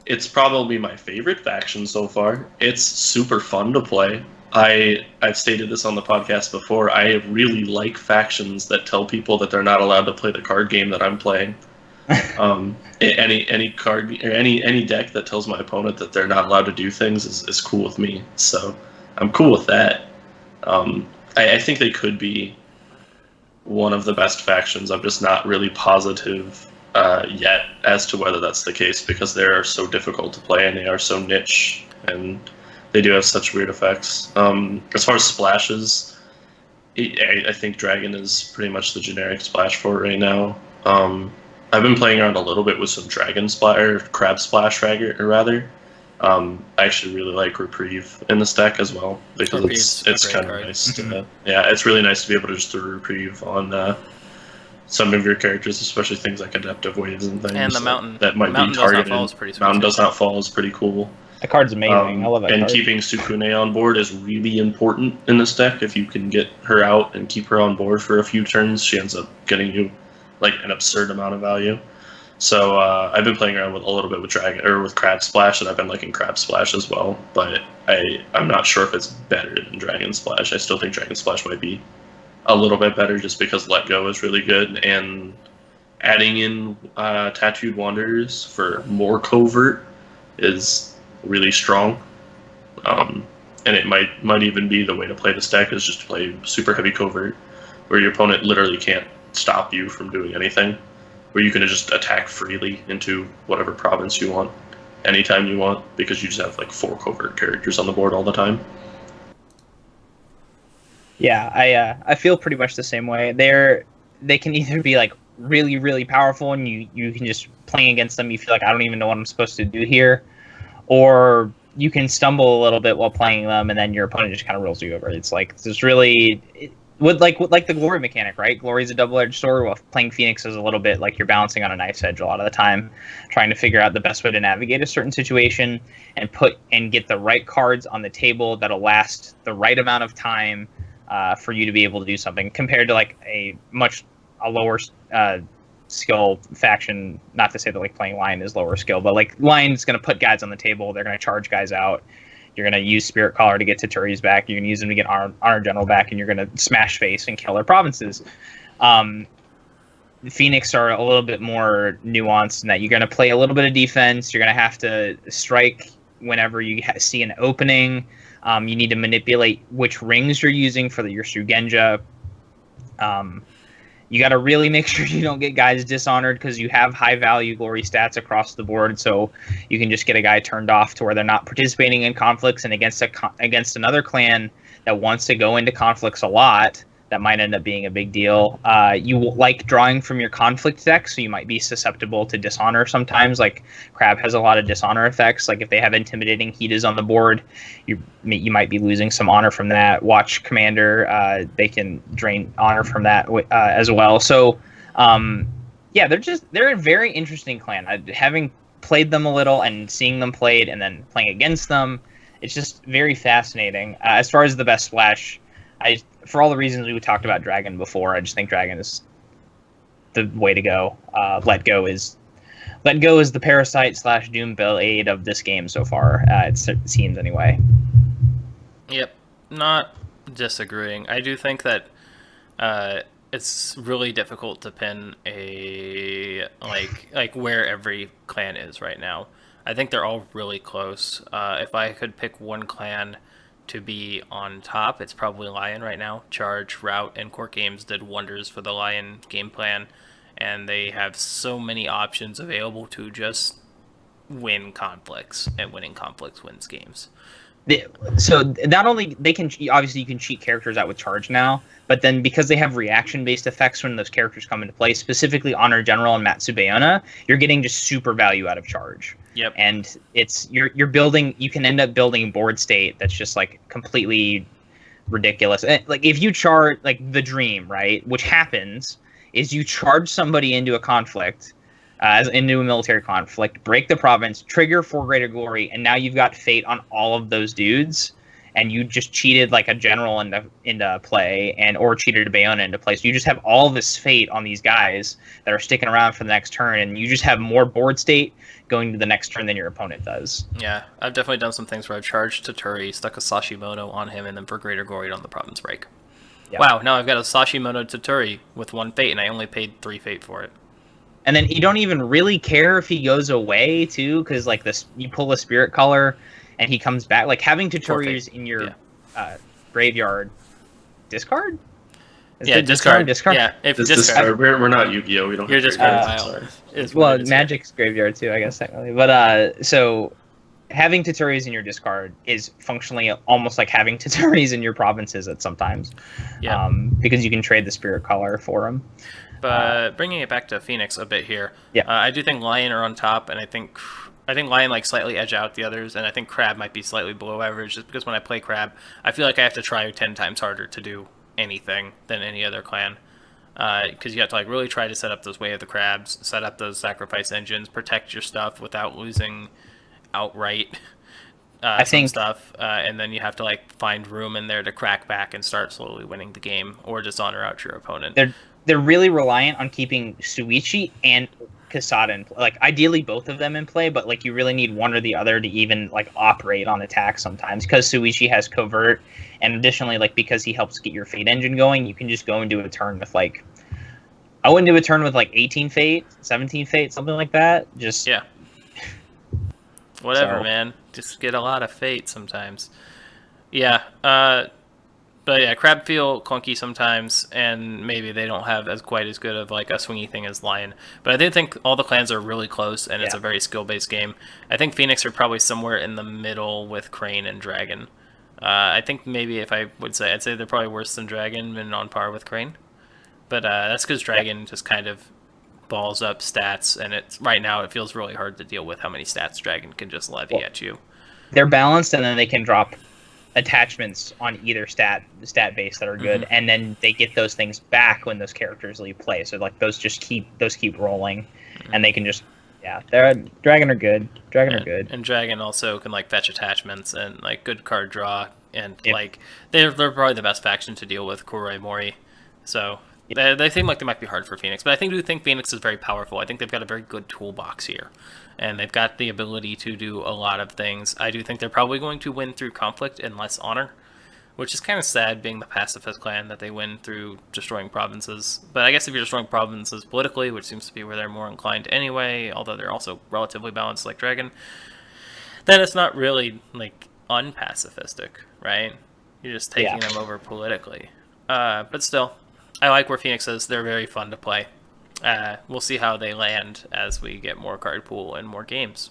it's probably my favorite faction so far. It's super fun to play. I've stated this on the podcast before. I really like factions that tell people that they're not allowed to play the card game that I'm playing. Any card or any deck that tells my opponent that they're not allowed to do things is cool with me. So I'm cool with that. I think they could be one of the best factions. I'm just not really positive yet as to whether that's the case because they are so difficult to play and they are so niche and they do have such weird effects. As far as splashes, I think Dragon is pretty much the generic splash for it right now. I've been playing around a little bit with some Dragon Splash, or Crab Splash, rather. I actually really like Reprieve in this deck as well because it's kind of nice. It's really nice to be able to just throw Reprieve on some of your characters, especially things like Adeptive Waves and things. And the Mountain that might be targeted. Mountain Does Not Fall is pretty cool. That card's amazing. I love that and card. Keeping Sukune on board is really important in this deck. If you can get her out and keep her on board for a few turns, she ends up getting you like an absurd amount of value. So I've been playing around with a little bit with Crab Splash, and I've been liking Crab Splash as well. But I'm not sure if it's better than Dragon Splash. I still think Dragon Splash might be a little bit better just because Let Go is really good, and adding in Tattooed Wanderers for more covert is really strong. And it might even be the way to play this deck is just to play super heavy covert, where your opponent literally can't stop you from doing anything, where you can just attack freely into whatever province you want, anytime you want, because you just have like 4 covert characters on the board all the time. Yeah, I feel pretty much the same way. They can either be like really, really powerful and you can just playing against them, you feel like I don't even know what I'm supposed to do here, or you can stumble a little bit while playing them and then your opponent just kind of rolls you over. It's like this really with the Glory mechanic, right? Glory's a double-edged sword, while playing Phoenix is a little bit like you're balancing on a knife's edge a lot of the time, trying to figure out the best way to navigate a certain situation and get the right cards on the table that'll last the right amount of time for you to be able to do something, compared to like a lower skill faction. Not to say that like playing Lion is lower skill, but like Lion's going to put guys on the table, they're going to charge guys out. You're going to use Spirit Caller to get Tituri's back. You're going to use them to get Honor General back, and you're going to smash face and kill their provinces. Phoenix are a little bit more nuanced in that you're going to play a little bit of defense. You're going to have to strike whenever you see an opening. You need to manipulate which rings you're using for your Shugenja. You got to really make sure you don't get guys dishonored because you have high value glory stats across the board. So you can just get a guy turned off to where they're not participating in conflicts, and against another clan that wants to go into conflicts a lot, that might end up being a big deal. You like drawing from your conflict deck, so you might be susceptible to dishonor sometimes. Like Crab has a lot of dishonor effects. Like if they have intimidating heat is on the board, you might be losing some honor from that. Watch Commander, they can drain honor from that as well. So yeah, they're a very interesting clan. Having played them a little and seeing them played and then playing against them, it's just very fascinating. As far as the best splash, for all the reasons we talked about Dragon before, I just think Dragon is the way to go. Let Go is the Parasite / Doom Blade of this game so far. It seems anyway. Yep, not disagreeing. I do think that it's really difficult to pin a like where every clan is right now. I think they're all really close. If I could pick one clan to be on top, it's probably Lion right now. Charge, Route, and Court Games did wonders for the Lion game plan, and they have so many options available to just win conflicts, and winning conflicts wins games. So not only they can obviously you can cheat characters out with Charge now, but then because they have reaction based effects when those characters come into play, specifically Honor General and Matsubayona, you're getting just super value out of Charge. Yep. And it's you're building. You can end up building board state that's just like completely ridiculous. Like if you charge like the dream, right, which happens is you charge somebody into a conflict, into a military conflict, break the province, trigger 4 Greater Glory, and now you've got fate on all of those dudes, and you just cheated like a general into play, or cheated a Bayona into play. So you just have all this fate on these guys that are sticking around for the next turn, and you just have more board state going to the next turn than your opponent does. Yeah, I've definitely done some things where I've charged Toturi, stuck a Sashimono on him, and then for Greater Glory on the province break. Yeah. Wow, now I've got a Sashimono Toturi with 1 fate, and I only paid 3 fate for it. And then you don't even really care if he goes away, too, because like this, you pull a Spirit Color, and he comes back. Like having Totori's in your graveyard, discard? Discard. Yeah, if discard. We're not Yu-Gi-Oh. We don't. You're discard. Well, Magic's graveyard too, I guess technically. But so having Totori's in your discard is functionally almost like having Totori's in your provinces at sometimes. Yeah. Because you can trade the Spirit Color for them. But bringing it back to Phoenix a bit here, I do think Lion are on top, and I think Lion like slightly edge out the others, and I think Crab might be slightly below average, just because when I play Crab, I feel like I have to try 10 times harder to do anything than any other clan, because you have to like really try to set up those Way of the Crabs, set up those sacrifice engines, protect your stuff without losing outright some stuff, and then you have to like find room in there to crack back and start slowly winning the game or dishonor out your opponent. They're really reliant on keeping Suichi and Kasada in play. Like ideally both of them in play, but like you really need one or the other to even like operate on attack sometimes, because Suichi has covert, and additionally like because he helps get your fate engine going, you can just go and do a turn with like I wouldn't do a turn with like 18 fate, 17 fate, something like that. Just whatever, man. Just get a lot of fate sometimes. Yeah. But yeah, Crab feel clunky sometimes, and maybe they don't have quite as good of like a swingy thing as Lion. But I do think all the clans are really close, and it's a very skill-based game. I think Phoenix are probably somewhere in the middle with Crane and Dragon. I think maybe if I would say, I'd say they're probably worse than Dragon and on par with Crane. But that's because Dragon just kind of balls up stats, and right now it feels really hard to deal with how many stats Dragon can just levy at you. They're balanced, and then they can drop attachments on either stat base that are good, and then they get those things back when those characters leave play. So like those keep rolling, and they can just Dragon are good. Are good, and Dragon also can like fetch attachments and like good card draw, and like they're probably the best faction to deal with Kuroi Mori. So they seem like they might be hard for Phoenix, but I do think Phoenix is very powerful. I think they've got a very good toolbox here, and they've got the ability to do a lot of things. I do think they're probably going to win through conflict and less honor, which is kind of sad being the pacifist clan that they win through destroying provinces. But I guess if you're destroying provinces politically, which seems to be where they're more inclined anyway, although they're also relatively balanced like Dragon, then it's not really like unpacifistic, right? You're just taking them over politically. But still, I like where Phoenix is. They're very fun to play. We'll see how they land as we get more card pool and more games.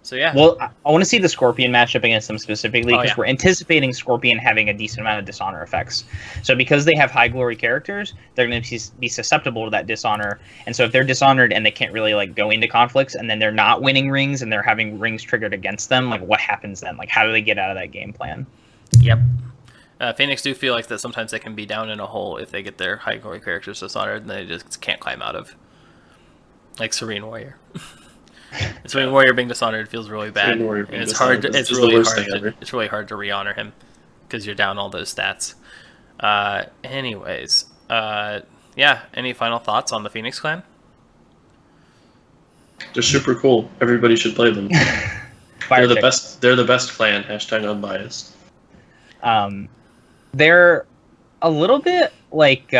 So yeah. Well, I want to see the Scorpion matchup against them specifically because yeah. we're anticipating Scorpion having a decent amount of dishonor effects. So because they have high glory characters, they're going to be susceptible to that dishonor. And so if they're dishonored and they can't really like go into conflicts, and then they're not winning rings and they're having rings triggered against them, like what happens then? Like how do they get out of that game plan? Yep. Phoenix do feel like that sometimes they can be down in a hole if they get their high glory characters dishonored and they just can't climb out of. Like Serene Warrior. Serene Warrior being dishonored feels really bad. And it's hard. It's really hard to re-honor him because you're down all those stats. Anyways, yeah. Any final thoughts on the Phoenix clan? They're super cool. Everybody should play them. They're the best. They're the best clan. Hashtag unbiased. They're a little bit like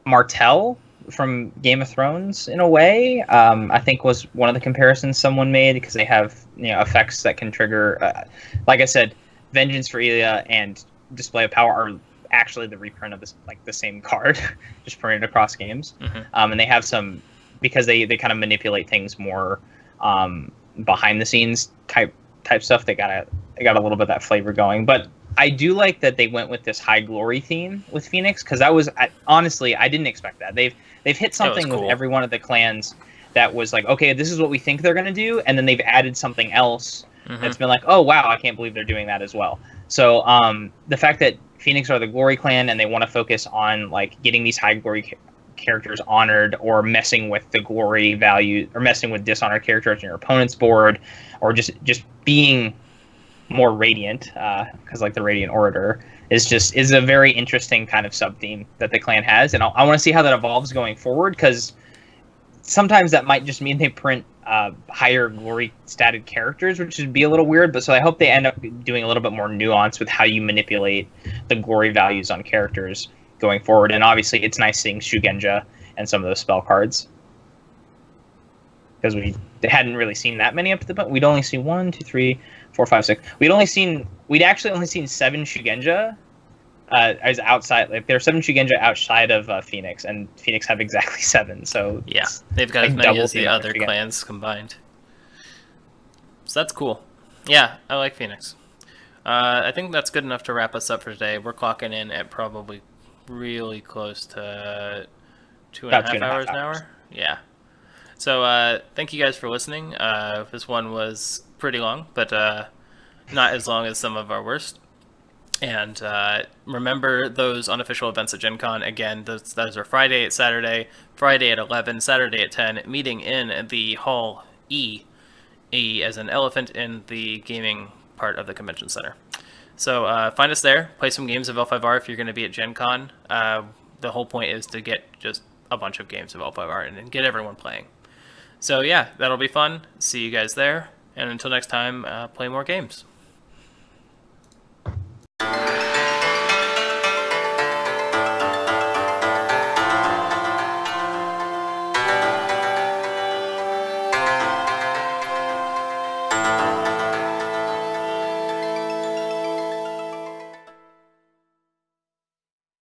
Martell from Game of Thrones in a way. I think was one of the comparisons someone made because they have effects that can trigger. Like I said, Vengeance for Elia and Display of Power are actually the reprint of this, like the same card, just printed across games. Mm-hmm. And they have some because they kind of manipulate things more behind the scenes type stuff. They got a little bit of that flavor going, but I do like that they went with this high glory theme with Phoenix because that was honestly I didn't expect that. They've hit something with every one of the clans that was like, okay, this is what we think they're gonna do, and then they've added something else that's been like, oh wow, I can't believe they're doing that as well. So the fact that Phoenix are the glory clan and they want to focus on like getting these high glory characters honored or messing with the glory value or messing with dishonored characters on your opponent's board or just being more radiant because like the Radiant Orator is a very interesting kind of sub theme that the clan has, and I want to see how that evolves going forward because sometimes that might just mean they print higher glory statted characters, which would be a little weird, but so I hope they end up doing a little bit more nuance with how you manipulate the glory values on characters going forward. And obviously it's nice seeing Shugenja and some of those spell cards because we hadn't really seen that many up to the point. We'd only seen 1, 2, 3, 4, 5, 6. We'd actually only seen 7 Shugenja as outside. Like there are 7 Shugenja outside of Phoenix, and Phoenix have exactly 7. So yeah, they've got as many as the other clans combined. So that's cool. Yeah, I like Phoenix. I think that's good enough to wrap us up for today. We're clocking in at probably really close to 2.5 hours an hour. Yeah. So thank you guys for listening. This one was pretty long, but not as long as some of our worst. And remember those unofficial events at Gencon. Again, those are Friday at Saturday, Friday at 11, Saturday at 10, meeting in the Hall E. E as an elephant in the gaming part of the convention center. So find us there, play some games of L5R if you're going to be at Gen Con. The whole point is to get just a bunch of games of L5R and get everyone playing. So yeah, that'll be fun. See you guys there. And until next time, play more games.